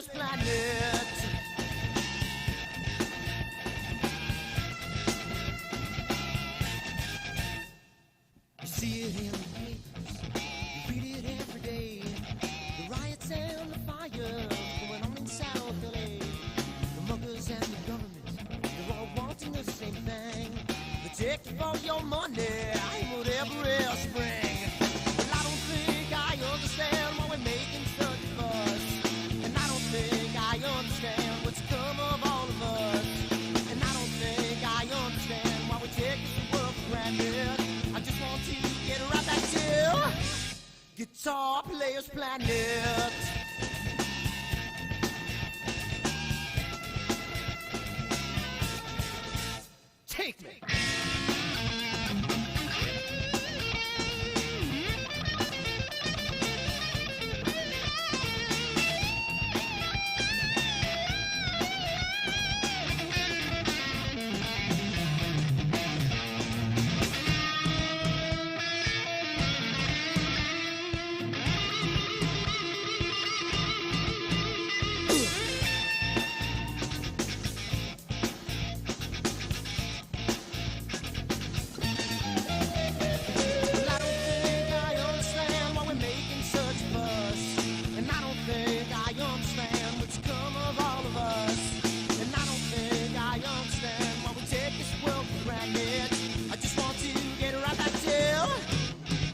players planet. You see it in the papers, you read it every day. The riots and the fire going on in South LA. The muggers and the government, they're all wanting the same thing. They take you for your money, and whatever else bring. Well, I don't think I understand why we're making such a fuss. And I don't think I understand what's come of all of us. And I don't think I understand why we take this world for granted. I just want to get right back to Guitar Players Planet. Take me.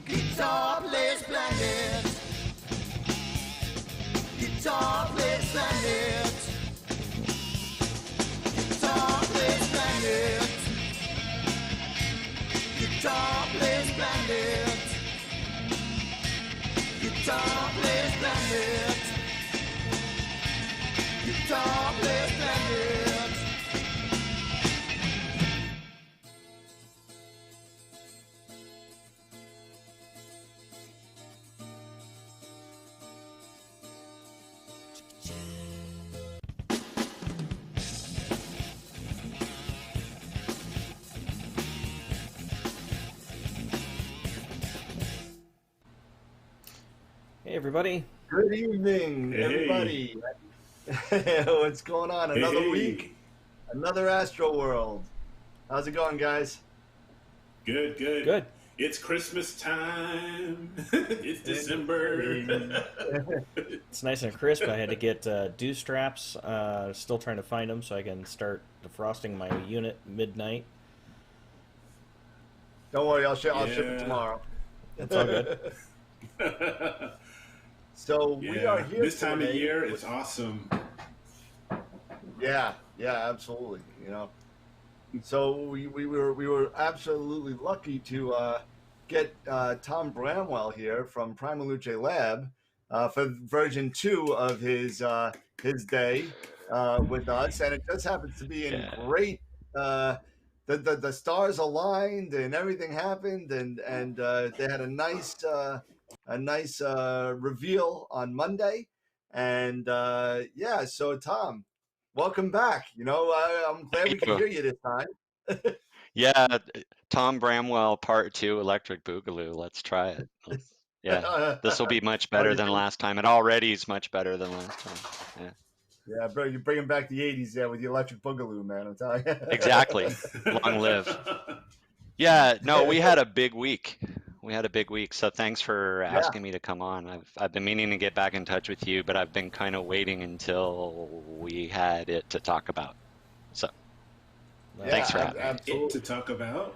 Guitar Players Planet. Guitar Players Planet. Guitar Players Planet. Guitar Players Planet. Guitar Players Planet. Hey everybody. Good evening, everybody. What's going on? Another week, another AstroWorld. How's it going, guys? Good, good. Good. It's Christmas time. It's December. It's nice and crisp. I had to get dew straps. Still trying to find them so I can start defrosting my unit midnight. Don't worry, I'll ship it tomorrow. It's all good. So we are here this time today. of year. It's awesome. Yeah, absolutely. You know, so we were absolutely lucky to get Tim Bramwell here from PrimaluceLabs for version 2 of his day with us, and it just happens to be in great. The stars aligned and everything happened, and they had a nice reveal on Monday, and so Tom, welcome back. You know, I'm glad we can hear you this time. Yeah, Tim Bramwell Part 2 Electric Boogaloo. Let's try it. This will be much better than last time. It already is much better than last time. Yeah, bro, you're bringing back the 80s there with the Electric Boogaloo, man. I'm telling you. Exactly. Long live. Yeah, no, we had a big week. So thanks for asking me to come on. I've been meaning to get back in touch with you, but I've been kind of waiting until we had it to talk about. So thanks for having me. It to talk about?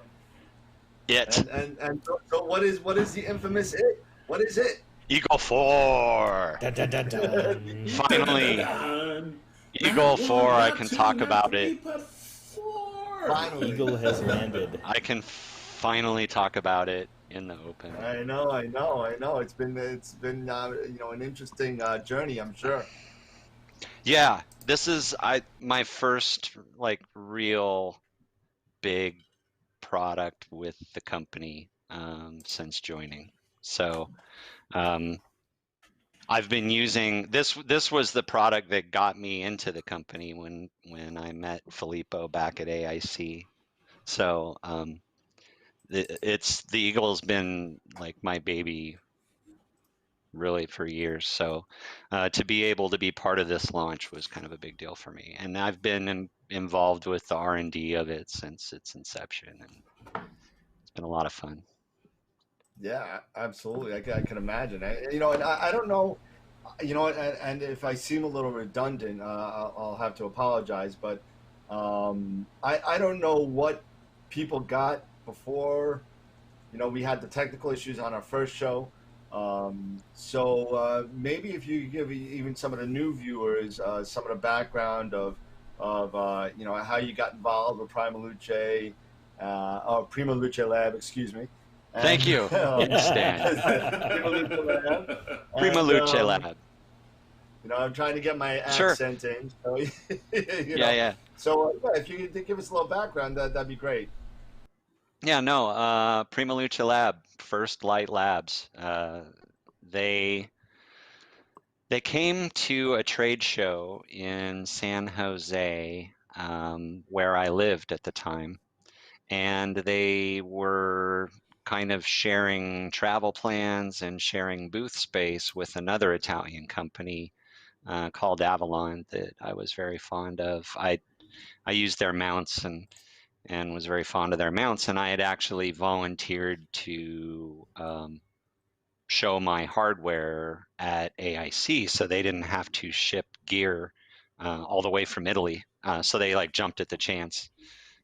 It. And so what is the infamous it? What is it? Eagle 4. Dun, dun, dun, dun. Finally. Eagle 4, I can talk about it. Finally. Eagle has landed. I can finally talk about it in the open. I know. It's been an interesting journey, I'm sure. Yeah, this is my first real big product with the company since joining. So I've been using this. This was the product that got me into the company when I met Filippo back at AIC. So the Eagle's been like my baby really for years. So to be able to be part of this launch was kind of a big deal for me. And I've been involved with the R&D of it since its inception, and it's been a lot of fun. Yeah, absolutely. I can imagine. And I don't know, and if I seem a little redundant, I'll have to apologize. But I don't know what people got before. We had the technical issues on our first show. So maybe if you could give even some of the new viewers some of the background of how you got involved with or Prima Luce Lab, excuse me. Thank And you, Stan. Prima Luce Lab. Prima And, Luce Lab. I'm trying to get my Sure. accent in. So, Yeah. So if you could give us a little background, that'd be great. Yeah, no, Prima Luce Lab, First Light Labs. They came to a trade show in San Jose, where I lived at the time, and they were kind of sharing travel plans and sharing booth space with another Italian company called Avalon that I was very fond of. I used their mounts and was very fond of their mounts, and I had actually volunteered to show my hardware at AIC, so they didn't have to ship gear all the way from Italy. So they like jumped at the chance,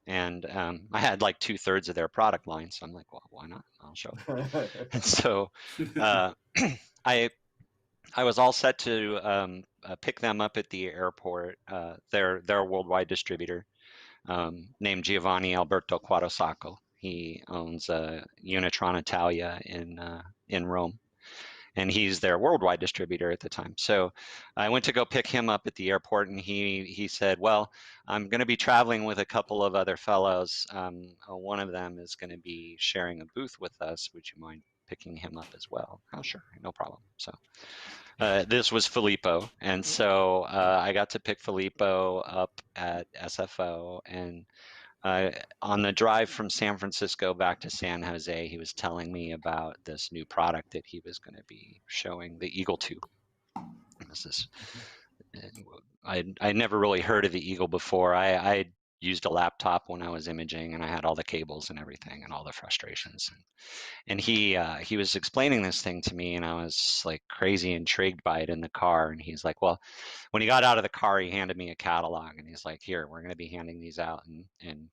and I had like 2/3 of their product line, so I'm like, well, why not? I'll show. And so I was all set to pick them up at the airport. They're a worldwide distributor named Giovanni Alberto Quadrosacco. He owns Unitron Italia in Rome, and he's their worldwide distributor at the time. So I went to go pick him up at the airport, and he said, well, I'm going to be traveling with a couple of other fellows. One of them is going to be sharing a booth with us. Would you mind picking him up as well? Oh, sure, no problem. So this was Filippo, and so I got to pick Filippo up at SFO, and on the drive from San Francisco back to San Jose, he was telling me about this new product that he was going to be showing, the Eagle 2. I'd never really heard of the Eagle before. I used a laptop when I was imaging, and I had all the cables and everything and all the frustrations. And he was explaining this thing to me, and I was like crazy intrigued by it in the car. And he's like, well, when he got out of the car, he handed me a catalog, and he's like, here, we're going to be handing these out, and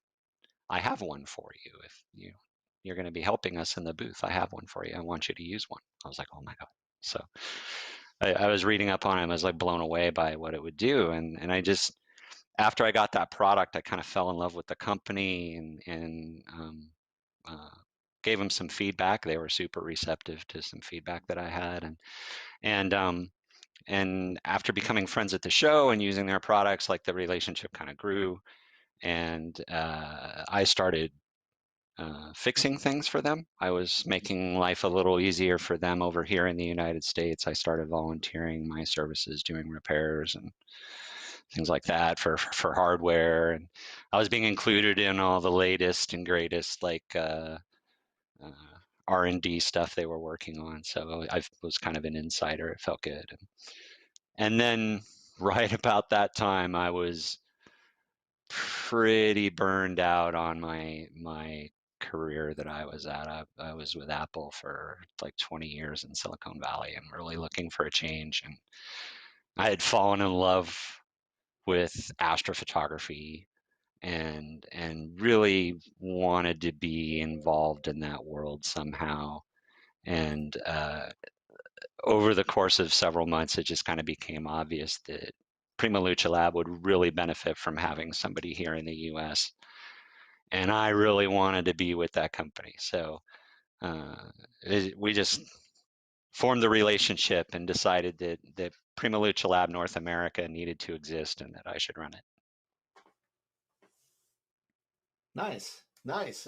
I have one for you. If you're going to be helping us in the booth, I have one for you. I want you to use one. I was like, oh my God. So I was reading up on it. I was like blown away by what it would do. And I just, after I got that product, I kind of fell in love with the company and gave them some feedback. They were super receptive to some feedback that I had. And after becoming friends at the show and using their products, like the relationship kind of grew. And I started fixing things for them. I was making life a little easier for them over here in the United States. I started volunteering my services, doing repairs and things like that for hardware. And I was being included in all the latest and greatest like R&D stuff they were working on. So I was kind of an insider. It felt good. And then right about that time, I was pretty burned out on my career that I was at. I was with Apple for like 20 years in Silicon Valley and really looking for a change. And I had fallen in love with astrophotography and really wanted to be involved in that world somehow. And over the course of several months, it just kind of became obvious that PrimaluceLab would really benefit from having somebody here in the US. And I really wanted to be with that company. So we just formed the relationship and decided that PrimaluceLab North America needed to exist and that I should run it. Nice.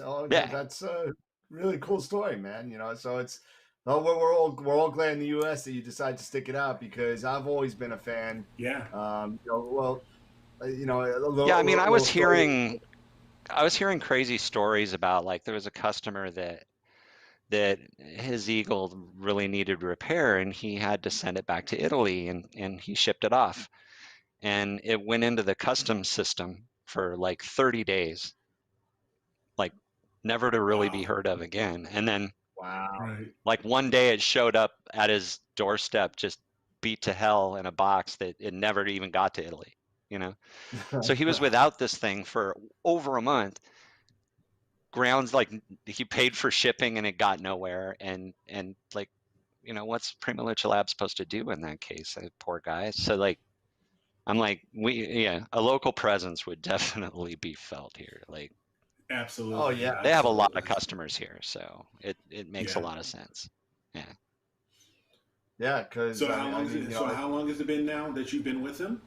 Oh, Yeah. that's a really cool story, man. So it's we're all glad in the U.S. that you decided to stick it out because I've always been a fan. Yeah. Yeah, I mean, I was hearing crazy stories about like there was a customer that that his Eagle really needed repair, and he had to send it back to Italy, and he shipped it off. And it went into the customs system for like 30 days, like never to really be Wow. heard of again. And then Wow. Right. like one day it showed up at his doorstep, just beat to hell in a box that it never even got to Italy, you know? So he was Wow. without this thing for over a month. Grounds, like he paid for shipping and it got nowhere. And like, you know, what's PrimaluceLabs supposed to do in that case? Poor guy. So like, I'm like, yeah, a local presence would definitely be felt here. Like Oh Absolutely. yeah. they have a lot of Absolutely. customers here, so it makes a Yeah. lot of sense. Yeah. Yeah, because So how I long is mean, it? So how long has it been now that you've been with him?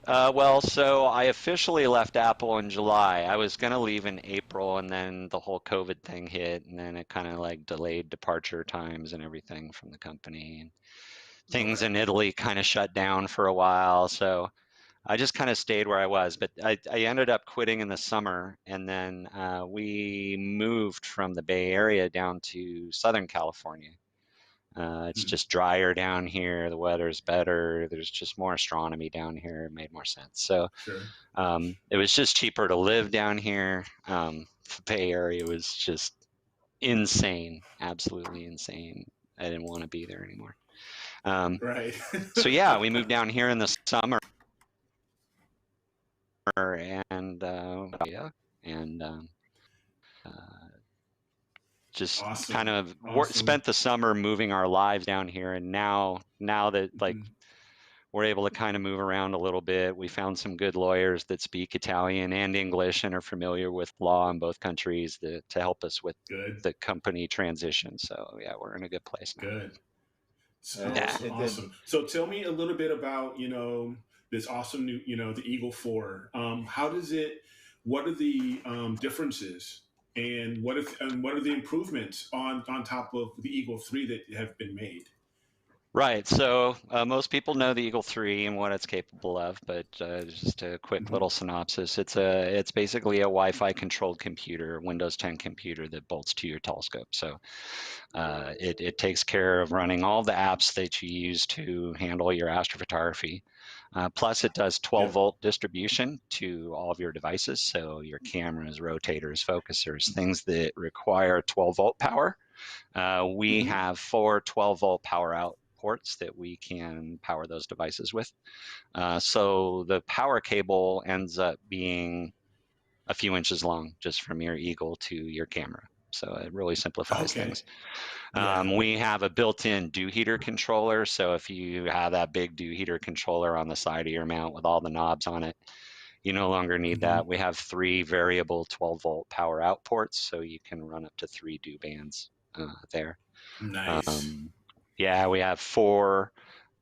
Well, so I officially left Apple in July. I was gonna leave in April, and then the whole COVID thing hit, and then it kind of like delayed departure times and everything from the company. And things Okay. in Italy kind of shut down for a while, so I just kind of stayed where I was. But I ended up quitting in the summer, and then we moved from the Bay Area down to Southern California. It's Hmm. just drier down here. The weather's better. There's just more astronomy down here. It made more sense. So Sure. it was just cheaper to live down here. The Bay Area was just insane, absolutely insane. I didn't want to be there anymore. Right. So yeah, we moved down here in the summer, and yeah, and uh, just kind Awesome. of Awesome. spent the summer moving our lives down here. And now that like Mhm. we're able to kind of move around a little bit. We found some good lawyers that speak Italian and English and are familiar with law in both countries to help us with Good. the company transition. So yeah, we're in a good place now. Good. Yeah. Awesome. Awesome. So tell me a little bit about, this awesome new, the Eagle 4. How does it, what are the differences and what are the improvements on top of the Eagle 3 that have been made? Right. So most people know the Eagle 3 and what it's capable of, but just a quick Hmm. little synopsis. It's basically a Wi-Fi controlled computer, Windows 10 computer that bolts to your telescope. So it takes care of running all the apps that you use to handle your astrophotography. Plus, it does 12 Yep. volt distribution to all of your devices. So your cameras, rotators, focusers, things that require 12 volt power. We Hmm. have 4 12 volt power out ports that we can power those devices with. So the power cable ends up being a few inches long just from your Eagle to your camera. So it really simplifies Okay. things. Yeah. We have a built-in dew heater controller. So if you have that big dew heater controller on the side of your mount with all the knobs on it, you no longer need Hmm. that. We have 3 variable 12 volt power out ports, so you can run up to 3 dew bands there. Nice. Um, yeah, we have 4.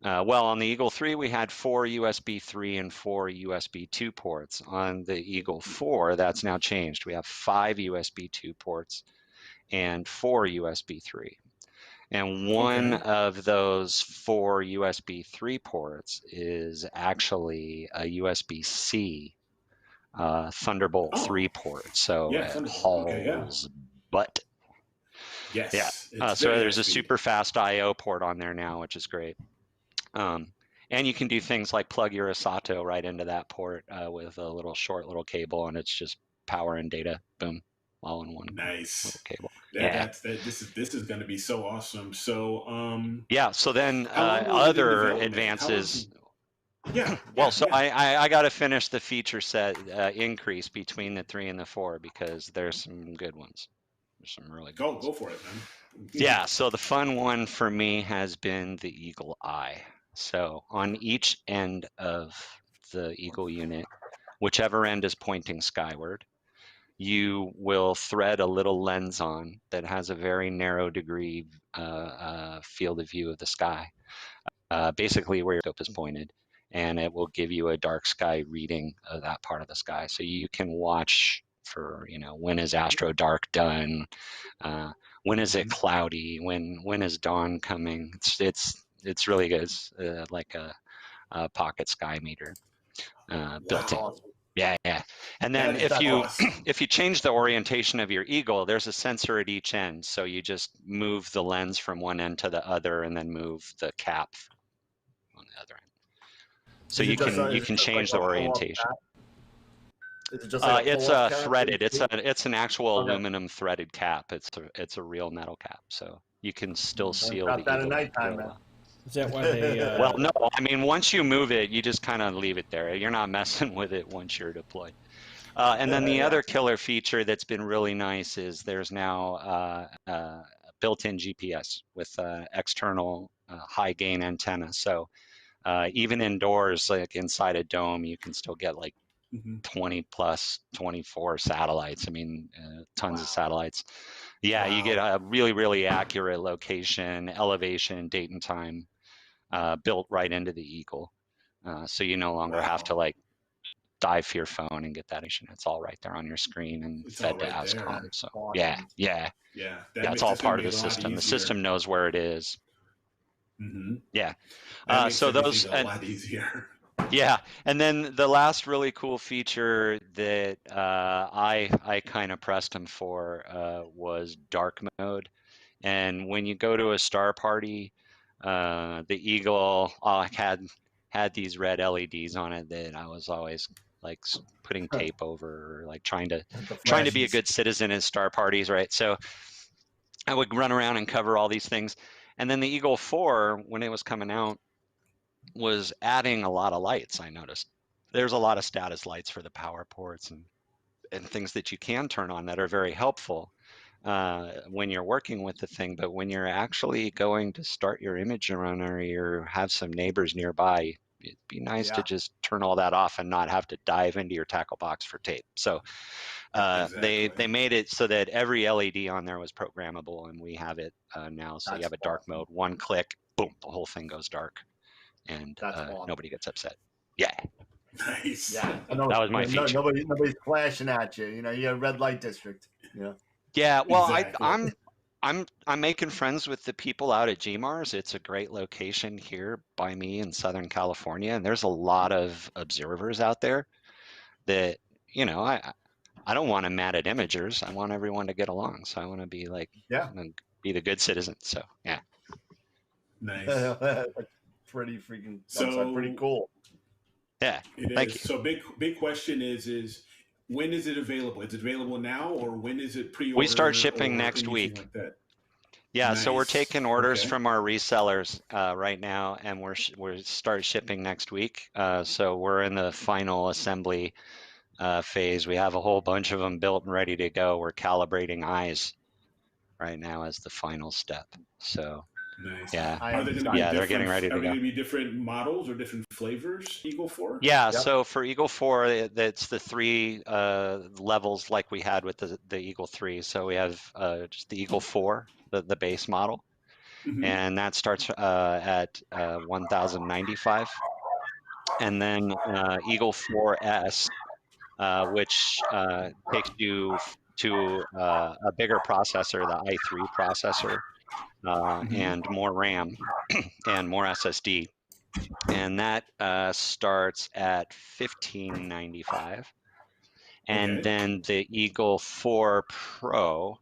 Well, on the Eagle 3, we had 4 USB 3 and 4 USB 2 ports. On the Eagle 4, that's now changed. We have 5 USB 2 ports and 4 USB 3. And one Okay. of those 4 USB 3 ports is actually a USB-C Thunderbolt Oh, 3 port. So yeah. it Thunderbolt. Okay. Yeah. hauls butt. Yeah. Yes. It's So very high there's a speed. super fast I/O port on there now, which is great. And you can do things like plug your Asato right into that port with a little cable, and it's just power and data, boom, all in one little Nice. cable. That Yeah, that's that. This is going to be so awesome. So, yeah. So then how long was it in other development? How advances. long? Yeah. Well, Yeah. so Yeah. I got to finish the feature set increase between the 3 and the 4 because there's some good ones. There's some really good ones. Go for it, man. Yeah, so the fun one for me has been the Eagle Eye. So on each end of the Eagle unit, whichever end is pointing skyward, you will thread a little lens on that has a very narrow degree field of view of the sky, basically where your scope is pointed, and it will give you a dark sky reading of that part of the sky. So you can watch for, when is astro dark done, uh, when is it Mhm. cloudy, when is dawn coming. It's really good. It's like a pocket sky meter built that's in. Wow. awesome. Yeah, yeah. And then That's awesome. if you change the orientation of your eagle, there's a sensor at each end. So you just move the lens from one end to the other, and then move the cap on the other end. So Is it you just can is it just like change a the pull-up orientation. cap? Is it just like a It's pull-up cap? threaded. It's an actual Okay. aluminum threaded cap. It's a real metal cap, so you can still seal Got the that at eagle nighttime, really man. well. Is that why they? Well, no, I mean once you move it, you just kind of leave it there. You're not messing with it once you're deployed. And then the Yeah. other killer feature that's been really nice is there's now built-in GPS with external high gain antenna. So even indoors, like inside a dome, you can still get like 20 plus 24 satellites. I mean, tons of satellites. Yeah, you get a really, really accurate location, elevation, date and time built right into the Eagle. So you no longer have to like dive for your phone and get that information. It's all right there on your screen and It's fed all to right there. Azcom. So Awesome. yeah. Yeah, It's all part of the system. The system knows where it is. Yeah. That makes So everything those a lot easier. Yeah, and then the last really cool feature that I kind of pressed him for was dark mode. And when you go to a star party, the Eagle had these red LEDs on it that I was always like putting tape over, or like trying to be a good citizen at star parties, right? So I would run around and cover all these things. And then the Eagle 4, when it was coming out, was adding a lot of lights. I noticed there's a lot of status lights for the power ports and things that you can turn on that are very helpful when you're working with the thing. But when you're actually going to start your image run, or you have some neighbors nearby, it'd be nice to just turn all that off and not have to dive into your tackle box for tape. So Exactly. they made it so that every LED on there was programmable, and we have it now. So you have a dark mode, one click, boom, the whole thing goes dark, and nobody gets upset. Yeah. Nice. Yeah. That was my feature. Nobody's flashing at you. You know, you're a red light district. You know. Yeah. Well, Exactly. I'm making friends with the people out at GMARS. It's a great location here by me in Southern California, and there's a lot of observers out there that, you know, I don't want them mad at imagers. I want everyone to get along. So I want to be like, be the good citizen. So yeah. Nice. Pretty freaking. So pretty cool. Yeah. Thank you. So big question is when is it available? Is it available now, or when is it pre-order? We start shipping next week. Like that? Yeah, Nice. So we're taking orders from our resellers right now, and we're start shipping next week. So we're in the final assembly phase. We have a whole bunch of them built and ready to go. We're calibrating eyes right now as the final step. So nice. Yeah, Are they going to be they're getting ready to go. Are they going to be different models or different flavors? Eagle 4? Yeah. So for Eagle 4, that's the 3 levels like we had with the Eagle 3. So we have just the Eagle 4, the base model, and that starts at 1,095, and then Eagle 4S, which takes you to a bigger processor, the i3 processor, and more RAM and more SSD, and that starts at 1,595. And then the Eagle 4 Pro,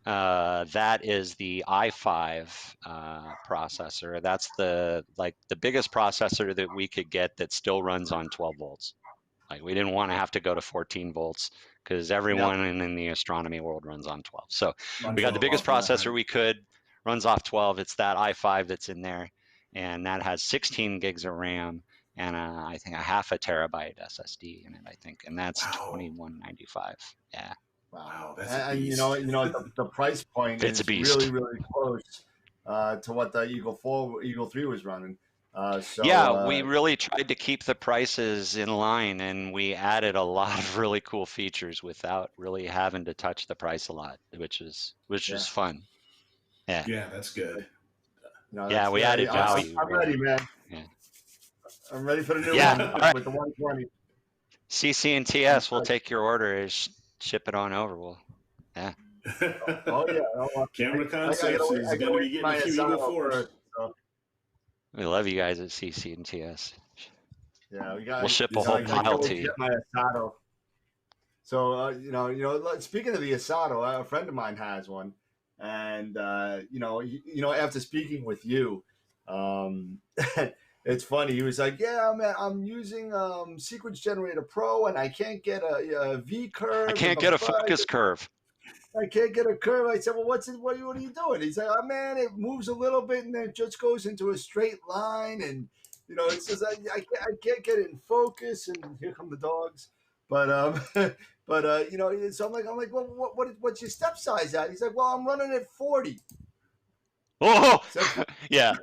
that is the i5 processor. That's the biggest processor that we could get that still runs on 12 volts. Like, we didn't want to have to go to 14 volts because everyone in the astronomy world runs on 12. So we got the biggest processor we could, runs off 12. It's that i5 that's in there, and that has 16 gigs of RAM and I think a half a terabyte SSD in it, I think, and that's 2,195. Yeah. Wow, that's a and beast. The price point It's is a beast. really, really close to what the Eagle 4, Eagle 3 was running. We really tried to keep the prices in line, and we added a lot of really cool features without really having to touch the price a lot, which is fun. Yeah. Yeah, that's good. No, we added value. I'm ready, man. Yeah. I'm ready for the new Yeah, one all right. with the 120. CC and TS will take your order, ship it on over. Oh yeah. Camera Concepts is going to be getting a few Eagle 4s. We love you guys at CC and TS. Yeah, we got. We'll ship a You know, whole I pile go to you. get my Asato. So speaking of the Asato, a friend of mine has one, and after speaking with you, um, it's funny. He was like, "Yeah, man, I'm using Sequence Generator Pro, and I can't get a V curve. I can't get a focus curve. I can't get a curve." I said, "Well, what are you doing?" He's like, "Oh man, it moves a little bit, and then it just goes into a straight line, and it says I can't get it in focus." And here come the dogs, but so I'm like, well, what's your step size at? He's like, well, I'm running at 40. Oh, Said, yeah,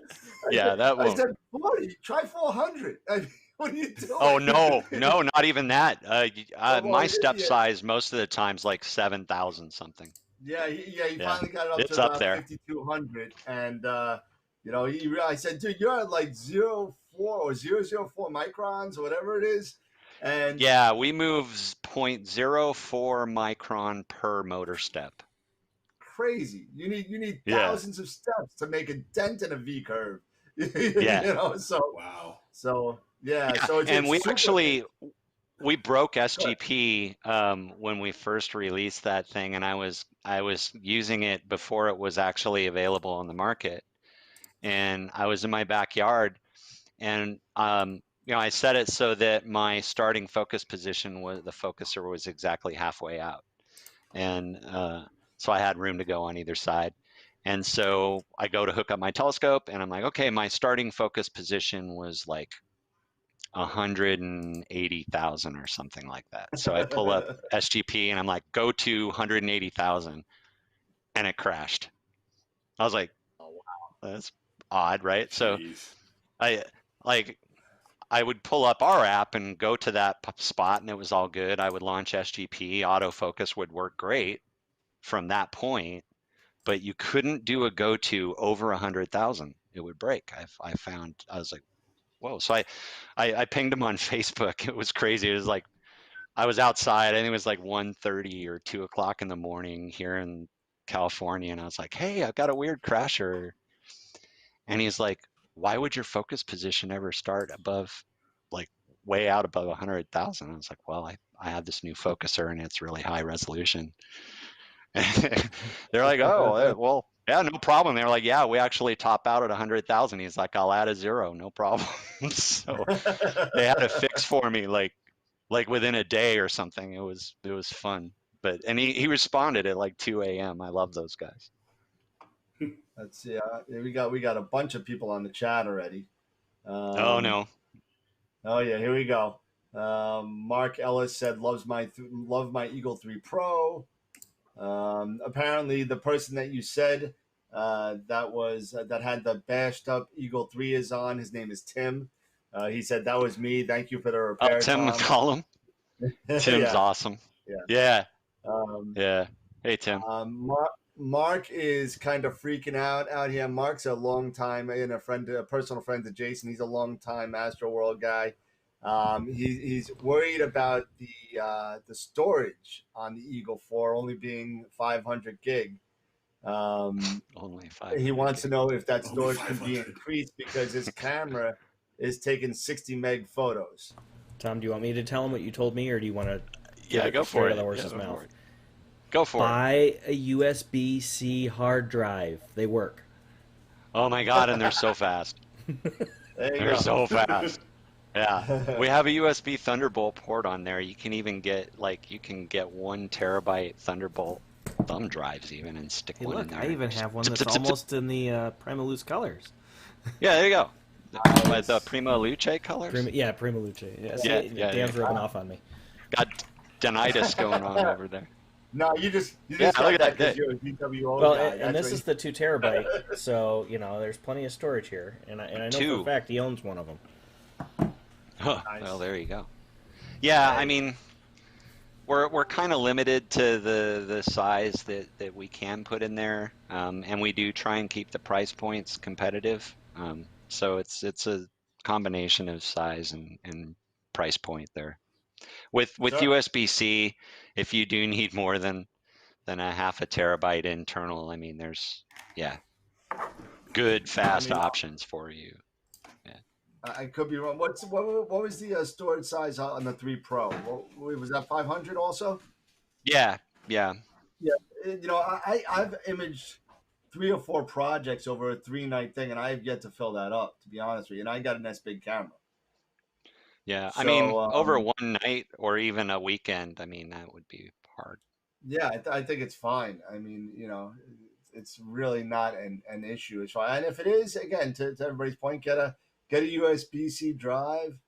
that I won't. said 40. Try 400. I mean, what are you doing? Oh no, not even that. My step yeah. size most of the time's like 7,000 something. Yeah, he finally got it up It's to up about there. 5,200, and I said, dude, you're at like 0.4 or 0.04 microns or whatever it is, and Yeah, we move 0.04 micron per motor step. crazy. You need Yeah. thousands of steps to make a dent in a V curve. Yeah. So Wow. So so and it's we super. actually broke SGP when we first released that thing, and I was using it before it was actually available on the market, and I was in my backyard, and I set it so that my starting focus position was the focuser was exactly halfway out, and so I had room to go on either side. And so I go to hook up my telescope, and I'm like, okay, my starting focus position was like 180,000 or something like that. So I pull up SGP and I'm like, go to 180,000, and it crashed. I was like, oh, wow, that's odd, right? Jeez. So I would pull up our app and go to that spot, and it was all good. I would launch SGP, autofocus would work great from that point, but you couldn't do a go to over 100,000. It would break. I found, I was like, whoa. So I pinged him on Facebook. It was crazy. It was like, I was outside. I think it was like 1:30 or 2 o'clock in the morning here in California. And I was like, hey, I've got a weird crasher. And he's like, why would your focus position ever start above, like way out above 100,000? I was like, well, I have this new focuser and it's really high resolution. They're like, oh, well, yeah, no problem. They're like, yeah, we actually top out at 100,000. He's like, I'll add a zero, no problem. So they had a fix for me like within a day or something. It was fun. But and he responded at like 2 a.m. I love those guys. Let's see. We got a bunch of people on the chat already. Oh no. Oh yeah, here we go. Mark Ellis said love my Eagle 3 Pro. Apparently, the person that you said that had the bashed up Eagle 3 is on. His name is Tim. He said that was me. Thank you for the repair. Oh, Tim McCollum. Tim's awesome. Yeah. Yeah. Hey, Tim. Mark is kind of freaking out here. Mark's a long time and a personal friend to Jason. He's a long time AstroWorld guy. He's worried about the storage on the Eagle 4 only being 500 gig. Only 500 he wants gig. to know if that storage can be increased because his camera is taking 60 meg photos. Tom, do you want me to tell him what you told me, or do you want to? Go for it. The horse's mouth. Go for it. Buy a USB-C hard drive. They work. Oh my God, and they're so fast. They're so fast. Yeah, we have a USB Thunderbolt port on there. You can even get 1 terabyte Thunderbolt thumb drives even and stick one in there. I even have one that's almost in the PrimaLuce colors. Yeah, there you go. The Prima Luce colors? Prima Luce. Yeah, Dan's rubbing off on me. Got Denitis going on over there. No, you just look at that because you're a VWO well, guy. and this is the 2 terabyte, so there's plenty of storage here, and I know for a fact he owns one of them. Huh. Nice. Well, there you go. Yeah, I mean, we're kind of limited to the size that we can put in there, and we do try and keep the price points competitive. So it's a combination of size and price point there. With USB-C, if you do need more than a half a terabyte internal, I mean, there's good fast options for you. I could be wrong. What was the storage size on the 3 Pro? Was that 500 also? Yeah, yeah. Yeah, I've imaged 3 or 4 projects over a 3-night thing, and I have yet to fill that up. To be honest with you, and I got an S big camera. Yeah, I mean, So over one night or even a weekend, I mean, that would be hard. yeah, I think it's fine. I mean, it's really not an issue. It's fine, and if it is, again, to everybody's point, get a USB-C drive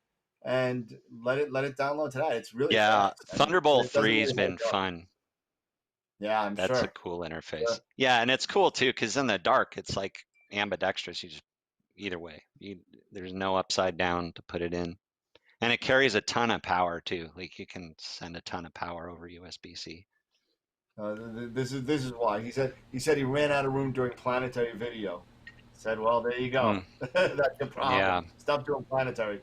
and let it download to that. It's really Yeah, fast. I mean, Thunderbolt it doesn't 3 has really hold been up. fun. Yeah, I'm That's a sure. cool interface. Sure. Yeah, and it's cool too, because in the dark, it's like ambidextrous. You just either way, there's no upside down to put it in, and it carries a ton of power too. Like you can send a ton of power over USB-C. This is why he said he ran out of room during planetary video. Said, well, there you go. Mm, That's your yeah, problem. Stop doing planetary.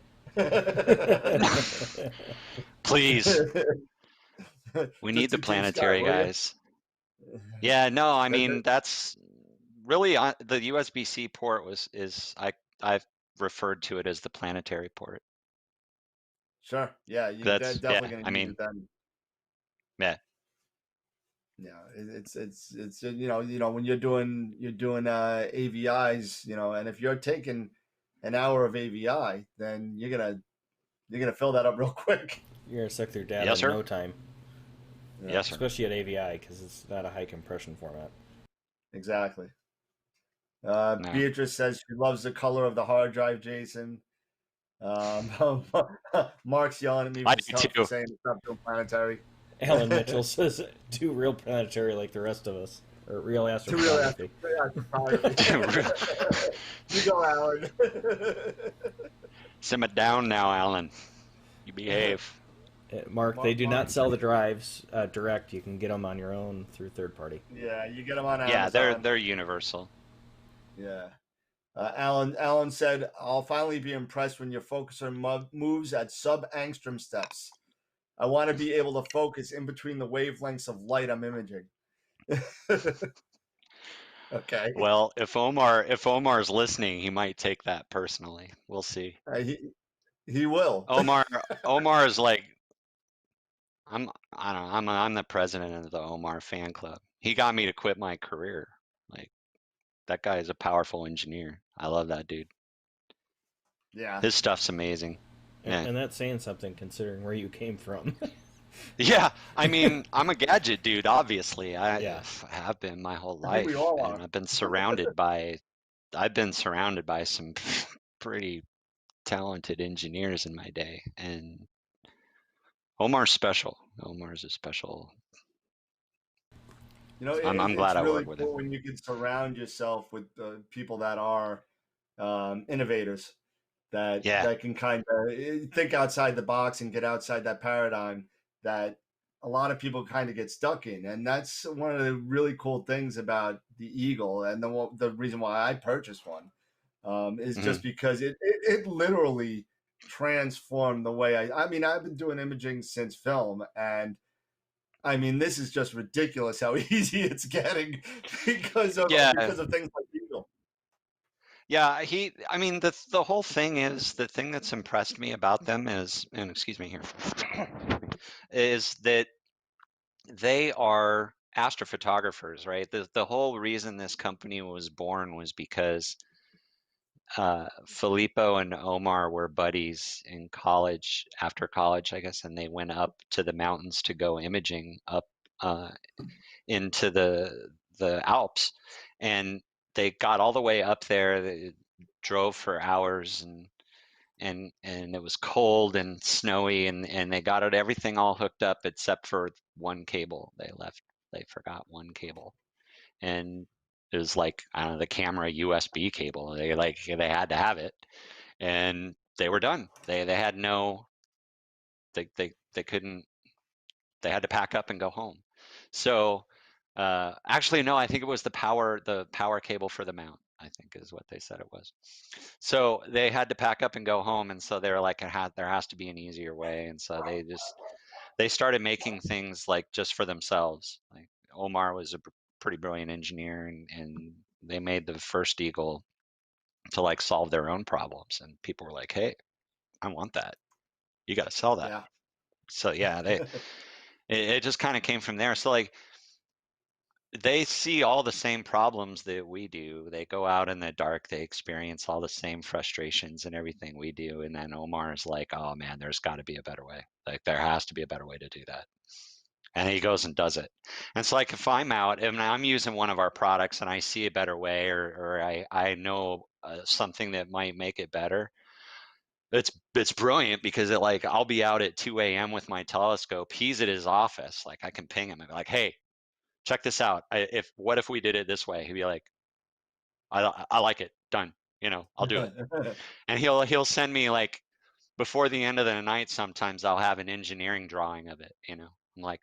please, we need Just the do Team Sky, planetary will you? guys. Yeah, no, I That- mean that's really the USB-C port I've referred to it as the planetary port. Sure. Yeah, you're That's yeah, definitely going I to use mean it then. yeah, Yeah, it's when you're doing AVIs, and if you're taking an hour of AVI, then you're gonna fill that up real quick. You're gonna suck through data yes in sir, no time, Yeah, yes sir. especially at AVI because it's not a high compression format. exactly. No, Beatrice says she loves the color of the hard drive, Jason. Mark's yelling at me I for, do for too. saying stop doing planetary. Alan Mitchell says, "Do real planetary like the rest of us, or real To really ask, astrophotography." You go, Alan. Simmer down now, Alan. You behave. Mark, they do Mark, not sell the drives direct. You can get them on your own through third party. yeah, you get them on Yeah, Amazon. they're universal. Yeah. Alan said, "I'll finally be impressed when your focuser moves at sub-angstrom steps. I want to be able to focus in between the wavelengths of light I'm imaging." Okay. Well, if Omar's listening, he might take that personally. We'll see. He will. Omar is like I don't know, I'm the president of the Omar fan club. He got me to quit my career. Like that guy is a powerful engineer. I love that dude. Yeah. His stuff's amazing. Yeah. And that's saying something considering where you came from. Yeah, I mean, I'm a gadget dude, obviously. I Yeah. have been my whole I think we life, all and are. I've been surrounded by some pretty talented engineers in my day, and Omar's special. Omar's a special. I'm glad It's I really work with him. cool when you can surround yourself with people that are innovators that Yeah, can kind of think outside the box and get outside that paradigm that a lot of people kind of get stuck in. And that's one of the really cool things about the Eagle, and the reason why I purchased one is just because it literally transformed the way I mean, I've been doing imaging since film, and I mean, this is just ridiculous how easy it's getting because of yeah, things like Eagle. yeah. I mean, the whole thing is the thing that's impressed me about them is, and excuse me here, is that they are astrophotographers, right? The whole reason this company was born was because Filippo and Omar were buddies in college, after college, I guess, and they went up to the mountains to go imaging up uh, into the Alps, and they got all the way up there. They drove for hours, and it was cold and snowy, and they got everything all hooked up except for one cable. They forgot one cable, and it was like, I don't know, the camera USB cable. They had to have it, and they were done. They had no, they couldn't. They had to pack up and go home. So actually, no, I think it was the power cable for the mount, I think is what they said it was. So they had to pack up and go home, and so they were like, there has to be an easier way, and so they started making things like just for themselves. Like Omar was a pretty brilliant engineer, and they made the first Eagle to like solve their own problems. And people were like, hey, I want that. You got to sell that. Yeah. So yeah, it just kind of came from there. So like they see all the same problems that we do. They go out in the dark, they experience all the same frustrations and everything we do. And then Omar's like, oh man, there's got to be a better way. Like there has to be a better way to do that. And he goes and does it. And so like if I'm out and I'm using one of our products and I see a better way, or I know something that might make it better, it's brilliant because it like I'll be out at 2 a.m. with my telescope. He's at his office. Like I can ping him and be like, hey, check this out. What if we did it this way? He'd be like, I like it. Done. I'll do it. And he'll send me like before the end of the night. Sometimes I'll have an engineering drawing of it. I'm like,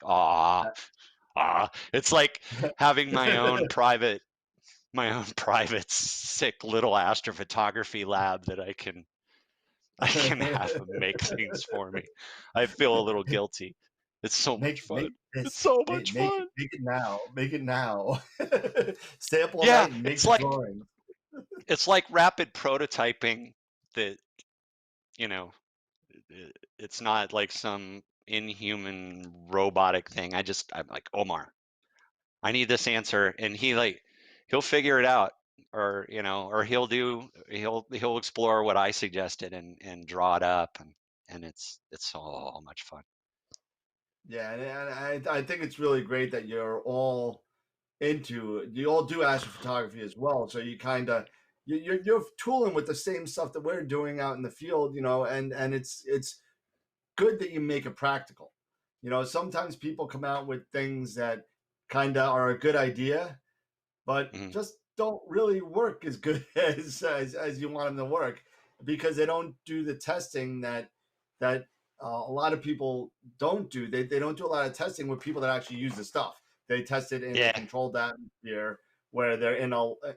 it's like having my own private sick little astrophotography lab that I can have him make things for me. I feel a little guilty. It's so much fun. It's so much fun. Make it now. Make it now. Stay up all Yeah, night and make it's like drawings. it's like rapid prototyping that, it's not like some inhuman robotic thing. I'm like, Omar, I need this answer, and he'll figure it out, or or he'll explore what I suggested and draw it up, and it's so much fun. Yeah, and I think it's really great that you all do astrophotography as well. So you kind of you're tooling with the same stuff that we're doing out in the field, and it's good that you make it practical. Sometimes people come out with things that kind of are a good idea, but just don't really work as good as you want them to work, because they don't do the testing that a lot of people don't do. They don't do a lot of testing with people that actually use the stuff. They test it in a controlled atmosphere where they're in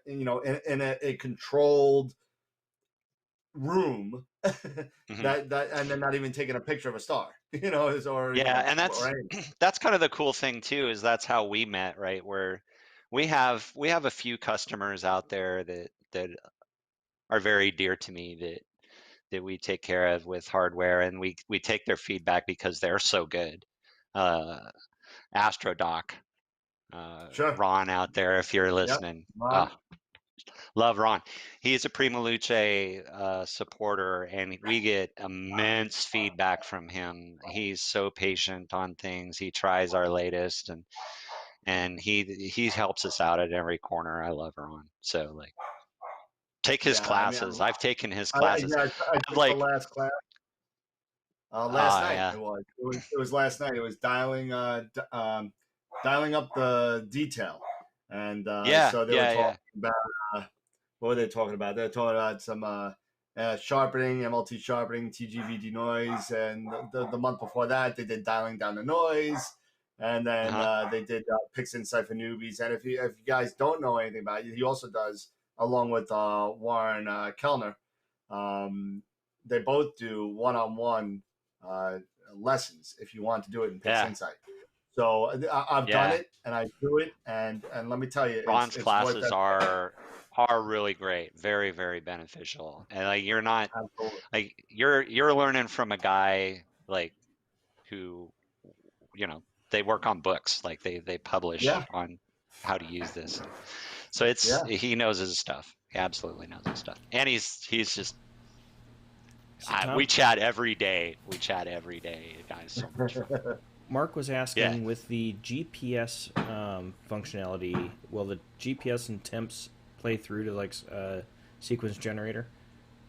in a controlled room that and they're not even taking a picture of a star, and that's kind of the cool thing too, is that's how we met, right? Where we have a few customers out there that are very dear to me that we take care of with hardware, and we take their feedback because they're so good. AstroDoc, Sure. Ron out there, if you're listening. Yep. Love Ron. He's a PrimaluceLabs supporter, and we get immense feedback from him. He's so patient on things. He tries our latest, and he helps us out at every corner. I love Ron. So like, take his classes. I've taken his classes. I took the last class. Last night. Yeah. It was last night. It was dialing up the detail, and so they were talking about what were they talking about? They were talking about some sharpening, MLT sharpening, TGV denoise, and the month before that they did dialing down the noise, and then they did Pix Insight for newbies. And if you guys don't know anything about it, he also does, along with Warren Kellner. They both do one-on-one lessons if you want to do it in Pix Insight. So I've done it, and I do it, and let me tell you, Ron's classes are really great, very, very beneficial, and like you're not like you're learning from a guy like who, they work on books, like they publish on how to use this, so he knows his stuff. He absolutely knows his stuff, and he's just. We chat every day. The guy's so much fun. Mark was asking, with the GPS functionality, will the GPS and temps play through to like sequence generator?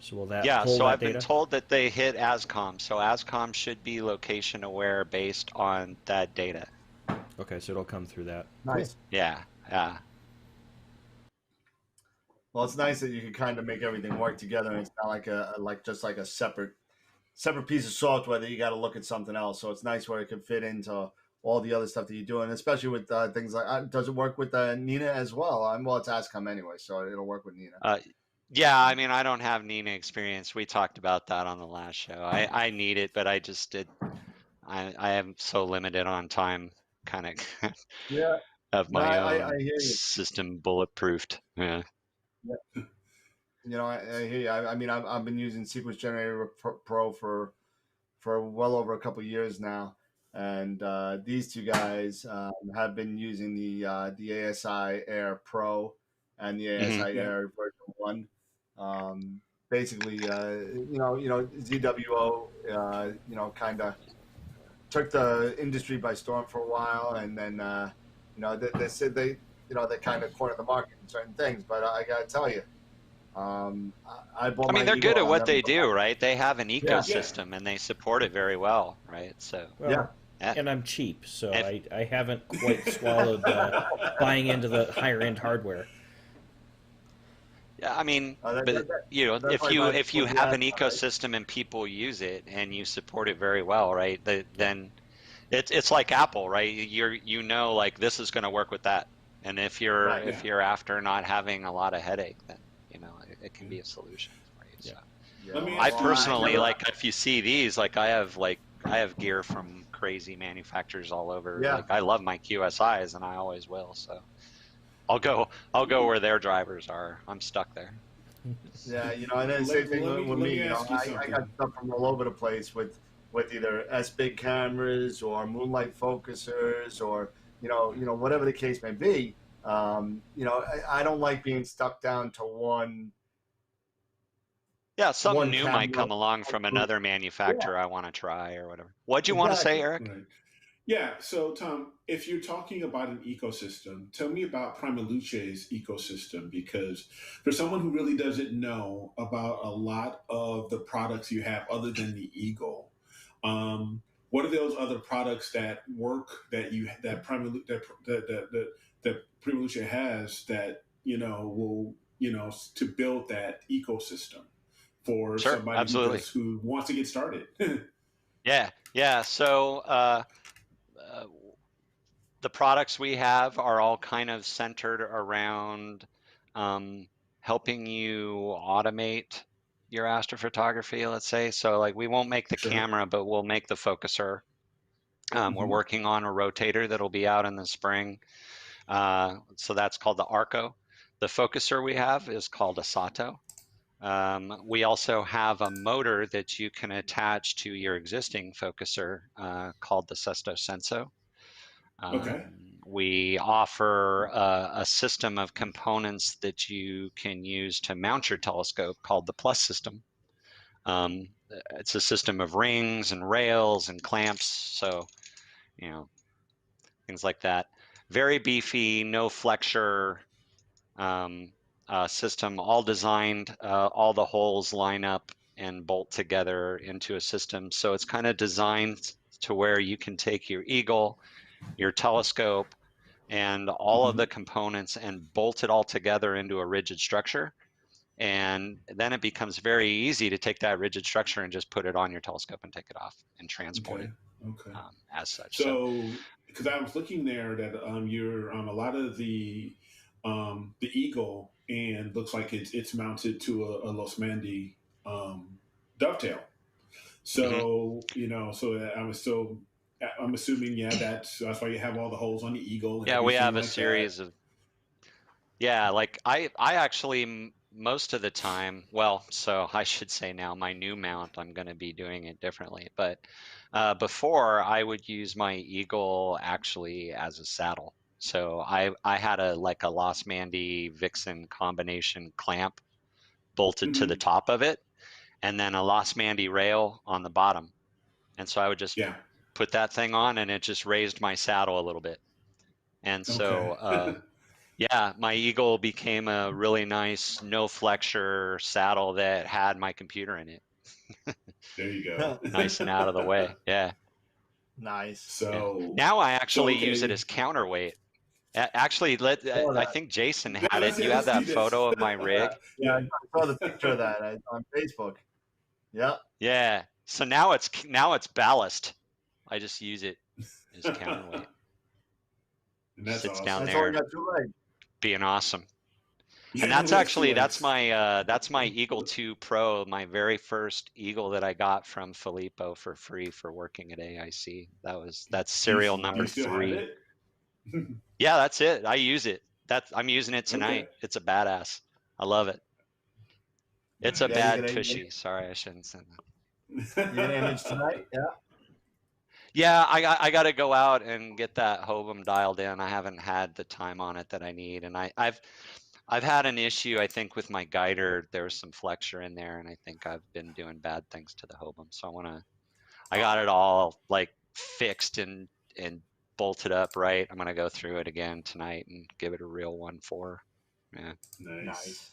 So will that hold so that I've data? been told that they hit Azcom. So Azcom should be location aware based on that data. Okay, so it'll come through that. Nice. Cool. Yeah. Well, it's nice that you can kind of make everything work together, and it's not like a separate piece of software that you got to look at something else. So it's nice where it can fit into all the other stuff that you're doing, especially with things like, does it work with Nina as well? Well, it's Azcom anyway, so it'll work with Nina. Yeah, I mean, I don't have Nina experience. We talked about that on the last show. I need it, but I just did. I am so limited on time, kind of. Of my own system bulletproofed. Yeah. You know, I hear you. I mean, I've been using Sequence Generator Pro for well over a couple of years now, and these two guys have been using the ASI Air Pro and the ASI Mm-hmm. Air version 1. Basically, ZWO, kind of took the industry by storm for a while, and then they said they kind of cornered the market in certain things. But I got to tell you, I bought I my mean, they're Eagle. good at I'll what never they go back. do, right? They have an Yeah. ecosystem and they support it very well, right? So, Well, Yeah. yeah. and I'm cheap, so And- I haven't quite swallowed buying into the higher end hardware. Yeah, I mean, That, but that, that, you know, that's like my if you what you have asked an about, right? ecosystem and people use it and you support it very well, right? Then it's like Apple, right? Like this is going to work with that. And if you're Right. if you're after not having a lot of headache, then it can be a solution for you. Yeah. So Yeah. Let me I ask you. personally like if you see these, like I have gear from crazy manufacturers all over. Yeah. Like I love my QSIs and I always will. So I'll go where their drivers are. I'm stuck there. Yeah, and then same thing with Let me. me ask you I got something. stuff from all over the place with either S big cameras or moonlight focusers or whatever the case may be. I don't like being stuck down to one Yeah, something new might camera. come along from another Yeah, manufacturer I want to try or whatever. What'd you want to say, exactly. Eric? Right. Yeah. So, Tom, if you're talking about an ecosystem, tell me about Primaluce's ecosystem, because for someone who really doesn't know about a lot of the products you have other than the Eagle, what are those other products that work that Primaluce has that will to build that ecosystem for Sure, somebody absolutely. who wants to get started? Yeah. So the products we have are all kind of centered around helping you automate your astrophotography, let's say. So like we won't make the Sure. camera, but we'll make the focuser. We're working on a rotator that'll be out in the spring. So that's called the Arco. The focuser we have is called a Sato. We also have a motor that you can attach to your existing focuser called the Sesto Senso. Okay. We offer a system of components that you can use to mount your telescope called the Plus system. It's a system of rings and rails and clamps, so things like that. Very beefy, no flexure system, all designed, all the holes line up and bolt together into a system. So it's kind of designed to where you can take your Eagle, your telescope, and all of the components and bolt it all together into a rigid structure. And then it becomes very easy to take that rigid structure and just put it on your telescope and take it off and transport it Okay. as such. So, because I was looking there that you're a lot of the Eagle, and looks like it's mounted to a Los Mandy dovetail. So I'm assuming that's why you have all the holes on the Eagle. And yeah, we have a like series that. of like I actually most of the time, well, so I should say now my new mount, I'm going to be doing it differently. But before I would use my Eagle actually as a saddle. So I had a Los Mandy Vixen combination clamp bolted to the top of it, and then a Los Mandy rail on the bottom. And so I would just put that thing on, and it just raised my saddle a little bit. And so yeah, my Eagle became a really nice no flexure saddle that had my computer in it. There you go. Nice and out of the way. Yeah. Nice. So now I actually use it as counterweight. Actually, I think Jason had it. You have that photo of my rig? Yeah, I saw the picture of that on Facebook. Yeah. Yeah. So now it's ballast. I just use it as counterweight. And that's Sits awesome. down That's there, all you got to legs. being awesome. Yeah, And that's my Eagle 2 Pro, my very first Eagle that I got from Filippo for free for working at AIC. That's serial number 3. Yeah, that's it. I use it. I'm using it tonight. Okay. It's a badass. I love it. It's a Yeah, bad you tushy. Sorry, I shouldn't say that. get an image tonight. Yeah. Yeah, I got to go out and get that Hobum dialed in. I haven't had the time on it that I need, and I've had an issue, I think, with my guider. There was some flexure in there, and I think I've been doing bad things to the Hobum. So I got it all like fixed and bolted up right. I'm gonna go through it again tonight and give it a real 1.4. Yeah. Nice.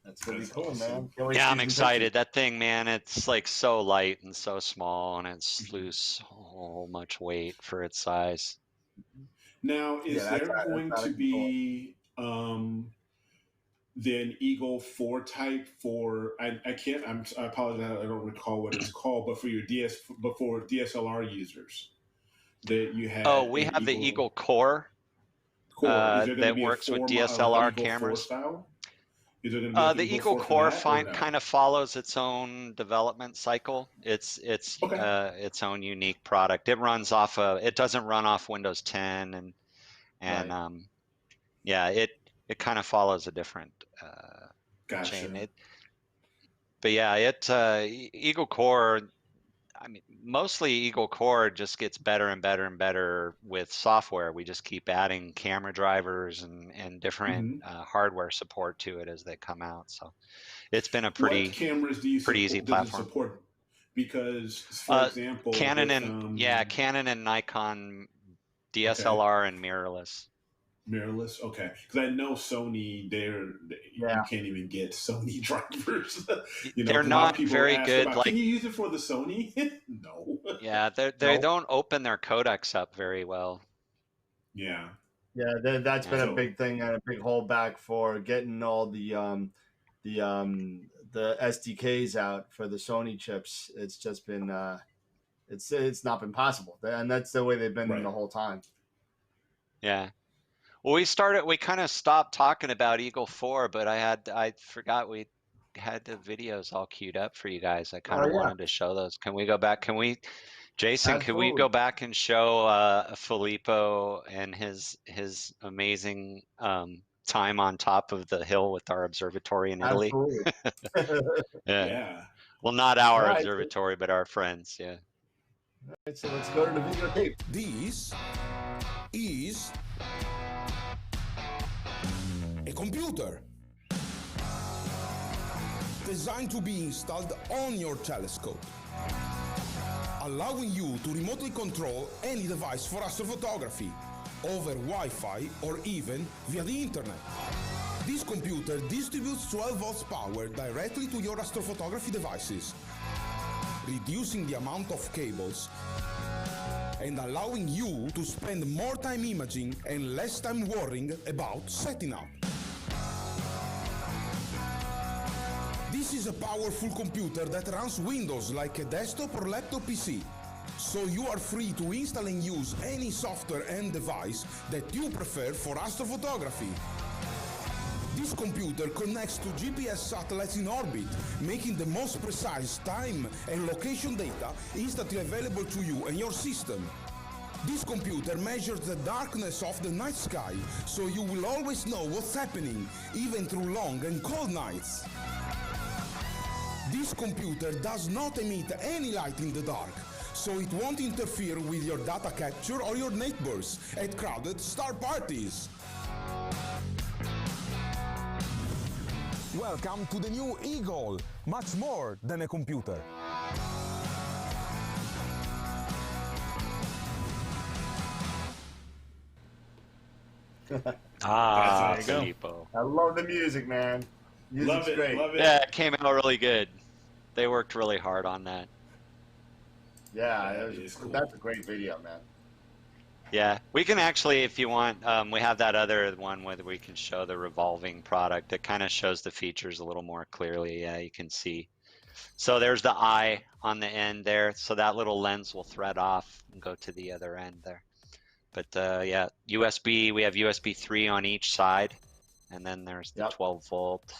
That's gonna be That's cool, awesome. man. Can't wait to Yeah, see I'm some excited. pictures. That thing, man, it's like so light and so small, and it slews so much weight for its size. Now, Yeah, is that's there that's going out to of control. be then Eagle 4 type for I can't I apologize, I don't recall what it's called, but for your but for DSLR users that you Oh, had we an have the Eagle Eagle Core Core. Is there going to that be a works with like an DSLR Eagle 4 cameras. style? Is there going to be like an The Eagle Eagle 4 for Core that or no? kind of follows its own development cycle. It's Okay. its own unique product. It runs off it doesn't run off Windows 10 and Right. yeah, it kind of follows a different chain. Gotcha. But yeah, Eagle Core. I mean, mostly Eagle Core just gets better and better and better with software. We just keep adding camera drivers and different Hmm. hardware support to it as they come out. So it's been a What pretty cameras do you easy support? Does it platform. support? Because, for Uh, example, Canon with and Canon and Nikon okay, DSLR and mirrorless. mirrorless. Okay, because I know Sony, you Yeah. can't even get Sony drivers. You know, They're 'cause a lot of not people very ask good. about, can Like, you use it for the Sony? No. yeah, they No. don't open their codecs up very well. Yeah. Yeah, that's been Yeah. a So big thing and a big holdback for getting all the SDKs out for the Sony chips. It's just been it's not been possible, and that's the way they've been right. the whole time. Yeah. Well, we kind of stopped talking about Eagle 4, but I forgot we had the videos all queued up for you guys. I kind Oh of yeah, wanted to show those. Can we go back? Jason, could we absolutely. go back and show Filippo and his amazing time on top of the hill with our observatory in Italy? Absolutely. Yeah. Yeah. Well, not All our right. observatory, but our friends. Yeah. All right, so let's go to the videotape. This is a computer designed to be installed on your telescope, allowing you to remotely control any device for astrophotography over Wi-Fi or even via the internet. This computer distributes 12 volts power directly to your astrophotography devices, reducing the amount of cables and allowing you to spend more time imaging and less time worrying about setting up. This is a powerful computer that runs Windows like a desktop or laptop PC, so you are free to install and use any software and device that you prefer for astrophotography. This computer connects to GPS satellites in orbit, making the most precise time and location data instantly available to you and your system. This computer measures the darkness of the night sky, so you will always know what's happening, even through long and cold nights. This computer does not emit any light in the dark, so it won't interfere with your data capture or your neighbors at crowded star parties. Welcome to the new Eagle, much more than a computer. Ah, That's awesome. Filippo. I love the music, man. Music's Love it. great. Love it. Yeah, it came out really good. They worked really hard on that. Yeah, That is cool. that's a great video, man. Yeah, we can actually, if you want, we have that other one where we can show the revolving product. It kind of shows the features a little more clearly. Yeah, you can see. So there's the eye on the end there. So that little lens will thread off and go to the other end there. But yeah, USB, we have USB 3 on each side. And then there's the 12 volt.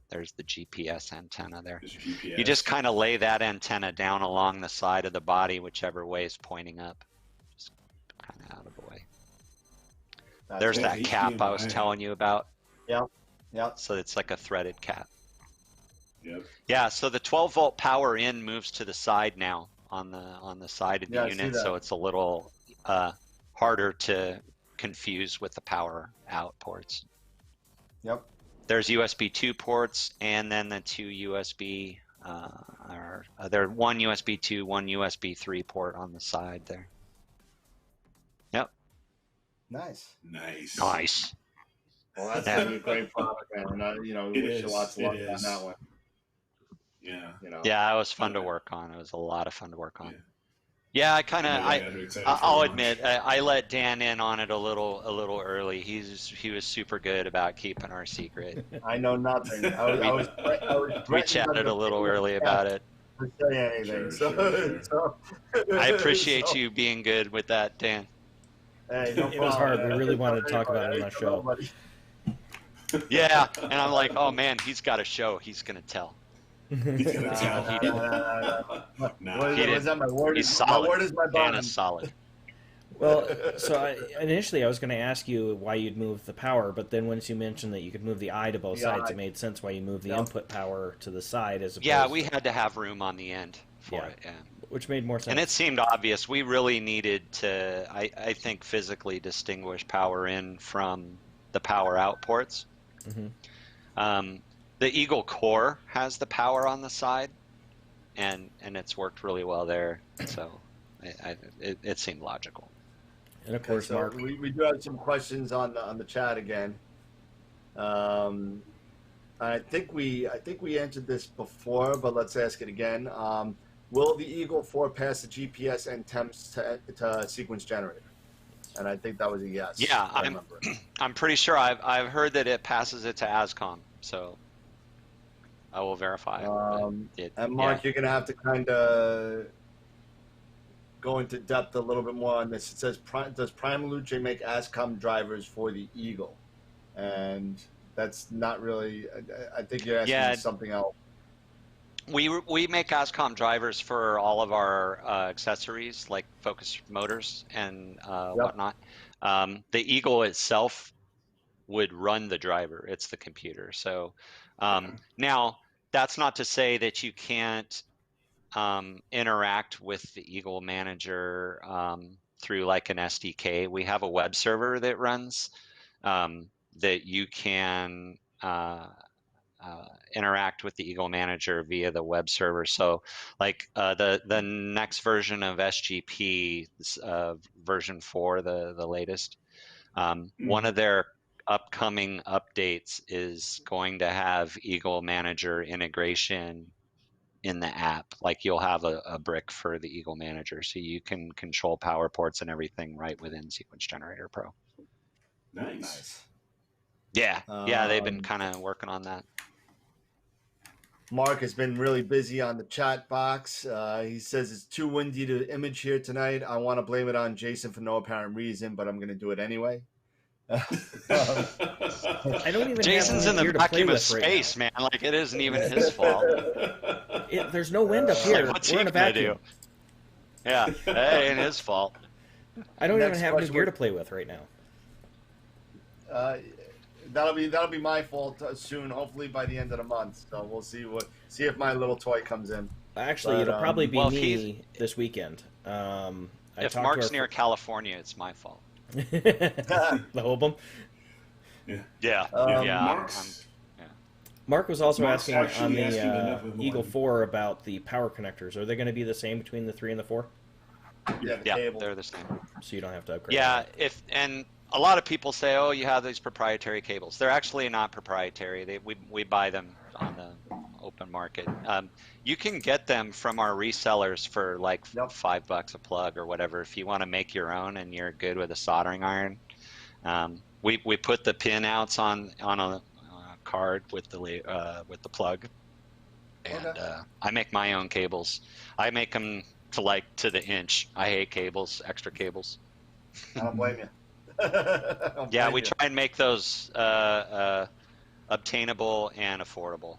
There's the GPS antenna there. There's GPS. You just kind of lay that antenna down along the side of the body, whichever way is pointing up. Just kind of out of the way. There's cool. that cap I was HDMI. telling you about. Yep. So it's like a threaded cap. Yep. Yeah, so the 12-volt power in moves to the side now on the side of the Yeah, I see unit, that. so it's a little harder to confuse with the power out ports. Yep. There's USB 2 ports, and then the two USB, there one USB 2, one USB 3 port on the side there. Yep. Nice. Nice. Well, that's gonna be a great product, man. And we wish you lots of luck on that one. Yeah. Yeah, it was fun to work on. It was a lot of fun to work on. Yeah. Yeah, I'll launch. admit, I let Dan in on it a little early. He was super good about keeping our secret. I know nothing. We chatted a little early about it. To say anything. Sure. I appreciate you being good with that, Dan. Hey, no problem. It was hard. We really wanted to talk about it on our show. Yeah, and I'm like, oh man, he's got a show. He's gonna tell. He's gonna tell. He didn't. My word He's is solid. my word is my bond. Dan is solid. Well, so initially I was going to ask you why you'd move the power, but then once you mentioned that you could move the eye to both sides, it made sense why you moved the input power to the side as opposed. Yeah, we had to have room on the end for it. Yeah. Which made more sense. And it seemed obvious. We really needed to, I think, physically distinguish power in from the power out ports. Mm-hmm. The Eagle Core has the power on the side, and it's worked really well there. So it seemed logical. And of course, Mark, we do have some questions on the chat again. I think we answered this before, but let's ask it again. Will the Eagle 4 pass the GPS and temps to sequence generator? And I think that was a yes. Yeah, I'm pretty sure. I've heard that it passes it to Azcom, so I will verify. And Mark, you're going to have to kind of go into depth a little bit more on this. It says, does PrimaluceLabs make Azcom drivers for the Eagle? And that's not really. I think you're asking something else. We make Azcom drivers for all of our accessories, like focus motors and whatnot. The Eagle itself would run the driver. It's the computer. So now that's not to say that you can't interact with the Eagle Manager through like an SDK. We have a web server that runs that you can interact with the Eagle Manager via the web server. So like the next version of SGP, version 4, the latest, one of their upcoming updates is going to have Eagle Manager integration in the app. Like you'll have a brick for the Eagle Manager, so you can control power ports and everything right within Sequence Generator Pro. Nice. Yeah, they've been kind of working on that. Mark has been really busy on the chat box. He says it's too windy to image here tonight. I want to blame it on Jason for no apparent reason, but I'm going to do it anyway. I don't even. Jason's in the vacuum of space, man. Like it isn't even his fault. There's no wind up here. Like, what's We're he in a gonna vacuum. do? Yeah, it ain't his fault. I don't even have new gear to play with right now. That'll be my fault soon. Hopefully by the end of the month. So we'll see if my little toy comes in. Actually, it'll probably be me this weekend. If Mark's near California, it's my fault. The Hobum. Yeah. Mark was also Mark's asking on the asking Eagle 4 about the power connectors. Are they going to be the same between the 3 and the 4? Yeah, they're the same. So you don't have to upgrade. Yeah, and a lot of people say, "Oh, you have these proprietary cables." They're actually not proprietary. We buy them on the open market. You can get them from our resellers for like $5 a plug or whatever. If you want to make your own and you're good with a soldering iron, we put the pin outs on a card with the plug, and I make my own cables. I make them to the inch. I hate cables, extra cables. I don't blame you. We try and make those obtainable and affordable.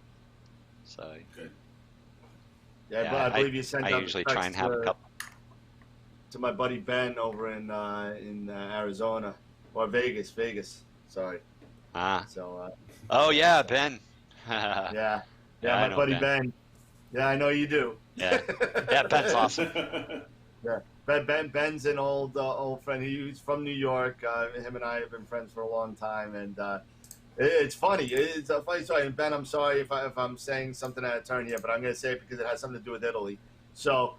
So good. Yeah, I believe you sent. I usually try and have a couple. To my buddy Ben over in Arizona or Vegas. Sorry. Ah. So. Oh yeah, Ben. Yeah. Yeah, I my know buddy Ben. Ben. Yeah, I know you do. Yeah, yeah, Ben's awesome. Yeah, Ben's an old friend. He's from New York. Him and I have been friends for a long time, and it's funny. It's a funny story. And Ben, I'm sorry if I'm saying something out of turn here, but I'm going to say it because it has something to do with Italy. So,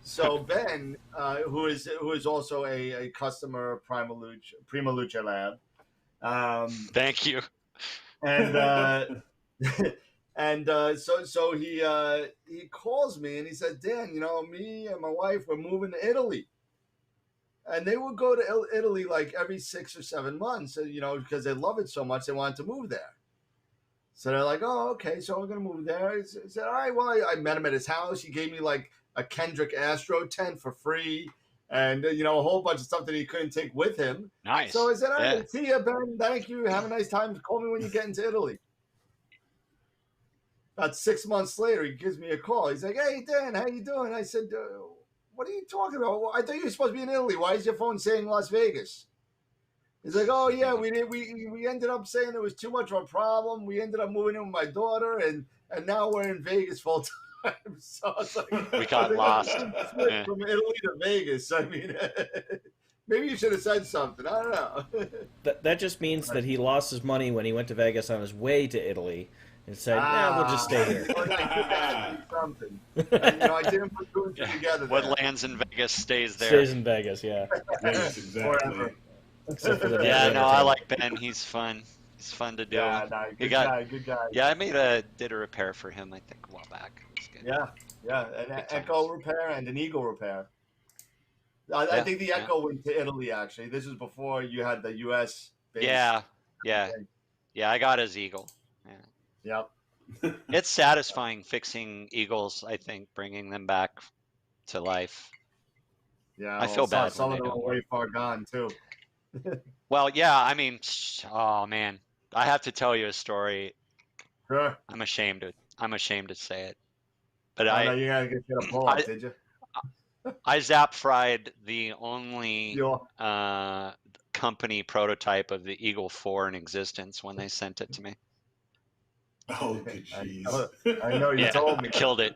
so Ben, who is also a customer of PrimaluceLabs. Thank you. And so he calls me and he said, Dan, me and my wife, we're moving to Italy. And they would go to Italy like every 6 or 7 months, because they love it so much, they wanted to move there. So they're like, oh, okay, so we're going to move there. He said, all right, well, I met him at his house. He gave me like a Kendrick Astro tent for free and, a whole bunch of stuff that he couldn't take with him. Nice. So I said, all right, Yeah. see you, Ben. Thank you. Have a nice time. Call me when you get into Italy. About 6 months later, he gives me a call. He's like, hey, Dan, how you doing? I said, what are you talking about? Well, I thought you were supposed to be in Italy. Why is your phone saying Las Vegas? He's like, oh, yeah, we ended up saying it was too much of a problem. We ended up moving in with my daughter, and now we're in Vegas full time. So it's like, We got lost. Yeah. From Italy to Vegas. I mean, maybe you should have said something. I don't know. That just means that he lost his money when he went to Vegas on his way to Italy and said, nah, we'll just stay here. Something. I didn't put two and two together. What lands in Vegas stays there. Stays in Vegas, yeah. Yes, exactly. Forever. Yeah, no, I like Ben. He's fun. He's fun to do. Yeah, no, good guy. Yeah, I did a repair for him, I think, a while back. It was good. Yeah, an Echo repair and an Eagle repair. I think the Echo went to Italy, actually. This was before you had the U.S. base. Yeah, I got his Eagle. Yeah. Yep. It's satisfying fixing Eagles, I think, bringing them back to life. Yeah, I feel bad Some when of they them are don't way far gone, too. Well, yeah, I mean, oh man, I have to tell you a story. Sure. I'm ashamed to say it, but I know you gotta get a pull up, did you? I zap fried the only Yeah. company prototype of the Eagle 4 in existence when they sent it to me. Oh, good jeez. I know you told me. I killed it.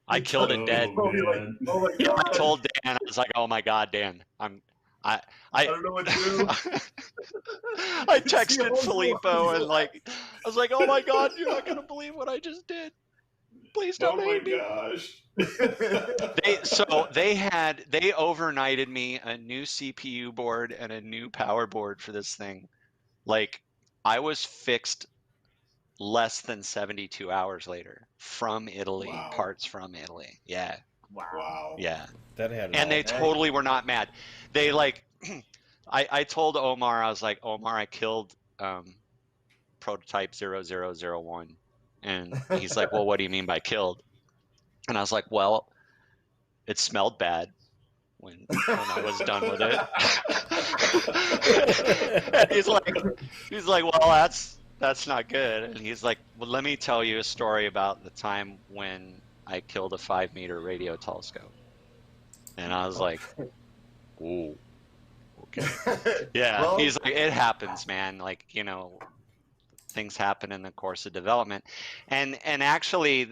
I killed it dead. Oh my Yeah, God. I told Dan, I was like, "Oh my God, Dan, I don't know what to do." I texted Filippo and I was like, "Oh my God, you're not gonna believe what I just did. Please don't hate me." Gosh. They overnighted me a new CPU board and a new power board for this thing. Like, I was fixed less than 72 hours later from Italy, Wow. parts from Italy. Yeah. Wow. Yeah. That had And they totally were not mad. They I told Omar, I was like, Omar, I killed prototype 0001. And he's like, well, what do you mean by killed? And I was like, well, it smelled bad when I was done with it. And he's like, well, that's not good. And he's like, well, let me tell you a story about the time when I killed a 5-meter radio telescope. And I was like, ooh, okay. Yeah, Well, he's like, it happens, man. Like, things happen in the course of development. And actually,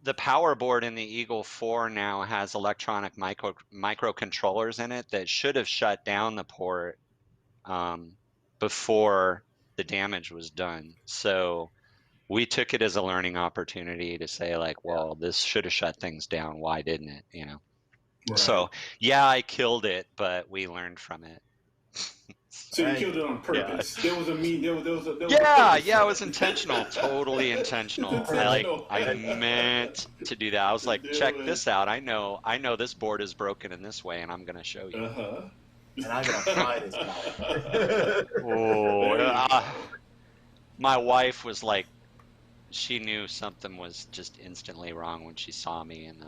the power board in the Eagle 4 now has electronic microcontrollers in it that should have shut down the port before the damage was done. So we took it as a learning opportunity to say, like, well, this should have shut things down. Why didn't it? Right. So yeah, I killed it, but we learned from it. So you killed it on purpose. Yeah. There was a It was intentional, totally intentional. I meant to do that. I was like, check this out. I know this board is broken in this way, and I'm gonna show you. And I'm gonna fry this guy. My wife was like, she knew something was just instantly wrong when she saw me, and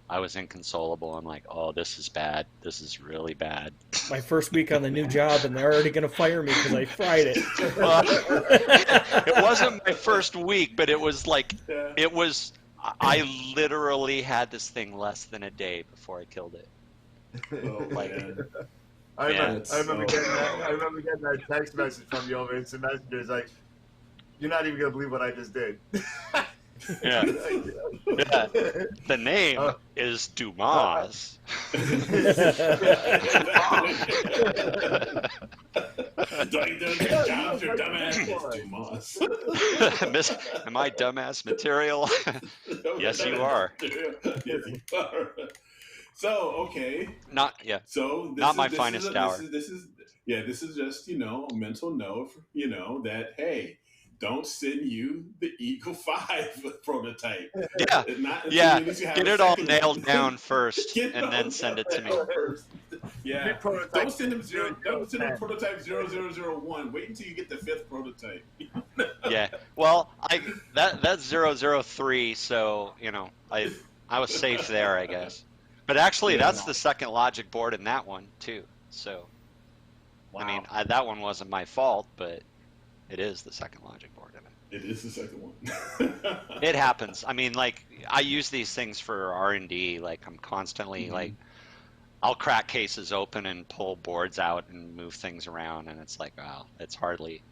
I was inconsolable. I'm like, oh, this is bad. This is really bad. My first week on the new job, and they're already going to fire me because I fried it. It wasn't my first week, but it was like, I literally had this thing less than a day before I killed it. I remember getting that text message from you over Instant Messenger. It's like, You're not even gonna believe what I just did. Yeah. Yeah. The name is Dumas. Jobs are dumbass. Dumas. Am I dumbass material? Yes, you are. Yes, you are. So okay. Not yeah. So this not is, my this finest is, hour. This is just a mental note. That hey, don't send you the Eagle 5 prototype. Yeah, yeah. Get it all nailed down first, and then send it to me. First. Yeah. Don't send them prototype 0001. Wait until you get the 5th prototype. Yeah. Well, that's 003, so I was safe there, I guess. But actually, that's the second logic board in that one too. So, wow. I mean, that one wasn't my fault, but it is the second logic board in it. It is the second one. It happens. I mean, like, I use these things for R&D. Like, I'm constantly like, I'll crack cases open and pull boards out and move things around, and it's like, wow, it's hardly,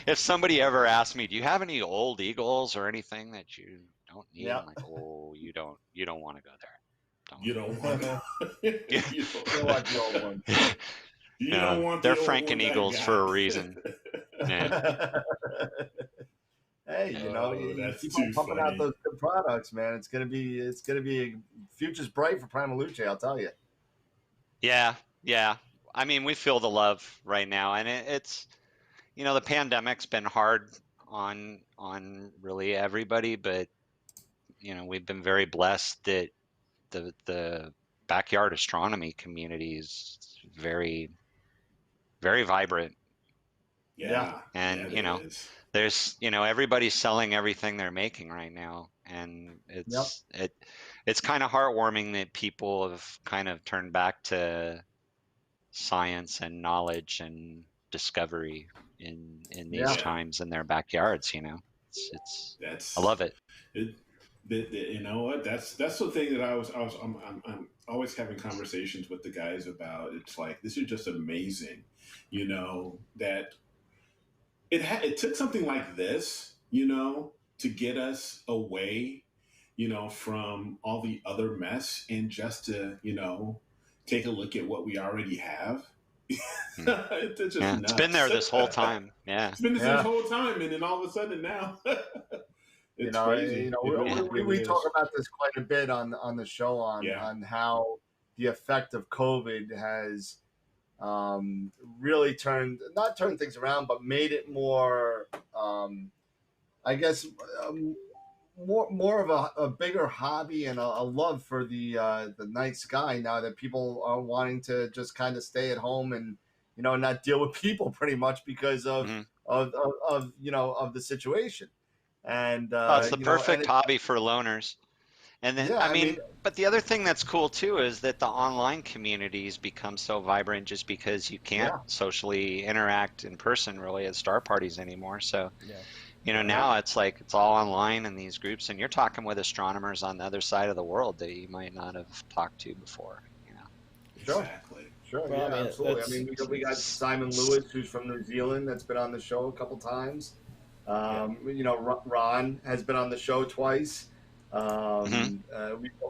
If somebody ever asked me, do you have any old Eagles or anything that you don't need? I'm like, oh, you don't want to go there. You don't want to. You don't want the old one. You don't want they're Franken Eagles for a reason. Yeah. Hey, you keep on pumping out those good products, man. It's gonna be future's bright for Primaluce, I'll tell you. Yeah. I mean, we feel the love right now, and it's the pandemic's been hard on really everybody, but we've been very blessed that the backyard astronomy community is very, very vibrant. Yeah. And there's everybody's selling everything they're making right now, and it's kind of heartwarming that people have kind of turned back to science and knowledge and discovery in these times in their backyards. I love it. You know what? That's the thing that I'm always having conversations with the guys about. It's like, this is just amazing, that it took something like this, to get us away, from all the other mess, and just to, take a look at what we already have. It's just it's been there this whole time. Yeah, it's been this whole time, and then all of a sudden now. It's crazy. We talk about this quite a bit on the show on how the effect of COVID has really not turned things around, but made it more, I guess, more of a bigger hobby and a love for the night sky now that people are wanting to just kind of stay at home and not deal with people pretty much because of the situation. And it's the perfect hobby for loners. And then I mean, but the other thing that's cool too is that the online communities become so vibrant just because you can't socially interact in person really at star parties anymore. So now it's like it's all online in these groups, and you're talking with astronomers on the other side of the world that you might not have talked to before. Exactly. Sure. Well, yeah, absolutely. I mean, we got Simon Lewis, who's from New Zealand, that's been on the show a couple times. Ron has been on the show twice.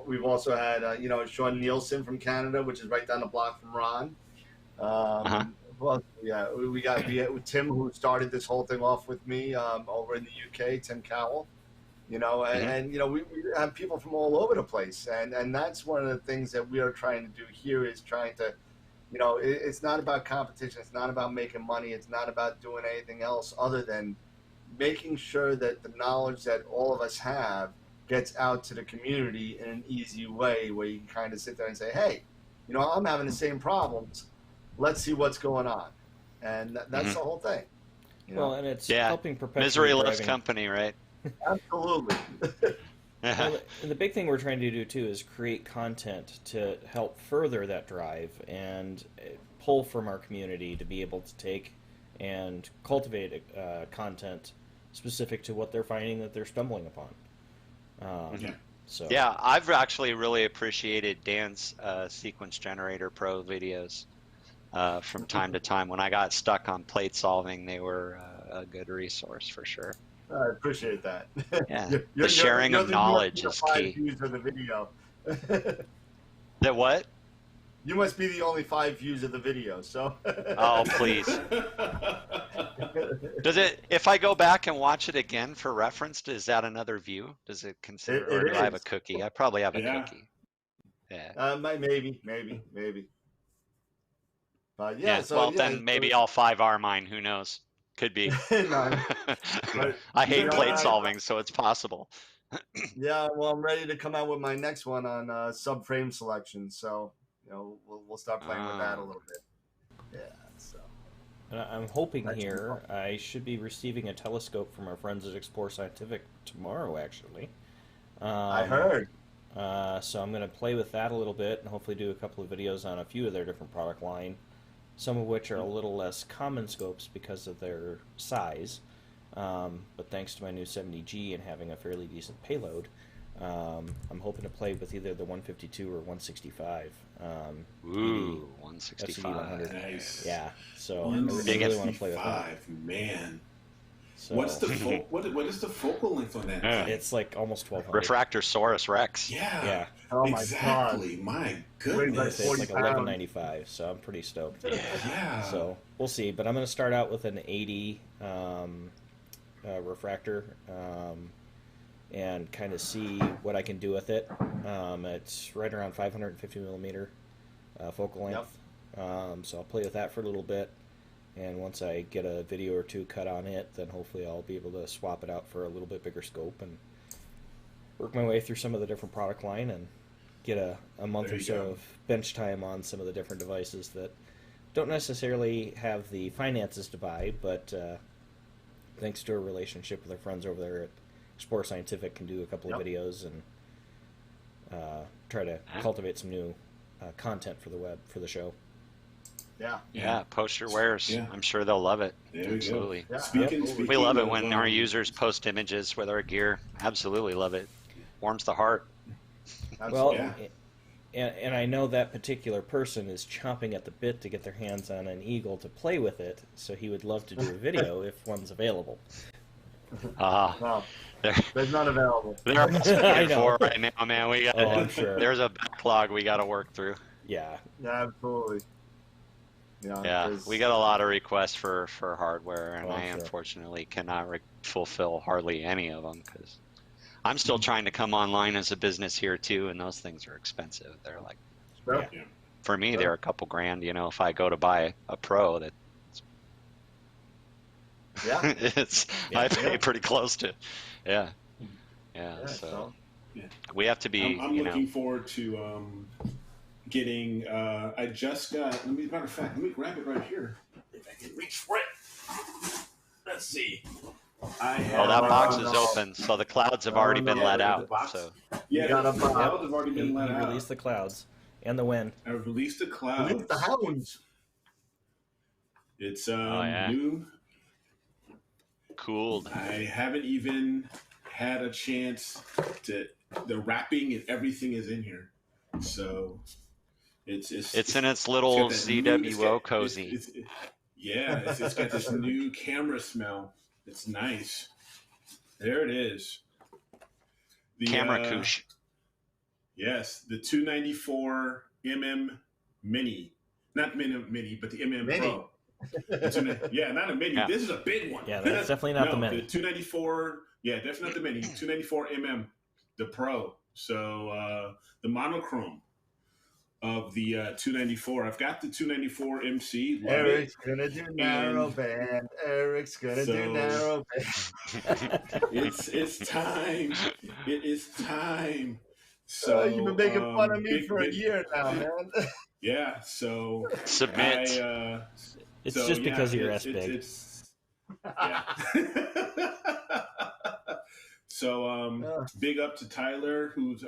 We've also had Sean Nielsen from Canada, which is right down the block from Ron. Well, yeah, we got Tim, who started this whole thing off with me over in the UK, Tim Cowell. And we have people from all over the place, and that's one of the things that we are trying to do here is trying to, it's not about competition, it's not about making money, it's not about doing anything else other than making sure that the knowledge that all of us have gets out to the community in an easy way where you can kind of sit there and say, hey, I'm having the same problems. Let's see what's going on. And that's the whole thing. Well, and it's helping perpetuate misery loves company, right? Absolutely. Well, and the big thing we're trying to do, too, is create content to help further that drive and pull from our community to be able to take and cultivate content specific to what they're finding that they're stumbling upon. I've actually really appreciated Dan's Sequence Generator Pro videos from time to time. When I got stuck on plate solving, they were a good resource for sure. I appreciate that. Yeah, the sharing of knowledge is key. 5 views of the video. That what? You must be the only 5 views of the video, so. Oh, please. Does it, if I go back and watch it again for reference, is that another view? Does it consider, or do I have a cookie? I probably have a cookie. Yeah. Maybe. Yeah, So, well, then maybe all 5 are mine. Who knows? Could be. No, I hate plate solving, so it's possible. Yeah, well, I'm ready to come out with my next one on subframe selection. So, we'll start playing with that a little bit. Yeah. So. And I'm hoping here I should be receiving a telescope from our friends at Explore Scientific tomorrow, actually. I heard. So I'm going to play with that a little bit and hopefully do a couple of videos on a few of their different product line, some of which are a little less common scopes because of their size. But thanks to my new 70G and having a fairly decent payload, I'm hoping to play with either the 152 or 165. Ooh, 165. Nice. Yeah, so I Big really want to play with that. Man. So, What's the what is the focal length on that? Yeah. It's like almost 1200. Refractorsaurus Rex. Yeah. Oh my exactly. God. My Weighs goodness. It's like 40 1195, so I'm pretty stoked. Yeah. So we'll see, but I'm going to start out with an 80 refractor and kind of see what I can do with it. It's right around 550 millimeter focal length. So I'll play with that for a little bit, and once I get a video or two cut on it, then hopefully I'll be able to swap it out for a little bit bigger scope and work my way through some of the different product line and get a month or so of bench time on some of the different devices that don't necessarily have the finances to buy, but thanks to a relationship with our friends over there at Explore Scientific, can do a couple of videos and try to cultivate some new content for the web, for the show. Yeah, post your wares. Yeah. I'm sure they'll love it. Absolutely. Yeah. Speaking We love it when our users post images with our gear. Absolutely love it. Warms the heart. Well, and I know that particular person is chomping at the bit to get their hands on an Eagle to play with it, so he would love to do a video if one's available. There's none available. They're asking for right now, man. We got. I'm sure. There's a backlog we got to work through. Yeah. Absolutely. Yeah, we got a lot of requests for hardware, and I unfortunately cannot fulfill hardly any of them because I'm still trying to come online as a business here too, and those things are expensive. They're like, for me, they're a couple grand. If I go to buy a Pro, I pay pretty close to, So we have to be. I'm looking forward to getting. I just got. Matter of fact, let me grab it right here if I can reach for it. Let's see. That box is open, so the clouds have already been let out. So the clouds have already been let out. Release the clouds and the wind. I released the clouds. Release the hounds. It's new. Cooled. I haven't even had a chance to. The wrapping and everything is in here, so it's in its little ZWO cozy. It's got this new camera smell. It's nice. There it is. The camera couche. Yes, the 294 Mini, not Mini, but the Mini. Pro. Not a Mini. This is a big one. Yeah, that's definitely not the Mini. The 294. Yeah, definitely not the Mini. 294 the Pro. So the monochrome of the 294. I've got the 294 MC. Eric's gonna do narrow band. Eric's gonna do narrow band. It's time. It is time. So you've been making fun of me for a year now, man. Yeah. So submit. It's just because of your S big. So big up to Tyler, who's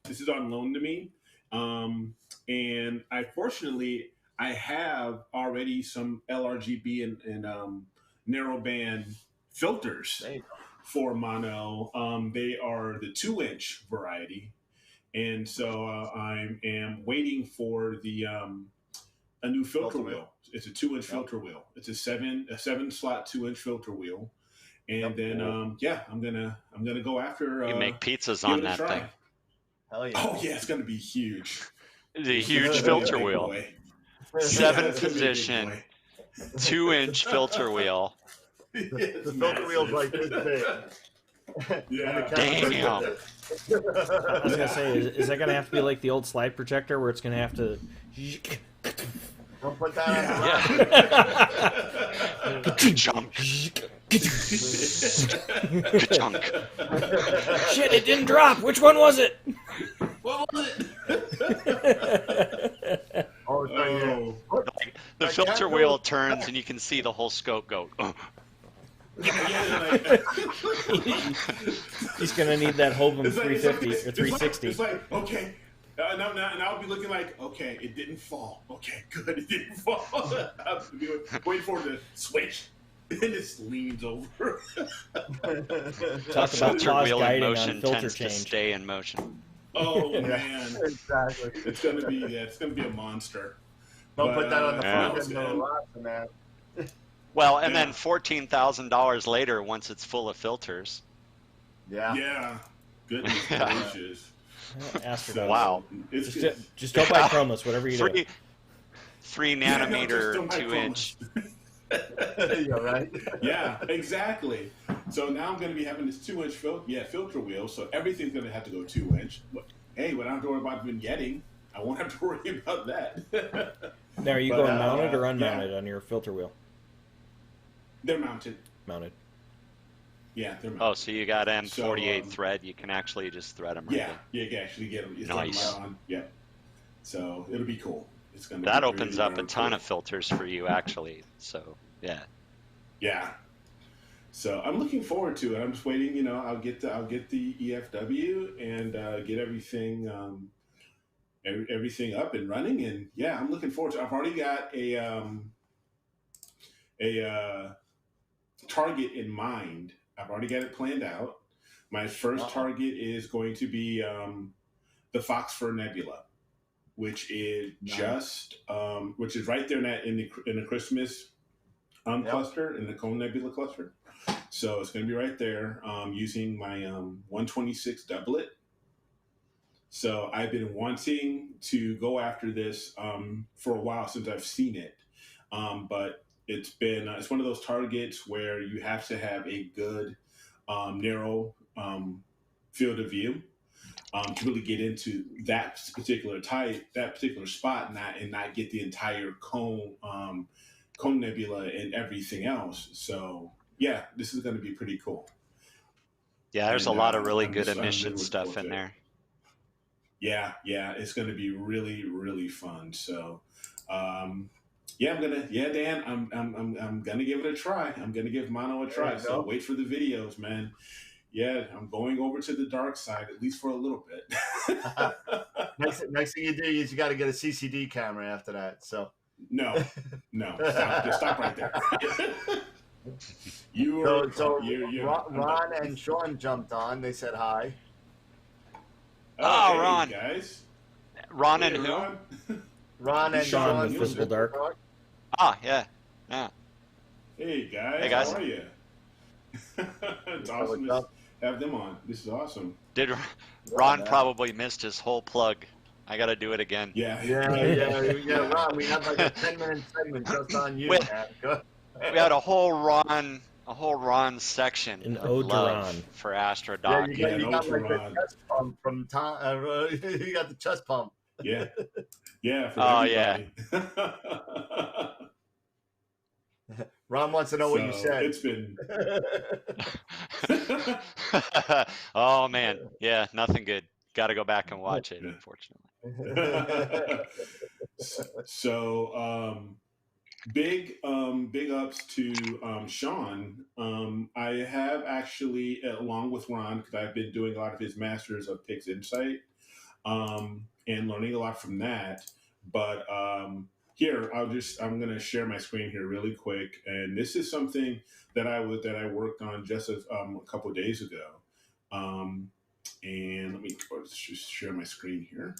this is on loan to me, and I have already some LRGB and narrowband filters for mono. They are the 2-inch variety, and so I am waiting for the a new filter wheel. It's a 2-inch filter wheel. It's a 7-slot 2-inch filter wheel. And then I'm gonna go after. You make pizzas give on it a that try. thing. Hell yeah. Oh yeah, it's gonna be huge. The It's huge gonna be a filter big wheel, boy. 7 It's gonna be a big position, boy. 2-inch filter wheel. It's The filter wheel's massive. like this big. Yeah. Damn. I was gonna say, is that gonna have to be like the old slide projector where it's gonna have to? Don't put that on the Yeah. Ka-chunk. Ka-chunk. Shit! It didn't drop. Which one was it? What was it? Oh, it's right here. Oh. Like, the filter wheel turns and you can see the whole scope go. Yeah, like, He's gonna need that Hovum it's like- 350 it's or like- 360. It's like, okay. And I'll be looking like, okay, it didn't fall. Okay, good, it didn't fall. I'll be waiting for it to switch. And it just leans over. Talk The about filter pause wheel in guiding on motion filter tends to change. stay in motion. Oh man, Exactly. it's gonna be a monster. Don't put that on the Yeah. front end of the lot, man. Well, and Yeah. then $14,000 later, once it's full of filters. Yeah. Yeah, goodness Yeah. gracious. Astrodome. Wow. It's Just don't buy chromos, whatever you do. 3 Yeah, no, nanometer, just don't buy 2-inch. Yeah, right? Yeah, exactly. So now I'm going to be having this 2-inch filter wheel, so everything's going to have to go 2-inch. But, hey, when I don't have to worry about vignetting, I won't have to worry about that. Now, are you But, going mounted or yeah. unmounted on your filter wheel? They're mounted. Mounted. Yeah, they're mounted. Oh, so you got M48 So, thread. You can actually just thread them right Yeah, there. you can actually get them. You Nice. throw them right on. Yeah. So it'll be cool. It's going to That be opens really up a darn ton cool. of filters for you, actually. So, yeah. Yeah. So I'm looking forward to it. I'm just waiting. You know, I'll get the EFW and get everything everything up and running. And yeah, I'm looking forward to it. I've already got a target in mind. I've already got it planned out. My first target is going to be the Fox-Fur Nebula, which is which is right there in the Christmas cluster, in the Cone Nebula cluster. So it's going to be right there using my 126 doublet. So I've been wanting to go after this for a while since I've seen it. But it's one of those targets where you have to have a good narrow field of view to really get into that particular spot and not get the entire cone nebula and everything else. So yeah, this is going to be pretty cool. Yeah, there's And, a lot of really I'm good really emission looking stuff forward in to it. there. Yeah, it's going to be really, really fun. So, Dan, I'm gonna give it a try. I'm gonna give mono a try. There you So go. wait for the videos, man. Yeah, I'm going over to the dark side at least for a little bit. Next thing you do is you got to get a CCD camera after that. So No, stop, just stop right there. Ron and Sean jumped on. They said hi. Oh, hey, Ron. guys. Ron Hey, and who? Ron. Ron and Sean Sean with from Visible Dark. Ah, yeah. Hey guys, Hey, guys. how are you? It's awesome what's to have them on. This is awesome. Did Ron man. probably missed his whole plug? I got to do it again. Yeah. Yeah, Ron. We had like a 10-minute segment just on you, Wait. man. Go. We had a whole Ron section An of ode to love Ron. for Astro Yeah, Doc. you Yeah, got no like the Ron. chest pump from Tom. You got the chest pump. Yeah. Yeah. For Oh, yeah. everybody. Ron wants to know what you So, said. It's been. Oh man, yeah, nothing good. Got to go back and watch it, Yeah. unfortunately. So big ups to Sean. I have actually, along with Ron, because I've been doing a lot of his masters of Pix Insight and learning a lot from that. But here, I'm going to share my screen here really quick, and this is something that I worked on just a couple of days ago. And let me just share my screen here.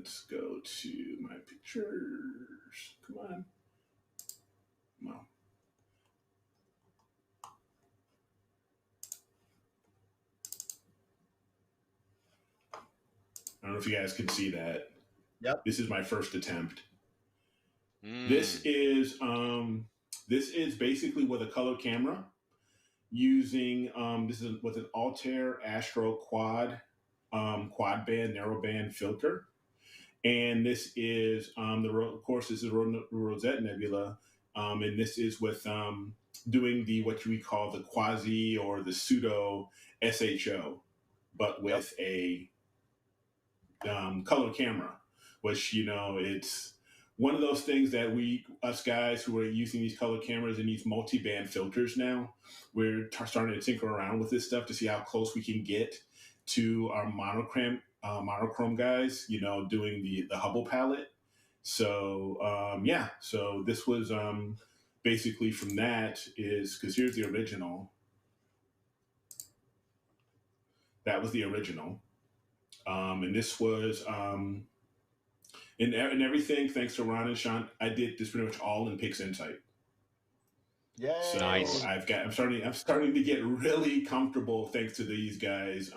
let's go to my pictures. Come on. No. I don't know if you guys can see that. Yep. This is my first attempt. Mm. This is basically with a color camera using this is with an Altair Astro quad band narrow band filter, and this is of course this is Rosette Nebula, and this is with doing the what we call the quasi or the pseudo SHO, but with a color camera, which it's one of those things that us guys who are using these color cameras and these multi-band filters now, we're starting to tinker around with this stuff to see how close we can get to our monochrome guys, doing the Hubble palette. So so this was basically from that is because here's the original. That was the original, and this was. And everything, thanks to Ron and Sean, I did this pretty much all in PixInsight. Yeah. So Nice. I'm starting to get really comfortable thanks to these guys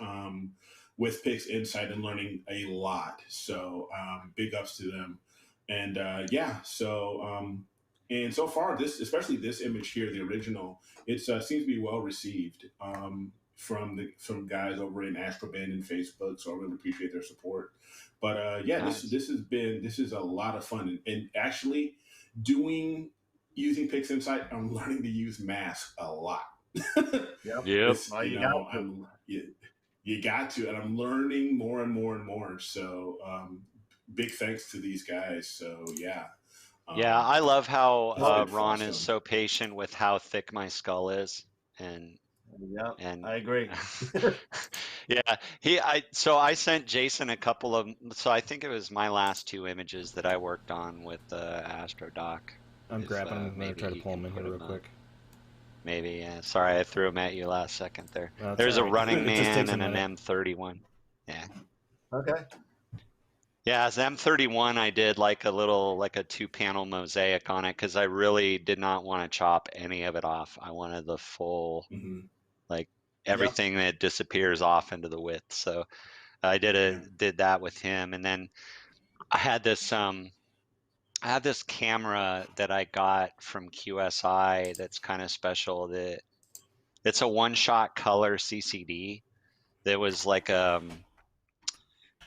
with PixInsight and learning a lot. So big ups to them. And and so far especially this image here, the original, it seems to be well received from guys over in Astroband and Facebook. So I really appreciate their support. But Nice. this is a lot of fun, and actually using PixInsight, I'm learning to use Mask a lot. Yep. Yep. You got to, and I'm learning more and more and more. So big thanks to these guys. So yeah. Yeah, I love how it's Ron awesome. is so patient with how thick my skull is, and I agree. yeah, so I sent Jason a couple of, so I think it was my last two images that I worked on with the AstroDoc. I'm grabbing them. I'm going to maybe try to you pull can them in put here real 'em quick. Maybe, yeah. Sorry, I threw them at you last second there. That's There's all a right. Running It just Man takes a and an minute. M31. Yeah. Okay. Yeah, as M31, I did like a 2-panel mosaic on it because I really did not want to chop any of it off. I wanted the full, like everything that disappears off into the width. So I did that with him, and then I had this camera that I got from QSI that's kind of special. That it's a one-shot color CCD. That was like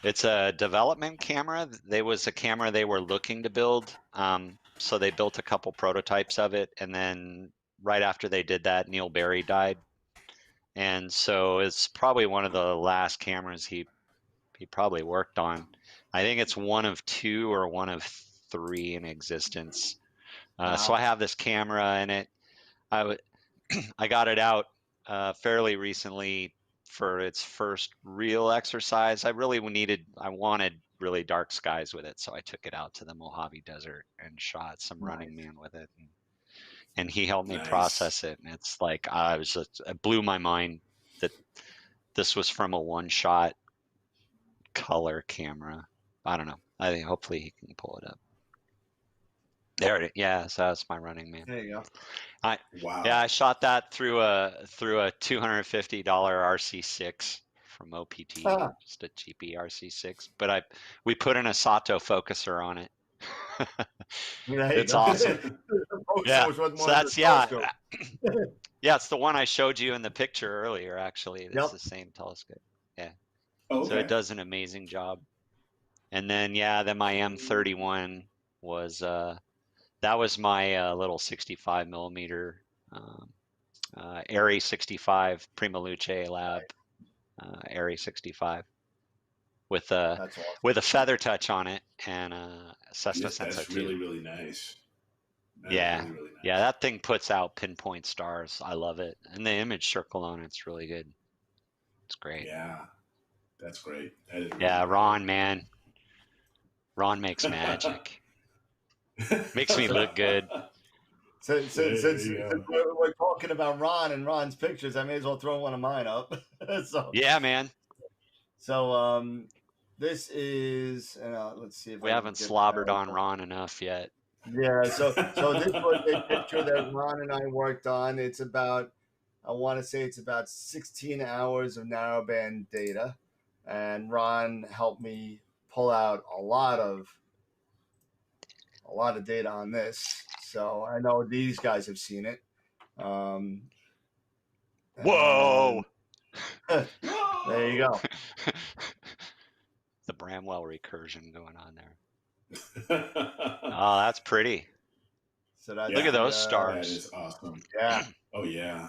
it's a development camera. There was a camera they were looking to build. So they built a couple prototypes of it, and then right after they did that, Neil Barry died. And so it's probably one of the last cameras he probably worked on. I think it's one of 2 or one of 3 in existence. So I have this camera, and I got it out fairly recently for its first real exercise. I wanted really dark skies with it, so I took it out to the Mojave Desert and shot some Running Man with it, and he helped me process it. And it's like it blew my mind that this was from a one-shot color camera. I don't know. I think hopefully he can pull it up. There it is. Yeah, so that's my Running Man. There you go. Wow. Yeah, I shot that through a $250 RC6 from OPT, just a cheapy RC6. But we put an Asato focuser on it. It's awesome. Yeah, so that's yeah, it's the one I showed you in the picture earlier. Actually, it's the same telescope. Yeah. So it does an amazing job. And then my M31 was that was my little 65 millimeter Airy 65 PrimaluceLabs Airy 65 with a feather touch on it and Cessna Senso 2. That's really, really nice. Yeah, that thing puts out pinpoint stars. I love it, and the image circle on it's really good. It's great. Yeah, that's great. That is really Ron, man. Ron makes magic. Makes me look good. Since we're talking about Ron and Ron's pictures, I may as well throw one of mine up. Yeah, man. So This is, let's see if We I haven't can get slobbered that. on Ron enough yet. Yeah, so this was a picture that Ron and I worked on. It's about, I want to say it's about 16 hours of narrowband data, and Ron helped me pull out a lot of data on this. So I know these guys have seen it. Whoa! There you go. The Bramwell recursion going on there. Oh, that's pretty. So that's Look at those That stars. is awesome. Yeah, Oh yeah.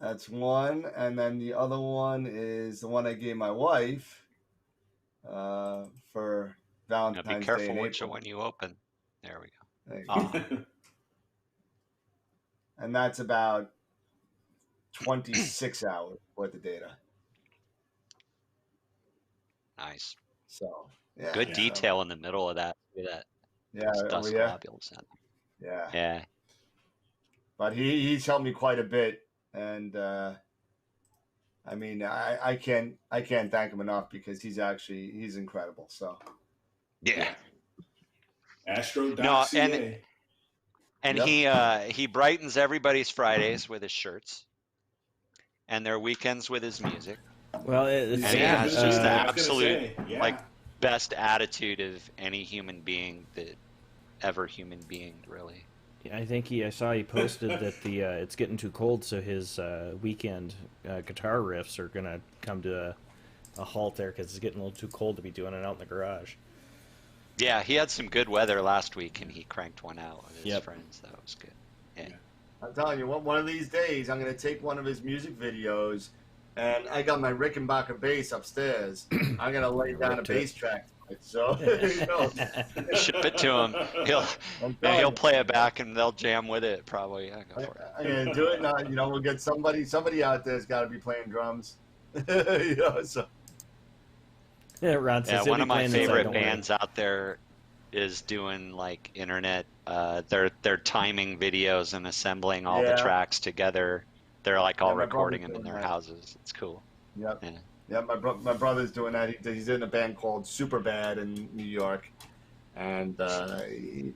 that's one, and then the other one is the one I gave my wife for Now Valentine's be Day careful in which April. one you open. There we go. There you go. Oh, And that's about 26 hours worth of data. nice. So yeah, Good Yeah. detail in the middle of that. Look at that. Yeah, Those over dust here. globules. Yeah, Yeah. but he's helped me quite a bit, and I mean I can't thank him enough because he's incredible. So Yeah. Astro.ca. No, and Yep. he brightens everybody's Fridays with his shirts, and their weekends with his music. Well, it's And he yeah, has just the I was gonna absolute say, yeah. like best attitude of any human being that ever human being, really. I think I saw he posted that the it's getting too cold, so his weekend guitar riffs are gonna come to a halt there because it's getting a little too cold to be doing it out in the garage. Yeah, he had some good weather last week, and he cranked one out with his Yep. friends. That was good. Yeah. I'm telling you, one of these days I'm gonna take one of his music videos, and I got my Rickenbacker bass upstairs. I'm gonna lay down a Rip to bass track. So you know, Ship it to him. He'll play it back, and they'll jam with it. Probably. Yeah, go for it. I'm gonna do it. Now, you know, we'll get somebody out there's got to be playing drums. You know, so Yeah, Ron says Yeah, he'll one be of my playing inside, favorite don't worry. bands out there is doing like internet. They're timing videos and assembling all the Yeah. tracks together. They're like all Yeah, my recording brother's them in doing their that. houses. It's cool. Yep. Yeah. Yeah, my brother's doing that. He's in a band called Superbad in New York, and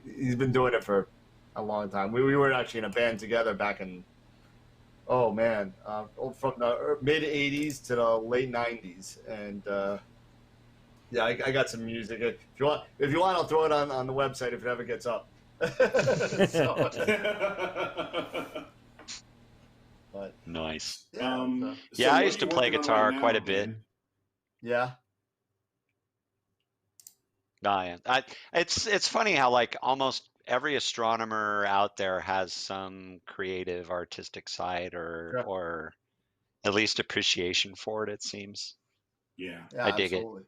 he's been doing it for a long time. We were actually in a band together back in, from the mid '80s to the late '90s, and yeah, I got some music. If you want, I'll throw it on the website if it ever gets up. So, but Nice. yeah, so- Yeah, I what used are to you play working on guitar right quite now, a bit. Dan? yeah. Yeah. It's funny how like almost every astronomer out there has some creative artistic side Yeah. or at least appreciation for it, it seems. Yeah. Yeah, I dig it. absolutely.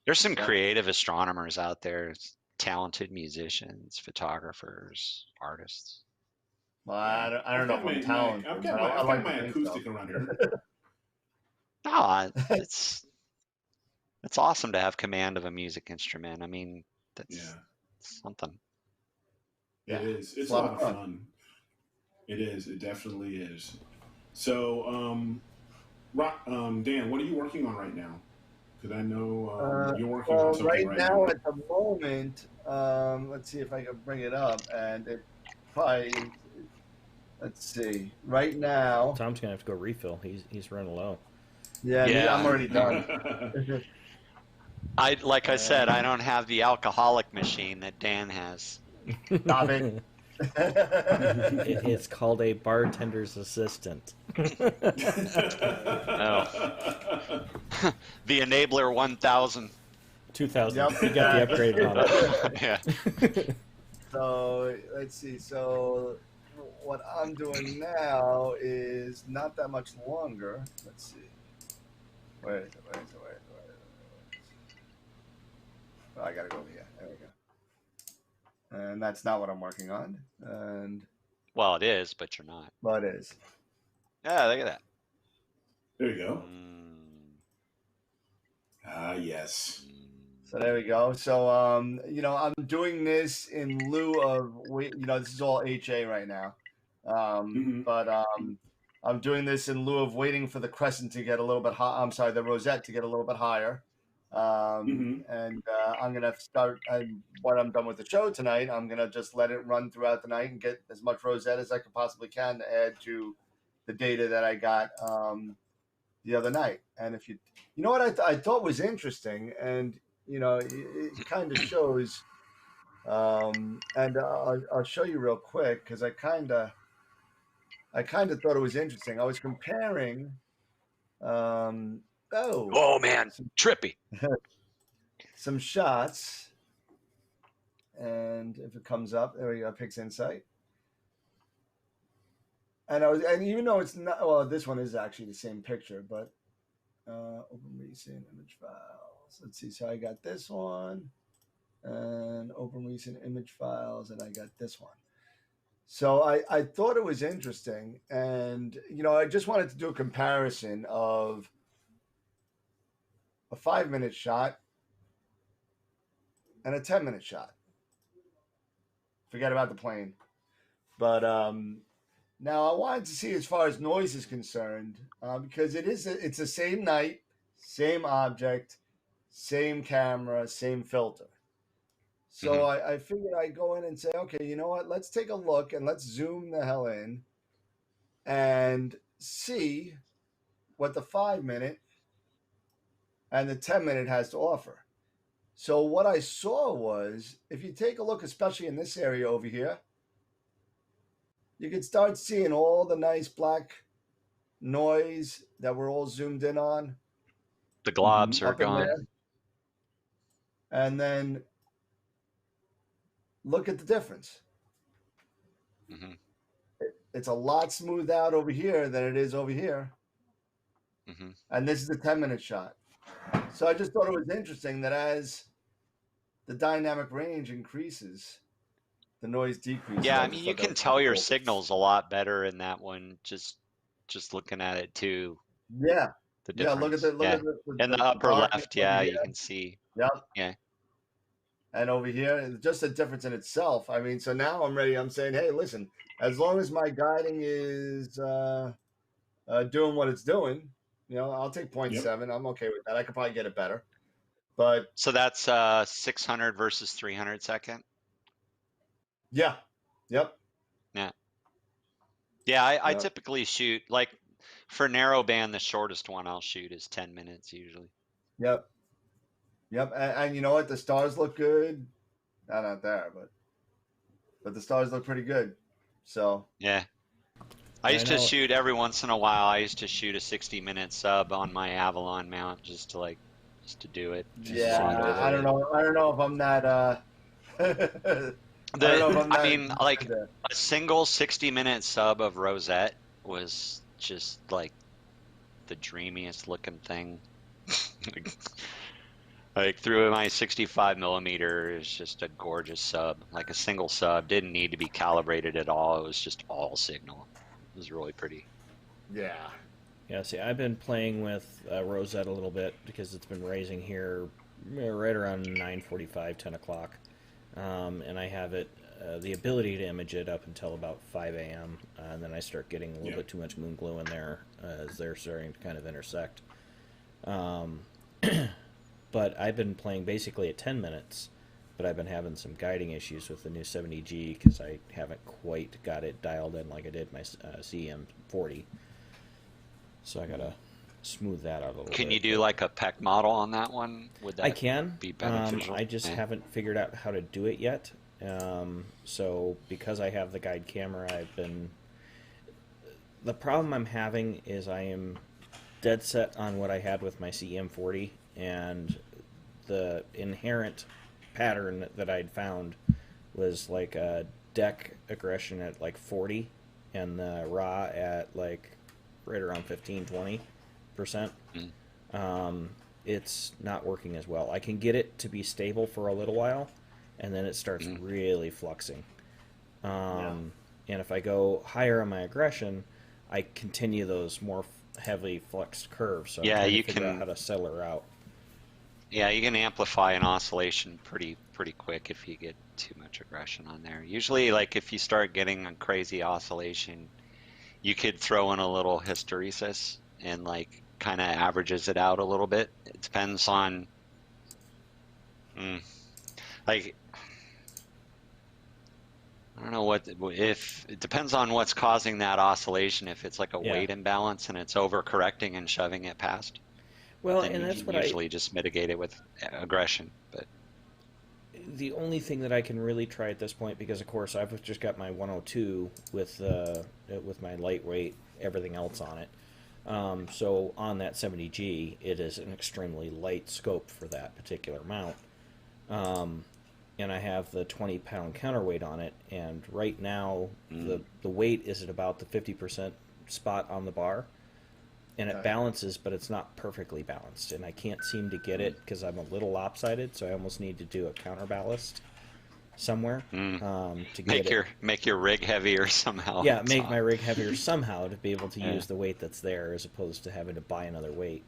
There's some Yeah. creative astronomers out there, talented musicians, photographers, artists. Well, I don't know if I'm talented. I've but got I like my to think acoustic so. around here. No, it's awesome to have command of a music instrument. I mean, that's Yeah. something. Yeah, It is. It's it's a lot of fun. It is. It definitely is. So, Dan, what are you working on right now? Because I know you're working on something right right now now. at the moment, let's see if I can bring it up, and it probably, let's see, right now, Tom's gonna have to go refill. He's running low. yeah, Yeah. I'm already done. Like I said, I don't have the alcoholic machine that Dan has. Stop it. It's called a bartender's assistant. Oh. The Enabler 1000. 2000. Yep. He got the upgrade on it. Yeah. So let's see. So what I'm doing now is not that much longer. Let's see. Where is it? Oh, I gotta go over here. There we go. And that's not what I'm working on. And Well, it is, but you're not. well, it is. Yeah, look at that. There you go. Mm. Yes. So there we go. So I'm doing this in lieu of this is all HA right now. Mhm. But I'm doing this in lieu of waiting for the crescent to get a little bit high. I'm sorry, the rosette to get a little bit higher. And I'm going to start, when I'm done with the show tonight, I'm going to just let it run throughout the night and get as much rosette as I can possibly can to add to the data that I got the other night. And if you know what I thought was interesting, and, you know, it kind of shows, and I'll show you real quick because I kind of thought it was interesting. I was comparing, Oh man, trippy. some shots, and if it comes up, there we go, Pix Insight. And even though it's not, well, this one is actually the same picture, but open recent image files. Let's see. So I got this one, and open recent image files, and I got this one. So I thought it was interesting, and you know, I just wanted to do a comparison of a 5-minute shot and a 10-minute shot. Forget about the plane. But now I wanted to see as far as noise is concerned, because it's the same night, same object, same camera, same filter. So I figured I'd go in and say, okay, you know what? Let's take a look and let's zoom the hell in and see what the 5-minute and the 10-minute has to offer. So what I saw was, if you take a look, especially in this area over here, you can start seeing all the nice black noise that we're all zoomed in on. The globs are gone. And then look at the difference. It's a lot smoothed out over here than it is over here. And this is a 10-minute shot. So I just thought it was interesting that as the dynamic range increases, the noise decreases. Yeah, I mean, you can tell your signals a lot better in that one, just looking at it too. Yeah. The difference. Yeah, look at the in the upper left, yeah, you can see. Yep. Yeah. And over here, just a difference in itself. I mean, so now I'm ready. I'm saying, hey, listen, as long as my guiding is doing what it's doing, you know, I'll take 0.7. I'm okay with that. I could probably get it better. But so that's 600 versus 300 second. Yeah. Yep. Yeah. Yeah, I typically shoot, like, for narrowband, the shortest one I'll shoot is 10 minutes usually. Yep. Yep. And you know what? The stars look good. Not there, but the stars look pretty good. So yeah. I used to shoot every once in a while. I used to shoot a 60-minute sub on my Avalon mount just to do it. I don't know. I don't know if I'm that. I mean, like a single 60-minute sub of Rosette was just like the dreamiest looking thing. Like through my 65mm is just a gorgeous sub. Like a single sub, didn't need to be calibrated at all. It was just all signal. It was really pretty. Yeah. Yeah, see, I've been playing with Rosette a little bit because it's been raising here right around 9:45, 10 o'clock. And I have it, the ability to image it up until about 5 a.m. And then I start getting a little bit too much moon glow in there as they're starting to kind of intersect. But I've been playing basically at 10 minutes, but I've been having some guiding issues with the new 70G because I haven't quite got it dialed in like I did my CM40. So I gotta smooth that out a little bit. Can you do like a PEC model on that one? Would that I can be beneficial? I just haven't figured out how to do it yet. So because I have the guide camera, the problem I'm having is I am dead set on what I had with my CM40, and the inherent pattern that I'd found was like a deck aggression at like 40 and the raw at like right around 15-20%. It's not working as well. I can get it to be stable for a little while, and then it starts really fluxing. And if I go higher on my aggression, I continue those more heavily fluxed curves. So I'm trying to figure out how to settle her out. Yeah, you can amplify an oscillation pretty quick if you get too much aggression on there. Usually, like if you start getting a crazy oscillation, you could throw in a little hysteresis and like kind of averages it out a little bit. It depends on, like, I don't know if it depends on what's causing that oscillation. If it's like a weight imbalance and it's overcorrecting and shoving it past, Well, then and you that's can what usually just mitigate it with aggression. But the only thing that I can really try at this point, because of course I've just got my 102 with my lightweight, everything else on it. So on that 70G, it is an extremely light scope for that particular mount. And I have the 20-pound counterweight on it, and right now the weight is at about the 50% spot on the bar, and it balances, but it's not perfectly balanced, and I can't seem to get it because I'm a little lopsided, so I almost need to do a counterballast somewhere to get make your rig heavier somehow. Yeah, make my rig heavier somehow to be able to use the weight that's there as opposed to having to buy another weight.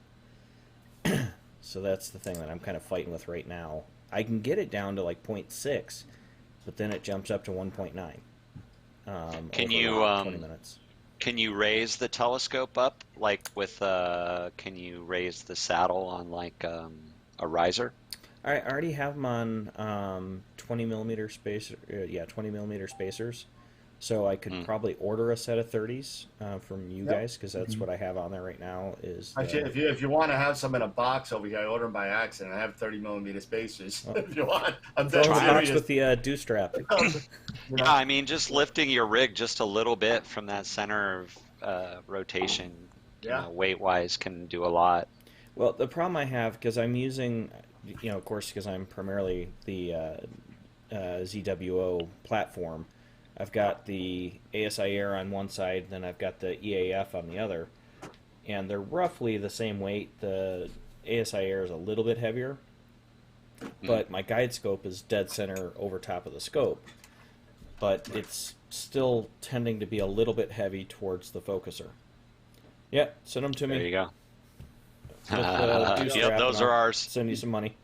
So that's the thing that I'm kind of fighting with right now. I can get it down to like 0.6, but then it jumps up to 1.9. Can you 20 minutes. Can you raise the telescope up like with can you raise the saddle on like a riser? I already have them on 20 millimeter spacer. 20 millimeter spacers. So I could probably order a set of 30s from you guys, because that's what I have on there right now. Is Actually, if you want to have some in a box over here, I ordered them by accident. I have 30 millimeter spacers. If you want, I'm throw dead in the box serious. with the dew strap. Yeah, I mean, just lifting your rig just a little bit from that center of rotation, weight-wise, can do a lot. Well, the problem I have, because I'm using, of course, because I'm primarily the ZWO platform, I've got the ASI Air on one side, then I've got the EAF on the other, and they're roughly the same weight. The ASI Air is a little bit heavier, but my guide scope is dead center over top of the scope, but it's still tending to be a little bit heavy towards the focuser. Yeah, send them to me. There you go. Yep, those are ours. Send you some money.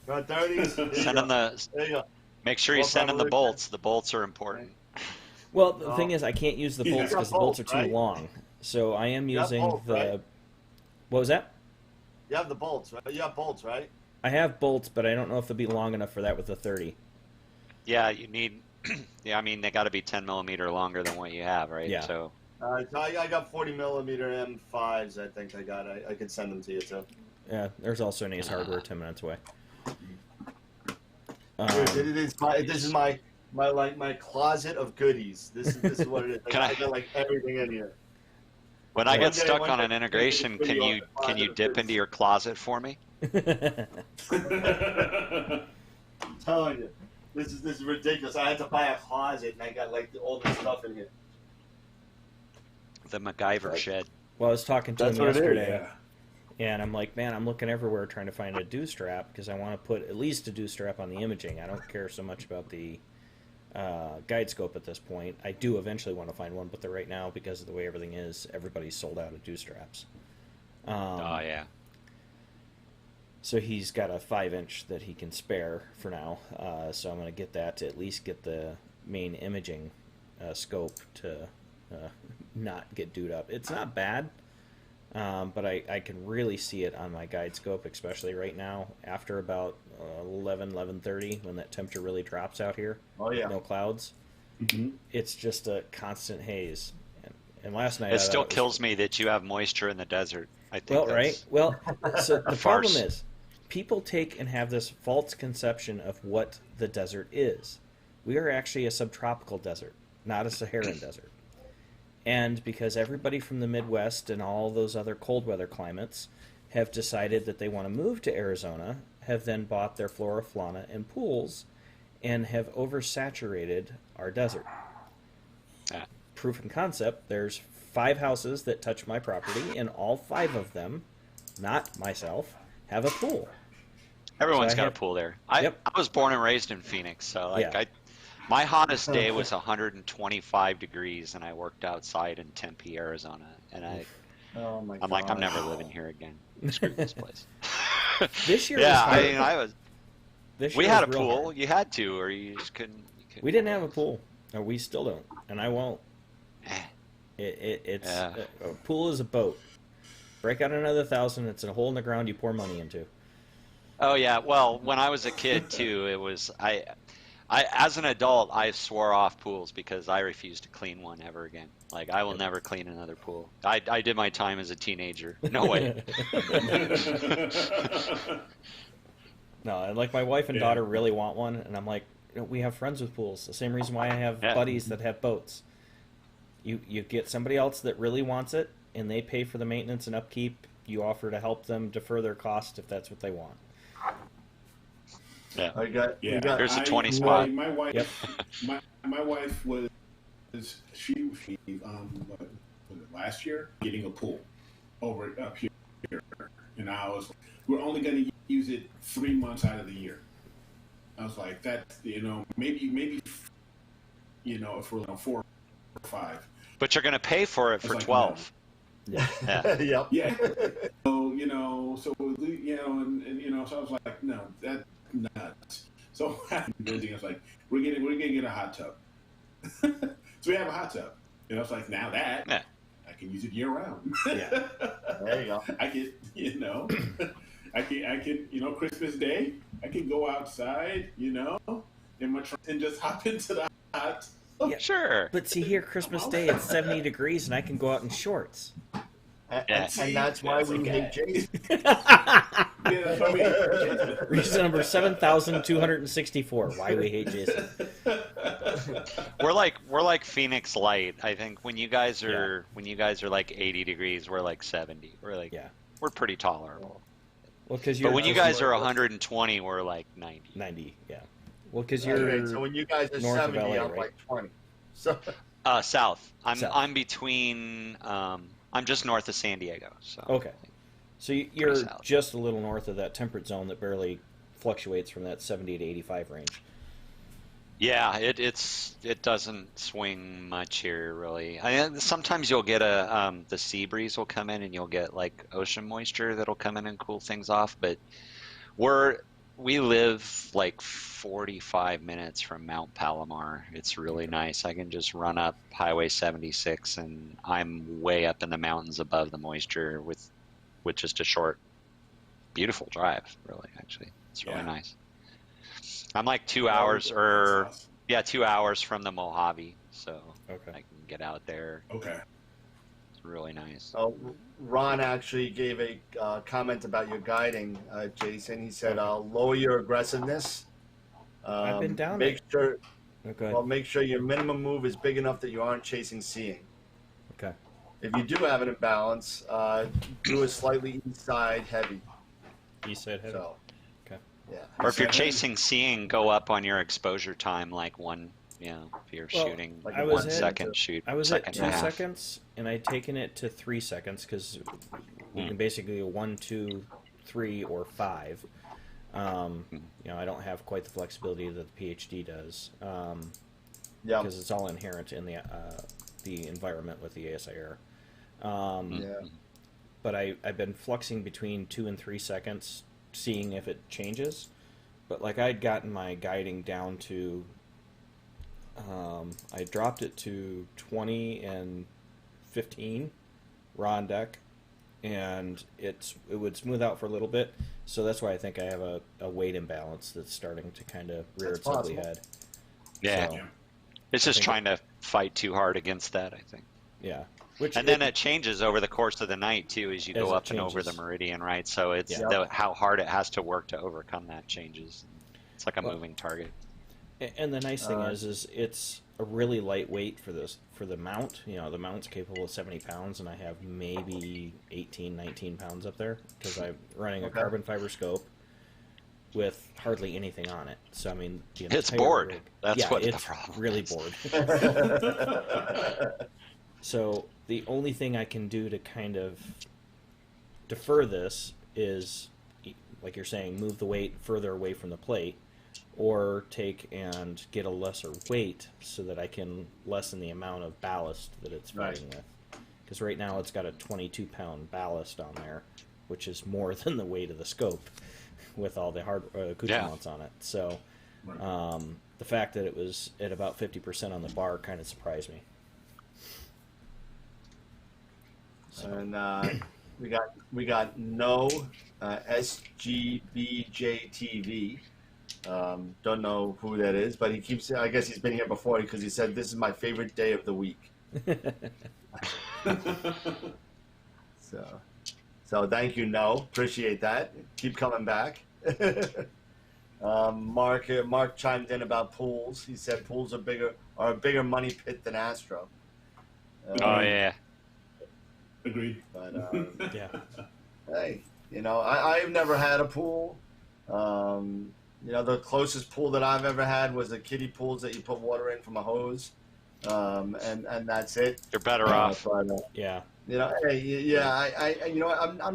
Got 30s. Send them the. There you go. Make sure you send them the bolts. The bolts are important. Well, the thing is, I can't use the bolts because the bolts are too long. So I am using the. Right? What was that? You have the bolts, right? You have bolts, right? I have bolts, but I don't know if they'll be long enough for that with the 30. Yeah, you need. I mean, they got to be 10 millimeter longer than what you have, right? Yeah. So. I got 40 millimeter M5s. I think I got. I could send them to you too. Yeah, there's also an Ace Hardware 10 minutes away. This is my closet of goodies. This is what it is. I got like everything in here. When I get stuck on an integration, can you dip into your closet for me? I'm telling you, this is ridiculous. I had to buy a closet, and I got like all this stuff in here. The MacGyver shed. Well, I was talking to him yesterday, Yeah. and I'm like, man, I'm looking everywhere trying to find a dew strap because I want to put at least a dew strap on the imaging. I don't care so much about the guide scope at this point. I do eventually want to find one, but right now, because of the way everything is, everybody's sold out of dew straps. Oh yeah. So he's got a 5-inch that he can spare for now. So I'm going to get that to at least get the main imaging scope to not get dewed up. It's not bad, but I can really see it on my guide scope, especially right now after about 11:30 when that temperature really drops out here. Oh yeah. No clouds. Mm-hmm. It's just a constant haze. And last night It still kills me that you have moisture in the desert. I think. Well, that's right. Well, so the farce. problem is, people take and have this false conception of what the desert is. We are actually a subtropical desert, not a Saharan desert. And because everybody from the Midwest and all those other cold weather climates have decided that they want to move to Arizona, have then bought their flora, fauna, and pools, and have oversaturated our desert. Yeah. Proof and concept, there's 5 houses that touch my property, and all 5 of them, not myself, have a pool. Everyone's got a pool there. I was born and raised in Phoenix, so my hottest day was 125 degrees, and I worked outside in Tempe, Arizona, and I'm like, I'm never living here again. Screw this place. This year was hard. I was. We had a pool. Hard. You had to, or you just couldn't. We didn't have a pool, or we still don't, and I won't. It's Yeah. a pool is a boat. Break out another 1,000. It's a hole in the ground you pour money into. Oh yeah. Well, when I was a kid too, it was I as an adult I swore off pools because I refused to clean one ever again. Like I will never clean another pool. I did my time as a teenager. No way. No, and like my wife and Yeah. daughter really want one, and I'm like, we have friends with pools. The same reason why I have Yeah. buddies that have boats. You get somebody else that really wants it, and they pay for the maintenance and upkeep. You offer to help them defer their cost if that's what they want. Yeah. I got. Yeah, We got. Here's a I- 20 spot. My wife, Yep. my wife was she what was it, last year getting a pool over up here, and I was we're only going to use it 3 months out of the year. I was like that, maybe if we're 4 or 5. But you're gonna pay for it I for was like, 12. Yeah. Yeah. Yep. Yeah. So so I was like, no, that's nuts. So I was like, we're gonna get a hot tub. So we have a hot tub, and I was like, now that Yeah. I can use it year round. Yeah. There you go. I can, I can, Christmas Day, I can go outside, in my truck and just hop into the hot tub. Yeah. Sure. But see, here Christmas Day it's 70 degrees, and I can go out in shorts. And, Yes. and that's why we hate Jason. Yeah, that's what we Reason number 7,264. Why we hate Jason. We're like Phoenix Light. I think when you guys are like 80 degrees, we're like 70. We're pretty tolerable. Well, because But when you guys are 120, we're like 90. 90, yeah. Well, because you're Okay, so when you guys are north of 70, LA, I'm right? like 20. So South. South. I'm between. I'm just north of San Diego. So okay. So you're south. just a little north of that temperate zone that barely fluctuates from that 70 to 85 range. Yeah, it doesn't swing much here really. Sometimes you'll get the sea breeze will come in and you'll get like ocean moisture that'll come in and cool things off. But we live like 45 minutes from Mount Palomar. It's really nice. I can just run up Highway 76 and I'm way up in the mountains above the moisture with just a short, beautiful drive. Really, actually, it's really Yeah. nice. I'm like 2 hours or That's awesome. yeah, 2 hours from the Mojave, so Okay. I can get out there. Okay. It's really nice. Ron actually gave a comment about your guiding, Jason. He said, lower your aggressiveness. I've been down Make sure, Oh, go ahead. well, make sure your minimum move is big enough that you aren't chasing seeing. Okay. If you do have an imbalance, do a slightly east side heavy. East side heavy. So, Okay. yeah. Or if you're chasing seeing, go up on your exposure time, like one. If you're Well, shooting like I a was 1 at- second shoot. I was second at 2 and a half. seconds, and I'd taken it to 3 seconds because we can basically go 1, 2, 3, or 5. I don't have quite the flexibility that the PhD does Yeah. because it's all inherent in the environment with the ASIR. Yeah. But I've been fluxing between 2 and 3 seconds, seeing if it changes. But like I'd gotten my guiding down to, I dropped it to 20 and 15 raw on deck, and it would smooth out for a little bit. So that's why I think I have a weight imbalance that's starting to kind of rear That's its ugly possible. head. Yeah. So, Yeah. It's just think- trying to fight too hard against that, I think. yeah. Which And then it changes over the course of the night too, as you As go it up and over the changes. meridian, right? So it's Yeah. how hard it has to work to overcome that changes. It's like a Well- moving target. And the nice thing is it's a really lightweight for the mount. The mount's capable of 70 pounds, and I have maybe 18, 19 pounds up there because I'm running a Okay. carbon fiber scope with hardly anything on it. So I mean, the It's entire bored. rig- That's yeah, what the it's problem really is. bored. So the only thing I can do to kind of defer this is, like you're saying, move the weight further away from the plate, or take and get a lesser weight so that I can lessen the amount of ballast that it's Right. fighting with. Because right now it's got a 22-pound ballast on there, which is more than the weight of the scope with all the hard accoutrements on it. So Right. the fact that it was at about 50% on the bar kind of surprised me. And we got No SGBJTV. Don't know who that is, but he keeps. I guess he's been here before because he said this is my favorite day of the week. So thank you, No. Appreciate that. Keep coming back. Mark chimed in about pools. He said pools are a bigger money pit than Astro. Oh yeah. Agreed. But Yeah. hey, I've never had a pool. The closest pool that I've ever had was the kiddie pools that you put water in from a hose, and that's it. You're better off. But, Yeah. I'm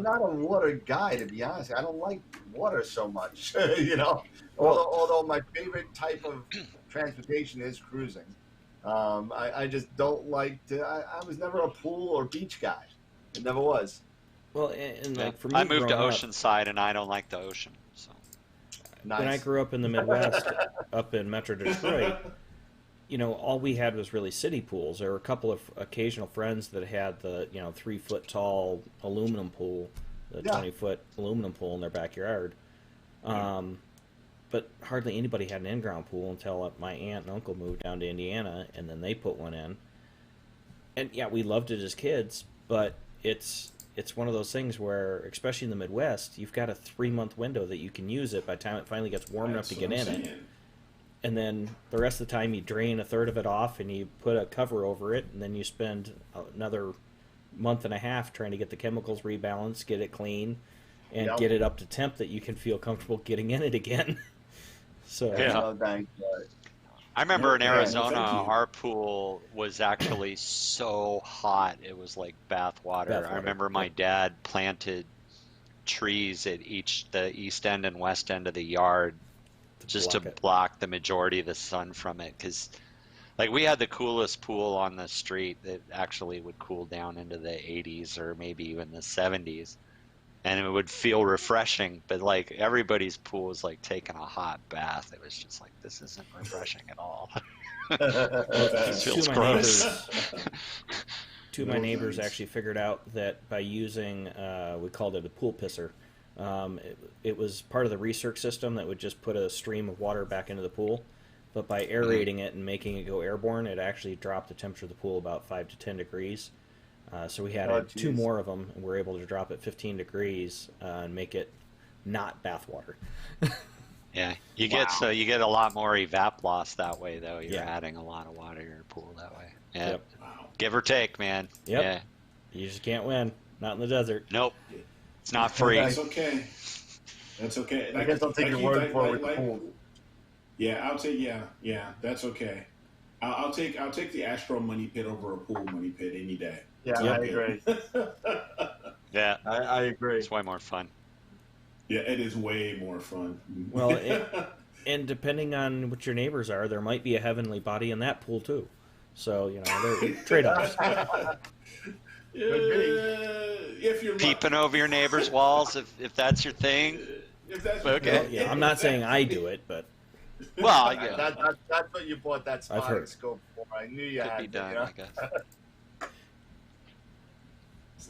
not a water guy, to be honest. I don't like water so much, Although my favorite type of transportation is cruising. I just don't like to. I was never a pool or beach guy. It never was. Well, and like for me, I moved to growing up, Oceanside, and I don't like the ocean. So Nice. when I grew up in the Midwest, up in Metro Detroit, all we had was really city pools. There were a couple of occasional friends that had the 3-foot tall aluminum pool, the 20-foot aluminum pool in their backyard. But hardly anybody had an in-ground pool until my aunt and uncle moved down to Indiana, and then they put one in. And yeah, we loved it as kids, but it's one of those things where, especially in the Midwest, you've got a 3-month window that you can use it by the time it finally gets warm enough to get in it. And then the rest of the time you drain a third of it off and you put a cover over it, and then you spend another month and a half trying to get the chemicals rebalanced, get it clean, and get it up to temp that you can feel comfortable getting in it again. So yeah. I remember in Arizona, our pool was actually so hot it was like bath water. I remember my dad planted trees at the east end and west end of the yard just to block the majority of the sun from it, because like we had the coolest pool on the street that actually would cool down into the 80s or maybe even the 70s, and it would feel refreshing, but like everybody's pool was like taking a hot bath. It was just like, this isn't refreshing at all. It feels gross. Two of my neighbors actually figured out that by using, we called it a pool pisser. It was part of the recirc system that would just put a stream of water back into the pool. But by aerating it and making it go airborne, it actually dropped the temperature of the pool about 5 to 10 degrees. So we had 2 more of them, and we were able to drop it 15 degrees and make it not bath water. Yeah, you get a lot more evap loss that way, though. You're adding a lot of water to your pool that way. Yeah. Yep. Wow. Give or take, man. Yep. Yeah. You just can't win. Not in the desert. Nope. It's not free. That's okay. That's okay. I guess I'll take your word for it with the pool. Yeah, I'll take. Yeah, that's okay. I'll take the Astro money pit over a pool money pit any day. Yeah, I agree. Yeah, I agree. It's way more fun. Yeah, it is way more fun. Well, and depending on what your neighbors are, there might be a heavenly body in that pool too. So they're trade-offs. If you're peeping over your neighbor's walls, if that's your thing. If that's okay. Well, yeah, I'm not saying I do it, but well, yeah. That's what you bought that spotting scope for. I knew you had be done, to, I guess.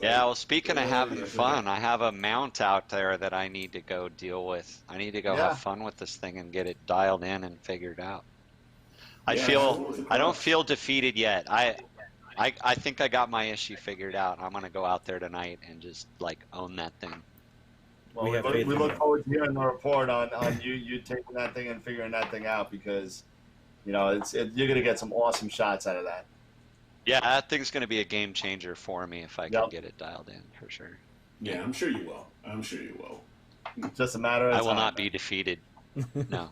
Yeah, well, speaking of having fun, I have a mount out there that I need to go deal with. I need to go have fun with this thing and get it dialed in and figured out. I don't feel defeated yet. I think I got my issue figured out. I'm gonna go out there tonight and just like own that thing. Well, we look forward to hearing the report on you taking that thing and figuring that thing out, because you're gonna get some awesome shots out of that. Yeah, that thing's gonna be a game changer for me if I can get it dialed in for sure. Yeah, I'm sure you will. It's just a matter of time. I will not be defeated. No.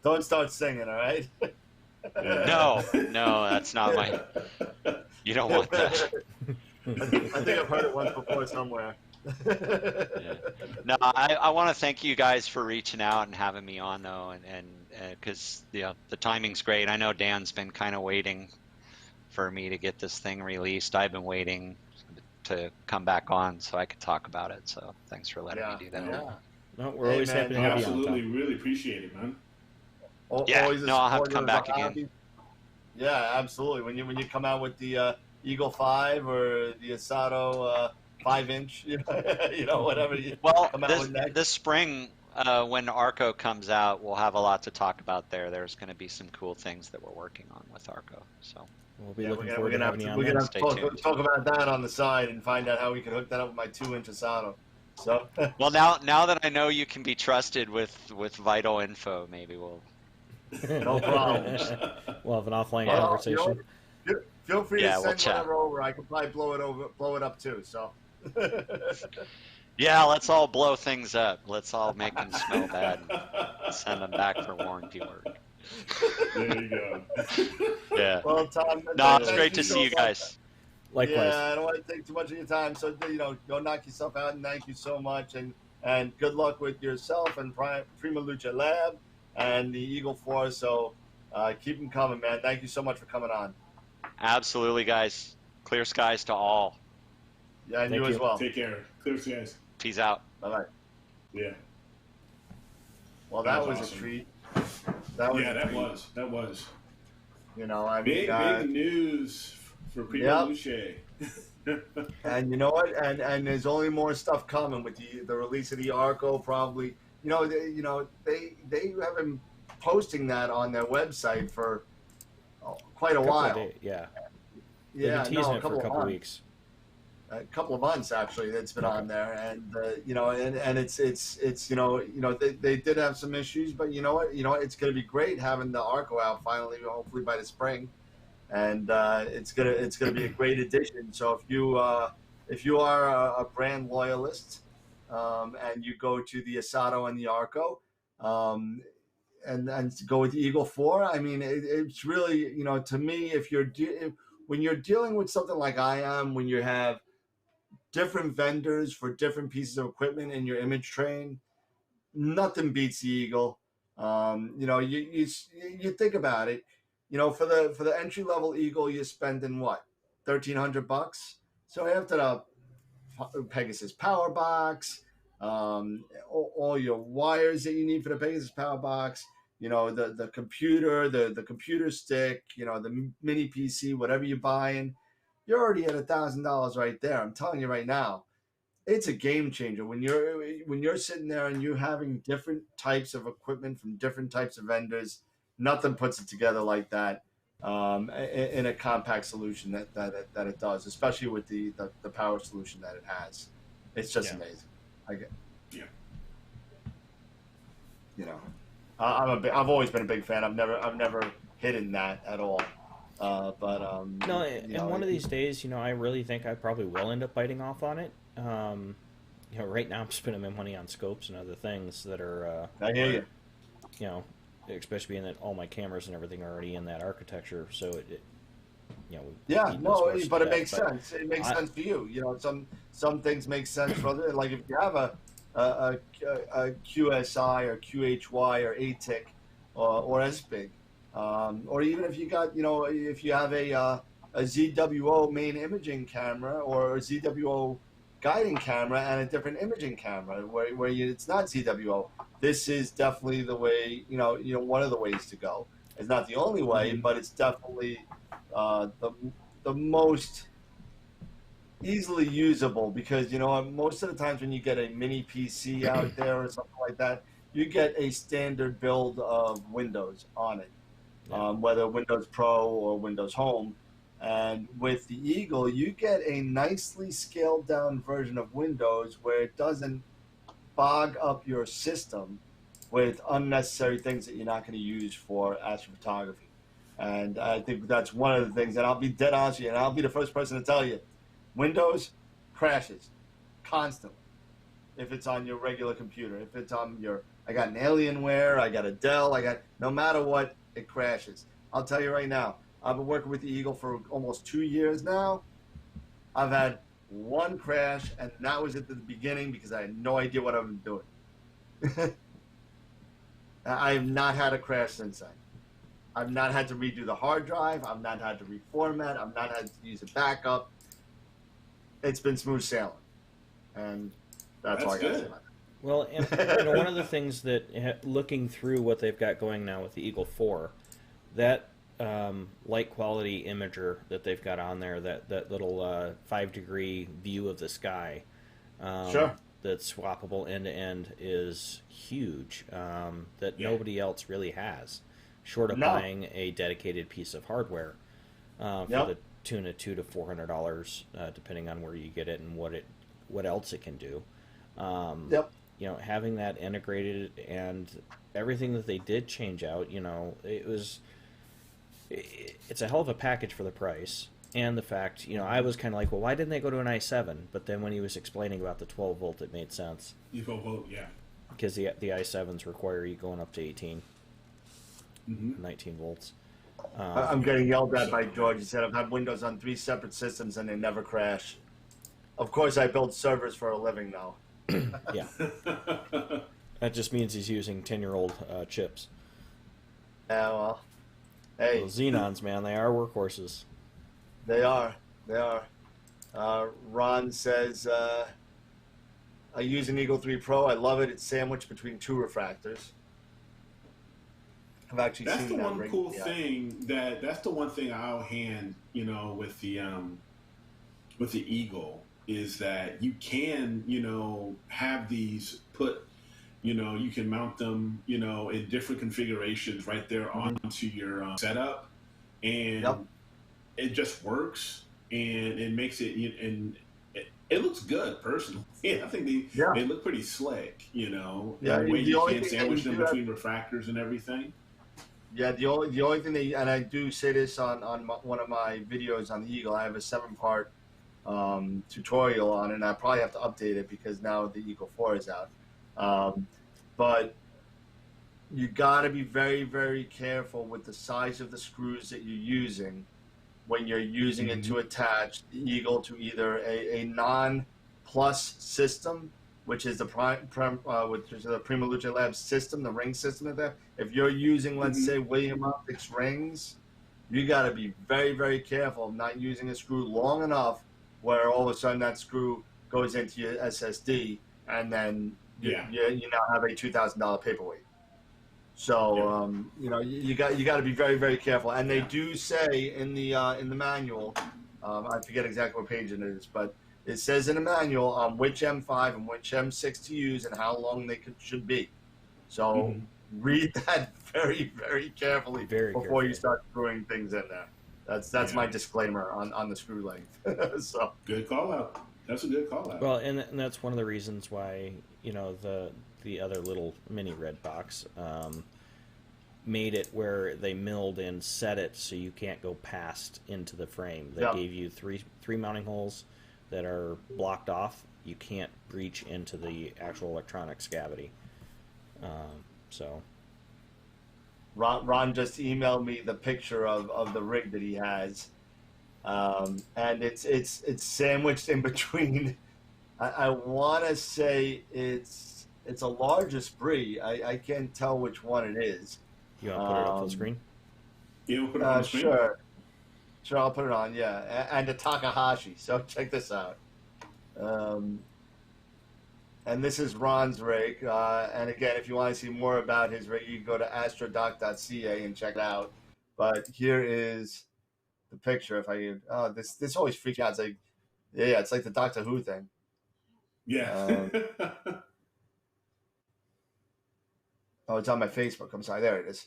Don't start singing, all right? No, that's not my. You don't want that. I think I've heard it once before somewhere. Yeah. No, I want to thank you guys for reaching out and having me on, though, and because the timing's great. I know Dan's been kind of waiting for me to get this thing released. I've been waiting to come back on so I could talk about it. So thanks for letting me do that. Yeah. No, we're always happy to have you on. Absolutely, really appreciate it, man. Yeah, no, I'll have to come back again. Yeah, absolutely. When you come out with the Eagle 5 or the Asato 5-inch, whatever you Well, come out with next. this spring, when Arco comes out, we'll have a lot to talk about there. There's going to be some cool things that we're working on with Arco. So We'll be Yeah, looking we're forward to gonna having you on we're that. gonna Stay have to tuned. talk about that on the side and find out how we can hook that up with my 2-inch Asato. So well, now that I know you can be trusted with vital info, maybe we'll. no problem. We'll have an offline Well, conversation. Feel free Yeah, to we'll send chat. whatever over. I can probably blow it up too. So. Yeah, let's all blow things up. Let's all make them smell bad and send them back for warranty work. There you go. Yeah. Well, Tom. No, it's thank great to so see you much. guys. Likewise. Yeah, I don't want to take too much of your time. So go knock yourself out, and thank you so much, and good luck with yourself and PrimaluceLabs and the Eagle Force. So keep them coming, man. Thank you so much for coming on. Absolutely, guys. Clear skies to all. Yeah, and Thank you as you. well. Take care. Clear skies. Peace out. Bye bye. Yeah. Well, that was awesome. a treat. That was Yeah, a that treat. was. I mean, Big news for Prima Luce. and you know what? And there's only more stuff coming with the release of the Arco. Probably, they have been posting that on their website for quite a while. Yeah. They've Yeah, been teasing no, it for a couple of weeks. A couple of months actually. It's been on there, and and it's they did have some issues, but you know what? It's going to be great having the Arco out finally, hopefully by the spring, and it's gonna be a great addition. So if you are a brand loyalist, and you go to the Asato and the Arco, and go with the Eagle 4, I mean, it's really, to me, when you're dealing with something like I am, when you have different vendors for different pieces of equipment in your image train, nothing beats the Eagle. You think about it, for the entry level Eagle, you're spending what, $1,300. So after the Pegasus power box, all your wires that you need for the Pegasus power box, the computer, the computer stick, the mini PC, whatever you're buying, you're already at $1,000 right there. I'm telling you right now, it's a game changer when you're sitting there and you're having different types of equipment from different types of vendors. Nothing puts it together like that in a compact solution that it does, especially with the power solution that it has. It's just amazing. I've always been a big fan. I've never hidden that at all. No, and one of these days, I really think I probably will end up biting off on it. Right now I'm spending my money on scopes and other things that are. I hear you. Especially being that all my cameras and everything are already in that architecture, so it but it makes sense. It makes sense for you. Some things make sense for other. Like if you have a QSI or QHY or ATIC or SBIG, or even if you got if you have a ZWO main imaging camera or a ZWO guiding camera and a different imaging camera where it's not ZWO, this is definitely the way, one of the ways to go. It's not the only way, but it's definitely the most easily usable, because most of the times when you get a mini PC out there or something like that, you get a standard build of Windows on it, whether Windows Pro or Windows Home. And with the Eagle, you get a nicely scaled down version of Windows where it doesn't bog up your system with unnecessary things that you're not going to use for astrophotography. And I think that's one of the things, and I'll be dead honest with you, and I'll be the first person to tell you, Windows crashes constantly if it's on your regular computer. If it's on I got an Alienware, I got a Dell, no matter what, it crashes. I'll tell you right now, I've been working with the Eagle for almost 2 years now. I've had one crash, and that was at the beginning because I had no idea what I was doing. I have not had a crash since then. I've not had to redo the hard drive. I've not had to reformat. I've not had to use a backup. It's been smooth sailing, and that's all I got to say about that. Well, and one of the things that, looking through what they've got going now with the Eagle 4, that light quality imager that they've got on there, that little 5-degree view of the sky, Sure. that's swappable end to end, is huge. That nobody else really has, short of buying a dedicated piece of hardware for the tune of $200 to $400, depending on where you get it and what else it can do. You know, having that integrated and everything that they did change out, you know, it's a hell of a package for the price. And the fact, you know, I was kind of like, well, why didn't they go to an i7? But then when he was explaining about the 12 volt, it made sense. 12 volt, yeah. Because the i7s require you going up to 18, 19 volts. I'm getting yelled at by George. He said, I've had Windows on 3 separate systems and they never crash. Of course, I build servers for a living now. Yeah. That just means he's using 10-year-old chips. Yeah, well, hey. Those Xenons, man, they are workhorses. They are. Ron says, I use an Eagle 3 Pro. I love it. It's sandwiched between 2 refractors. I've actually that's seen the that one rig. cool thing that's the one thing I'll hand, you know, with the Eagle, is that you can, you know, have these put, you know, you can mount them, you know, in different configurations right there onto your setup, and it just works, and it makes it, and it looks good personally. Yeah, I think they look pretty slick, you know. Yeah, the way the you only can thing sandwich that you them do between refractors and everything. Yeah, the only thing that, and I do say this on one of my videos on the Eagle, I have a 7-part tutorial on it, and I probably have to update it because now the Eagle 4 is out. But you got to be very, very careful with the size of the screws that you're using when you're using it to attach the Eagle to either a non-plus system, which is the PrimaluceLabs system, the ring system of that. If you're using, let's say, William Optics rings, you got to be very, very careful of not using a screw long enough where all of a sudden that screw goes into your SSD, and then you now have a $2,000 paperweight. So you know, you got to be very, very careful. And they do say in the manual, I forget exactly what page it is, but it says in the manual which M5 and which M6 to use and how long they should be. So read that very, very carefully before you start screwing things in there. That's my disclaimer on the screw length. So good call out. That's a good call out. Well, and that's one of the reasons why, you know, the other little mini red box made it where they milled and set it so you can't go past into the frame. They gave you three mounting holes that are blocked off. You can't breach into the actual electronics cavity. So Ron just emailed me the picture of the rig that he has, and it's sandwiched in between. I want to say it's a large Esprit. I can't tell which one it is. You want to put it up full screen? You want to put it on the screen? Sure, I'll put it on. Yeah, and a Takahashi. So check this out. And this is Ron's rig. And again, if you want to see more about his rig, you can go to astrodoc.ca and check it out. But here is the picture. If I can, this always freaks me out. It's like, it's like the Doctor Who thing. Yeah. It's on my Facebook. I'm sorry. There it is.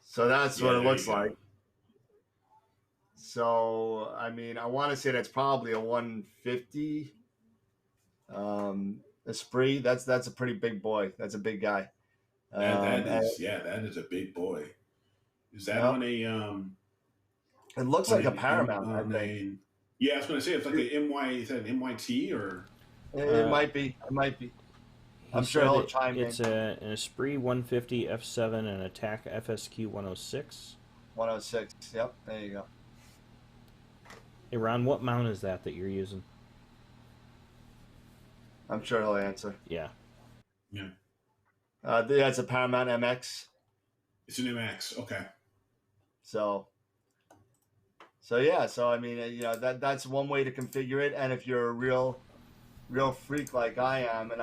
So that's what it looks like. So, I mean, I want to say that's probably a 150 Esprit. That's a pretty big boy. That's a big guy. That is a big boy. Is that on a it looks like a Paramount, I think. Yeah, I was going to say it's like is that an MYT or? It might be. It might be. I'm sure he'll chime in. It's an Esprit 150 F7 and a TAC FSQ 106. 106. Yep. There you go. Hey, Ron, what mount is that you're using? I'm sure he'll answer. Yeah. Yeah. That's a Paramount MX. It's an MX. Okay. So yeah. So I mean, you know, that's one way to configure it. And if you're a real freak like I am, and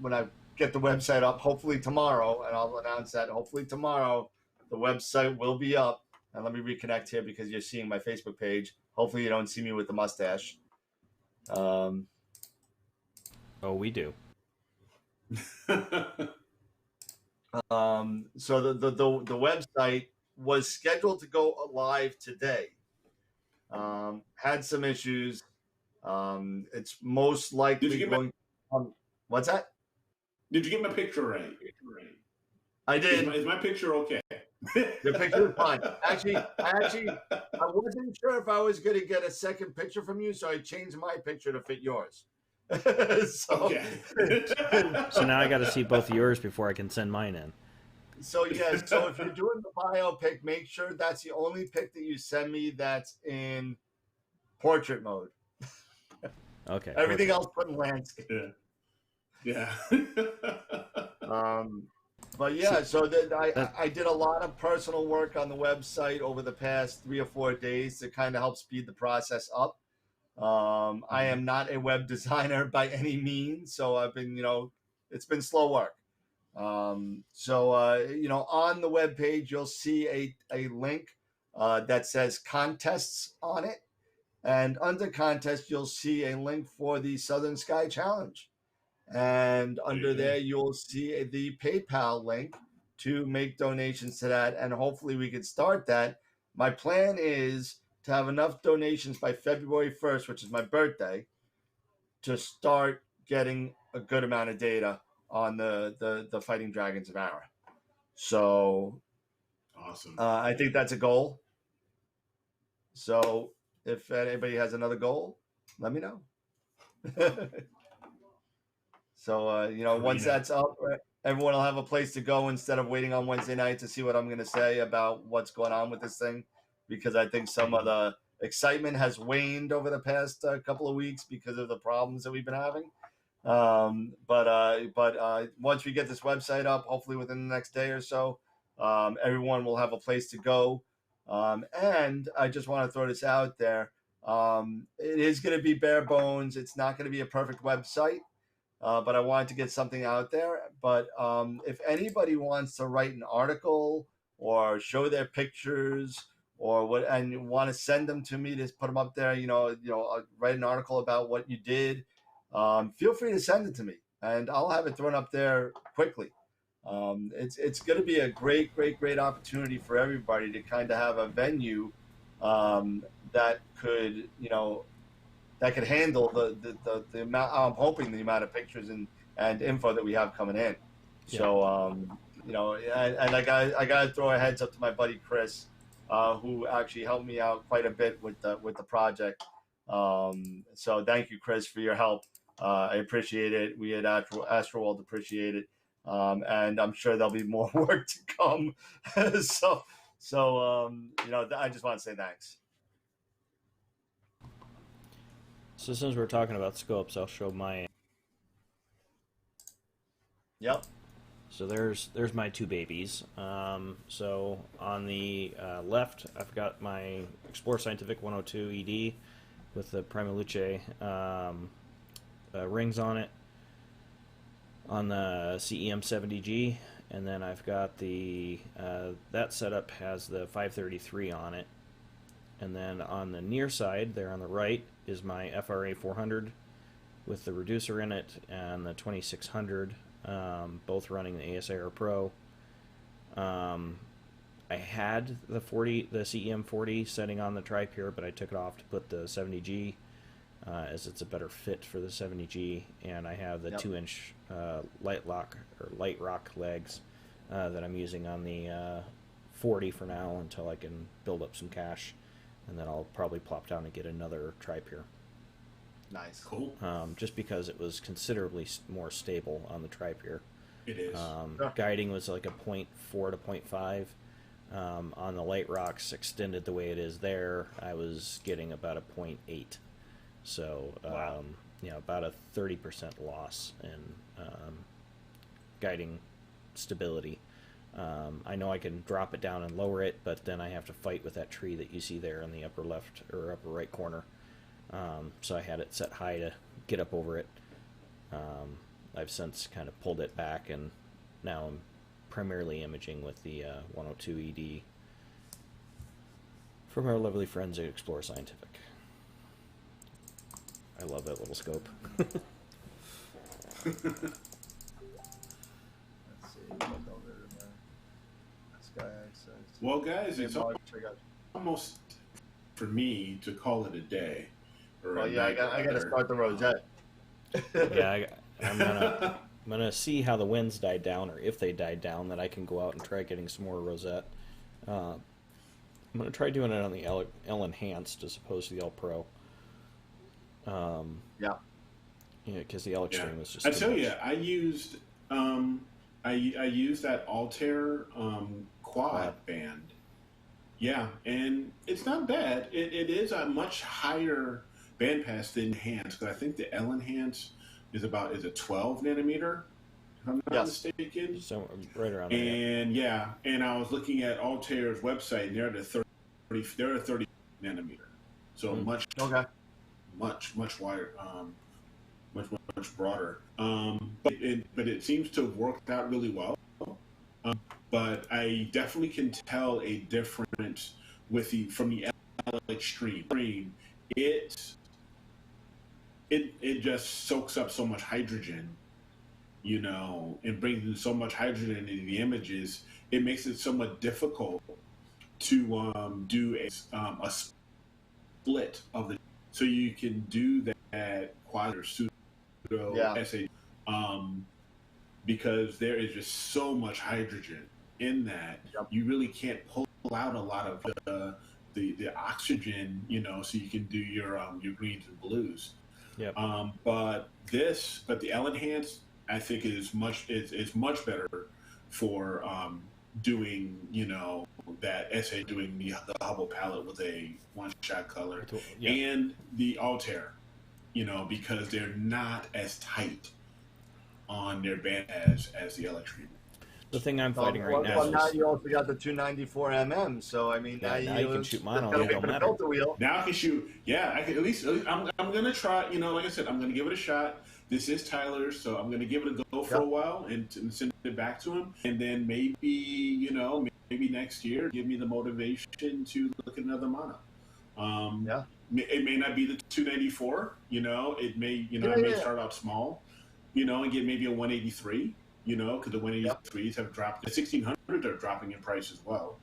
when I get the website up hopefully tomorrow, and I'll announce that hopefully tomorrow the website will be up. And let me reconnect here because you're seeing my Facebook page. Hopefully you don't see me with the mustache. Oh, we do. So the website was scheduled to go live today. Had some issues. It's most likely going. What's that? Did you get my picture right? I did. Is my picture okay? Your picture is fine. Actually, I wasn't sure if I was going to get a second picture from you, so I changed my picture to fit yours. Okay. So now I got to see both of yours before I can send mine in. So yeah, so if you're doing the bio pic, make sure that's the only pic that you send me that's in portrait mode. Okay. Everything else put in landscape. Yeah. But yeah, so I did a lot of personal work on the website over the past 3 or 4 days to kind of help speed the process up. I am not a web designer by any means, so I've been, it's been slow work. On the web page, you'll see a link that says contests on it. And under contest, you'll see a link for the Southern Sky Challenge. And under there, you'll see the PayPal link to make donations to that. And hopefully we can start that. My plan is to have enough donations by February 1st, which is my birthday, to start getting a good amount of data on the Fighting Dragons of Ara. So awesome. I think that's a goal. So if anybody has another goal, let me know. So, once that's up, everyone will have a place to go instead of waiting on Wednesday night to see what I'm going to say about what's going on with this thing, because I think some of the excitement has waned over the past couple of weeks because of the problems that we've been having. But once we get this website up, hopefully within the next day or so, everyone will have a place to go. And I just want to throw this out there. It is going to be bare bones. It's not going to be a perfect website. But I wanted to get something out there. But if anybody wants to write an article or show their pictures or what, and you want to send them to me to put them up there, write an article about what you did, feel free to send it to me, and I'll have it thrown up there quickly. It's going to be a great opportunity for everybody to kind of have a venue that could, that could handle the amount. I'm hoping the amount of pictures and info that we have coming in. Yeah. So and I got to throw a heads up to my buddy Chris, who actually helped me out quite a bit with the project. So thank you, Chris, for your help. I appreciate it. We at AstroWorld appreciate it, and I'm sure there'll be more work to come. So I just want to say thanks. So since we're talking about scopes, I'll show my. Yep. So there's my two babies. So on the left, I've got my Explore Scientific 102 ED with the PrimaluceLabs rings on it. On the CEM 70G, and then I've got the that setup has the 533 on it. And then on the near side, there on the right, is my FRA 400 with the reducer in it and the 2600, both running the ASIR Pro. I had the CEM 40 setting on the Tripure, but I took it off to put the 70G, as it's a better fit for the 70G. And I have the 2-inch light rock legs that I'm using on the 40 for now until I can build up some cash. And then I'll probably plop down and get another Tripure. Nice. Cool. Just because it was considerably more stable on the Tripure. It is. Sure. Guiding was like a 0.4 to 0.5. On the light rocks extended the way it is there, I was getting about a 0.8. So, wow. About a 30% loss in guiding stability. I know I can drop it down and lower it, but then I have to fight with that tree that you see there in the upper left or upper right corner. So I had it set high to get up over it. I've since kind of pulled it back, and now I'm primarily imaging with the 102 ED from our lovely friends at Explore Scientific. I love that little scope. Let's see. What over there? Sky access. Well, guys, it's March, I got. almost for me to call it a day. Or Well, a yeah, I night got to rather. start the rosette. Yeah, I'm gonna see how the winds die down, or if they die down, that I can go out and try getting some more rosette. I'm gonna try doing it on the L Enhanced as opposed to the L Pro. Yeah. Yeah, because the L Extreme was just. I too tell much. you, I used I used that Altair quad band. Yeah, and it's not bad. It is a much higher bandpass than Enhanced, because I think the L Enhanced is a 12 nanometer, if I'm not mistaken. So right around there. And and I was looking at Altair's website, and they're at 30 nanometer, so much wider, much broader. But it seems to have worked out really well. But I definitely can tell a difference from the L Extreme. It just soaks up so much hydrogen, and brings in so much hydrogen into the images. It makes it somewhat difficult to do a split of the. So you can do that quad or pseudo SA, because there is just so much hydrogen in that. You really can't pull out a lot of the oxygen, so you can do your greens and blues. Yep. But the L Enhanced, I think is much better for doing that SA, doing the Hubble palette with a one-shot color, and the Altair, because they're not as tight on their band as the L Extreme. The thing I'm fighting right now Well, is now you also got the 294 mm. So I mean, now you can shoot mono. It It don't matter. wheel. Now I can shoot. Yeah, I can at least. I'm gonna try. Like I said, I'm gonna give it a shot. This is Tyler's, so I'm gonna give it a go for a while and send it back to him, and then maybe maybe next year give me the motivation to look at another mono. It may not be the 294. It may. I may start out small. And get maybe a 183. Because the 183s have dropped. The 1600s are dropping in price as well.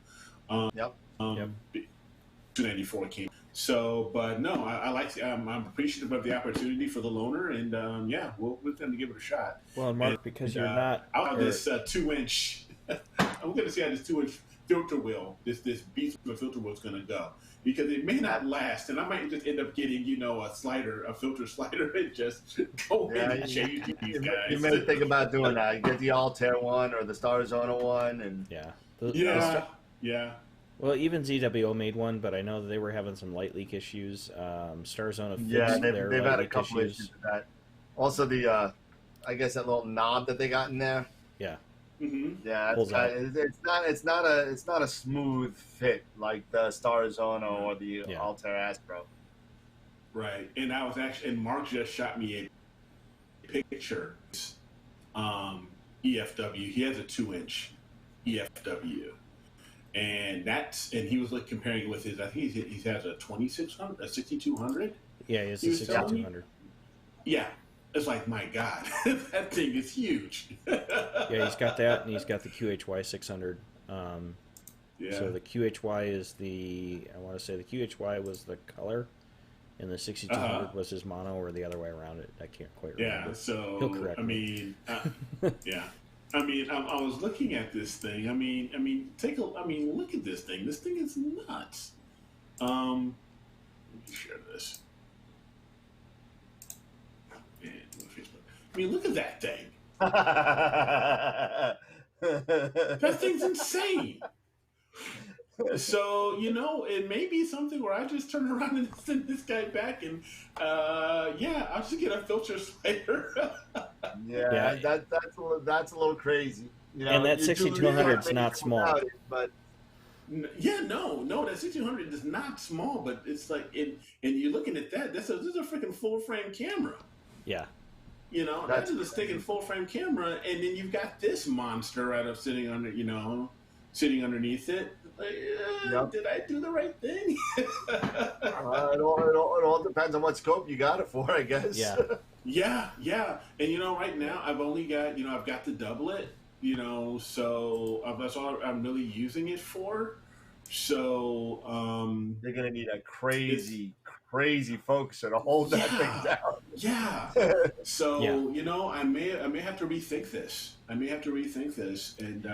294 came. So, but no, I like. I'm appreciative of the opportunity for the loaner, and we're going to give it a shot. Well, Mark, because you're not. I'll have this 2-inch. I'm going to see how this 2-inch filter wheel, this beast of a filter wheel, is going to go, because it may not last, and I might just end up getting a filter slider, and just go in and change these guys. You may think about doing that. You get the Altair one or the Starzona one, and Well, even ZWO made one, but I know that they were having some light leak issues. Starzona fixed their they've light had a leak couple issues with that. Also, the I guess that little knob that they got in there. Yeah. Mm-hmm. Yeah, it's not a smooth fit like the Starzona or the Altair Astro. Right, and Mark just shot me a picture. EFW. He has a 2-inch EFW. And he was comparing it with his. I think he has a 2600, a 6200. Yeah, he has a 6200. Yeah, it's like, my God, that thing is huge. Yeah, he's got that, and he's got the QHY 600. So the QHY is I want to say the QHY was the color, and the 6200 was his mono, or the other way around it. I can't quite remember. Yeah, so he'll correct me. Yeah. I was looking at this thing. Look at this thing. This thing is nuts. Let me share this. And Facebook. Look at that thing. That thing's insane. So, it may be something where I just turn around and send this guy back, and I'll just get a filter slider. That's a little crazy. And that 6200 is not small. But no, that 1600 is not small, but it's like, and you're looking at that. This is a freaking full frame camera. Yeah. You know, That's that's a stick and full frame camera, and then you've got this monster right up sitting under, sitting underneath it. Like, Yep. did I do the right thing? It all depends on what scope you got it for, I guess. Yeah. Yeah. And right now I've only got, I've got the doublet, so that's all I'm really using it for. So You're gonna need a crazy focuser to hold that thing down. Yeah. So I may have to rethink this. And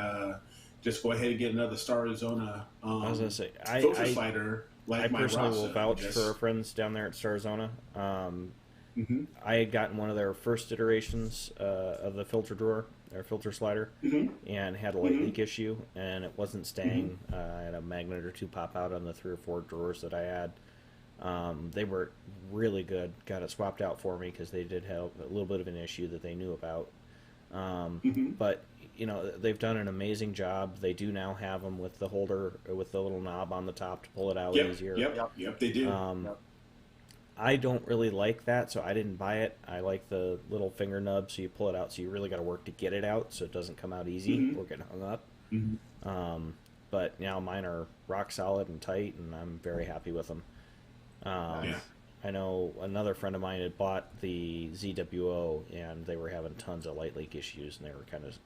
just go ahead and get another Star Arizona. I was gonna say, filter slider. Like I my personally Rasa, will vouch for our friends down there at Star Arizona. Mm-hmm. I had gotten one of their first iterations of the filter drawer, their filter slider, and had a light leak issue, and it wasn't staying. I had a magnet or two pop out on the 3 or 4 drawers that I had. They were really good. Got it swapped out for me because they did have a little bit of an issue that they knew about. But they've done an amazing job. They do now have them with the holder, with the little knob on the top to pull it out easier. Yep, they do. I don't really like that, so I didn't buy it. I like the little finger nub, so you pull it out, so you really got to work to get it out, so it doesn't come out easy or get hung up. But now mine are rock solid and tight, and I'm very happy with them. I know another friend of mine had bought the ZWO, and they were having tons of light leak issues, and they were kind of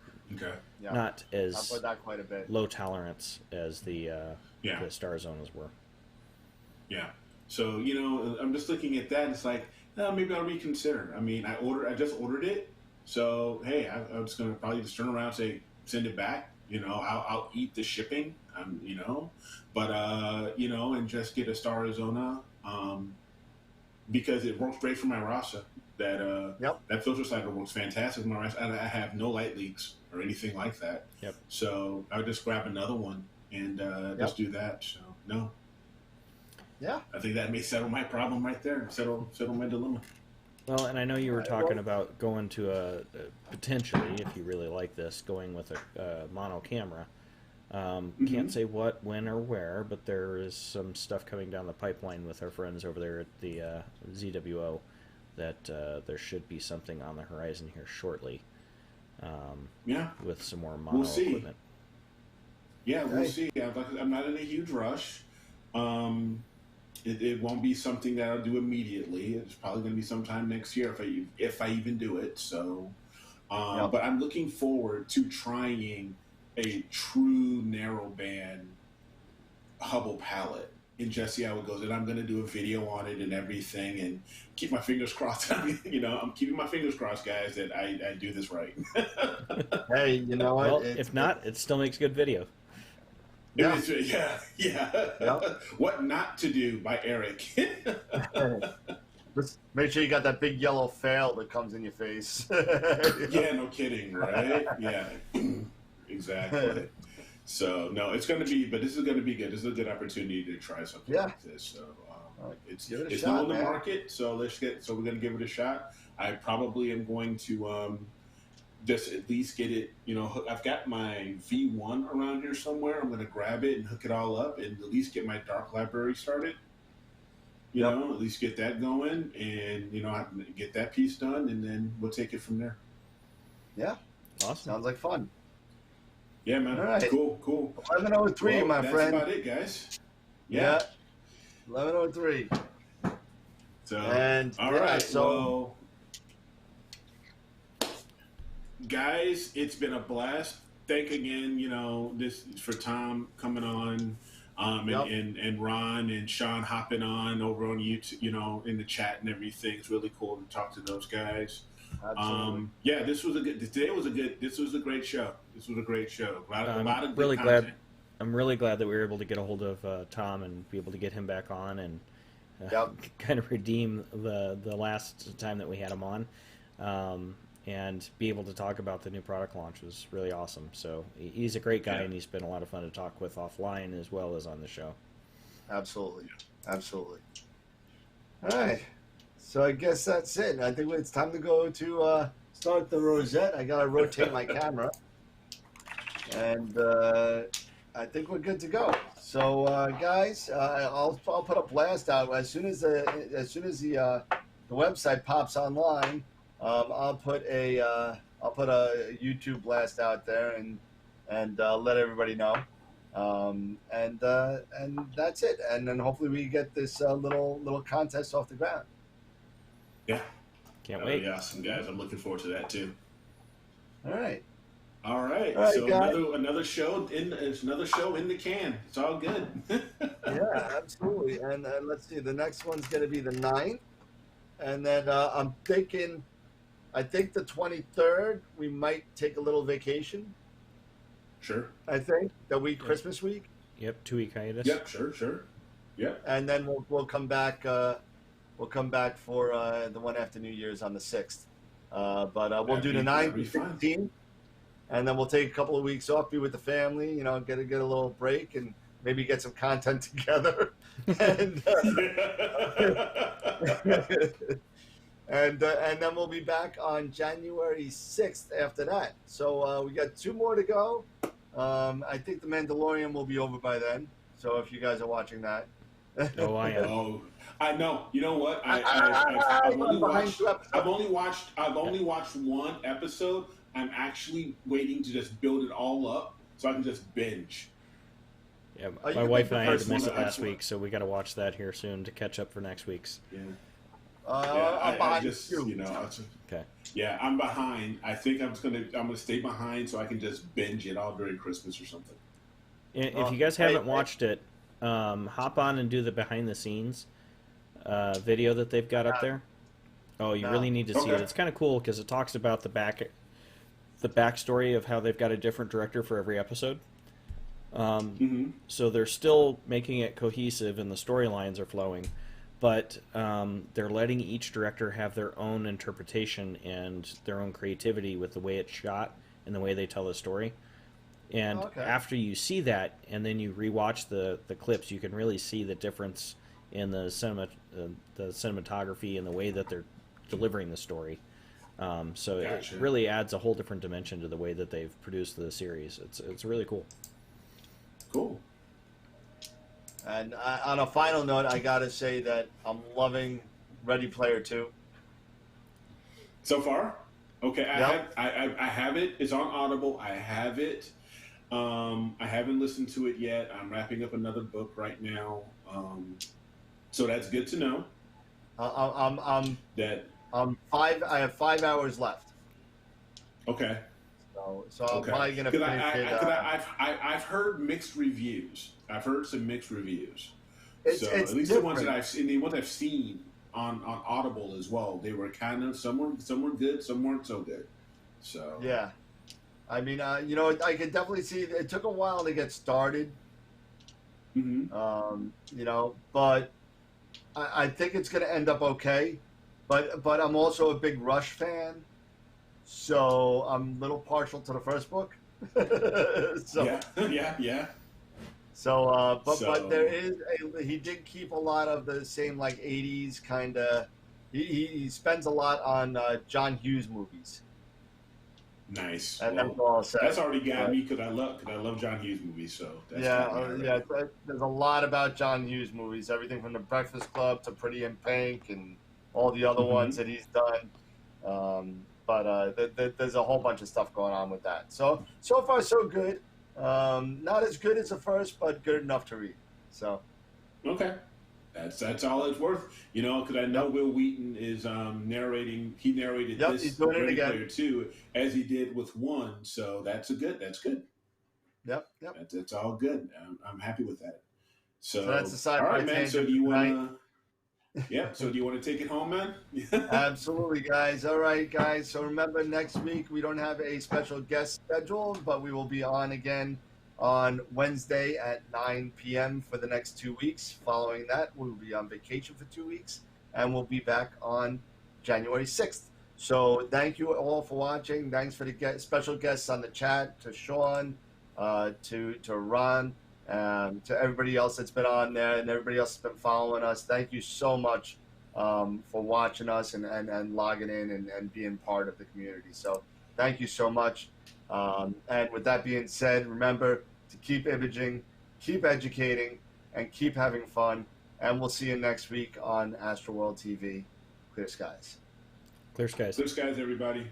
not as that quite a bit. low tolerance as the Star Zonas were. Yeah. So I'm just looking at that, and it's like, maybe I'll reconsider. I mean, I just ordered it, so hey, I'm just gonna probably just turn around and say send it back. I'll eat the shipping. But and just get a Star Arizona. Because it works great for my Rasa. That filter slider works fantastic for my Rasa. I have no light leaks or anything like that. So I'll just grab another one and just do that. So no. Yeah. I think that may settle my problem right there. Settle my dilemma. Well, and I know you were talking about going to potentially, if you really like this, going with a mono camera. Can't say what, when, or where, but there is some stuff coming down the pipeline with our friends over there at the ZWO that there should be something on the horizon here shortly. With some more mono equipment. Yeah, we'll see. I'm not in a huge rush. It won't be something that I'll do immediately. It's probably going to be sometime next year if I even do it. So, but I'm looking forward to trying a true narrowband Hubble palette and just see how it goes. And I'm going to do a video on it and everything, and keep my fingers crossed. I'm keeping my fingers crossed, guys, that I do this right. Hey, you know what? Well, if not, it still makes good video. Yeah. What Not to Do by Eric. Make sure you got that big yellow fail that comes in your face. Yeah, no kidding, right? Yeah, exactly. So no, it's going to be, but this is going to be good. This is a good opportunity to try something like this. So it's new in the market. So we're going to give it a shot. I probably am going to just at least get it. I've got my V1 around here somewhere. I'm going to grab it and hook it all up, and at least get my dark library started. At least get that going, and get that piece done, and then we'll take it from there. Yeah, awesome. Sounds like fun. Yeah, man. All right. Cool. 11:03, my friend. That's about it, guys. Yeah. 11:03. So, all right. So, guys, it's been a blast. Thank again, this for Tom coming on, and Ron and Sean hopping on over on YouTube, in the chat and everything. It's really cool to talk to those guys. absolutely. This was a great show. This was a great show. A lot of good really content. I'm really glad that we were able to get a hold of Tom and be able to get him back on and kind of redeem the last time that we had him on, and be able to talk about the new product launch was really awesome. So he's a great guy, and he's been a lot of fun to talk with offline as well as on the show. Absolutely. All right. So I guess that's it. I think it's time to go to start the rosette. I gotta rotate my camera, and I think we're good to go. So guys, I'll put a blast out as soon as the website pops online. I'll put a YouTube blast out there and let everybody know. And that's it. And then hopefully we get this little contest off the ground. Yeah. Can't wait. Yeah, awesome, guys. I'm looking forward to that too. All right. All right. All right, So guys. another show in the can. It's all good. Yeah, absolutely. And let's see, the next one's going to be the 9th. And then I think the 23rd, we might take a little vacation. Sure. I think the week, Christmas week. Yep, 2-week hiatus. Yep. Sure. Yep. And then we'll come back. We'll come back for the one after New Year's on the 6th. But we'll do the 9th and 16th. And then we'll take a couple of weeks off, be with the family, get a little break, and maybe get some content together. And and then we'll be back on January 6th after that. So we got 2 more to go. I think The Mandalorian will be over by then. So if you guys are watching that. Oh, I am. Oh, I know. You know what? I've only watched one episode. I'm actually waiting to just build it all up so I can just binge. Yeah, my wife and I had to miss it last week, so we got to watch that here soon to catch up for next week's. Yeah. I'm behind you. Okay. Yeah, I'm behind. I think I'm gonna stay behind so I can just binge it all during Christmas or something. If you guys haven't watched it, hop on and do the behind the scenes video that they've got up there. Oh, you really need to see it. It's kind of cool because it talks about the backstory of how they've got a different director for every episode. So they're still making it cohesive and the storylines are flowing, but they're letting each director have their own interpretation and their own creativity with the way it's shot and the way they tell the story. And after you see that and then you rewatch the clips, you can really see the difference in the cinematography and the way that they're delivering the story. So it really adds a whole different dimension to the way that they've produced the series. It's really cool. Cool. And on a final note, I gotta say that I'm loving Ready Player 2. So far, okay. Yep. I have it. It's on Audible. I have it. I haven't listened to it yet. I'm wrapping up another book right now. So that's good to know. I have 5 hours left. Okay. So I'm probably gonna finish it. I've heard mixed reviews. I've heard some mixed reviews. It's at least different. the ones that I've seen on Audible as well. They were kind of some were good, some weren't so good. So yeah, I mean, I could definitely see it took a while to get started. But I think it's going to end up okay. But I'm also a big Rush fan, so I'm a little partial to the first book. Yeah. So, but there is he did keep a lot of the same like 80s kind of. He spends a lot on John Hughes movies. Nice. And that's all I'll say. That's already got me because I love John Hughes movies. So that's there's a lot about John Hughes movies. Everything from The Breakfast Club to Pretty in Pink and all the other ones that he's done. There's a whole bunch of stuff going on with that. So far so good. Not as good as the first, but good enough to read. So okay, that's all it's worth. Because I know Will Wheaton is narrating. He narrated this he's doing it again. Player 2 as he did with 1. So that's good. Yep. That's all good. I'm happy with that. So that's the side. All right, man. So do you want to? Yeah. So do you want to take it home, man? Absolutely, guys. All right, guys. So remember, next week we don't have a special guest scheduled, but we will be on again on Wednesday at 9 p.m. for the next 2 weeks. Following that, we'll be on vacation for 2 weeks, and we'll be back on January 6th. So thank you all for watching. Thanks for the special guests on the chat, to Sean, to Ron, to everybody else that's been on there and everybody else that's been following us. Thank you so much for watching us and logging in and being part of the community. So thank you so much. And with that being said, remember to keep imaging, keep educating, and keep having fun. And we'll see you next week on AstroWorld TV. Clear skies. Clear skies. Clear skies, everybody.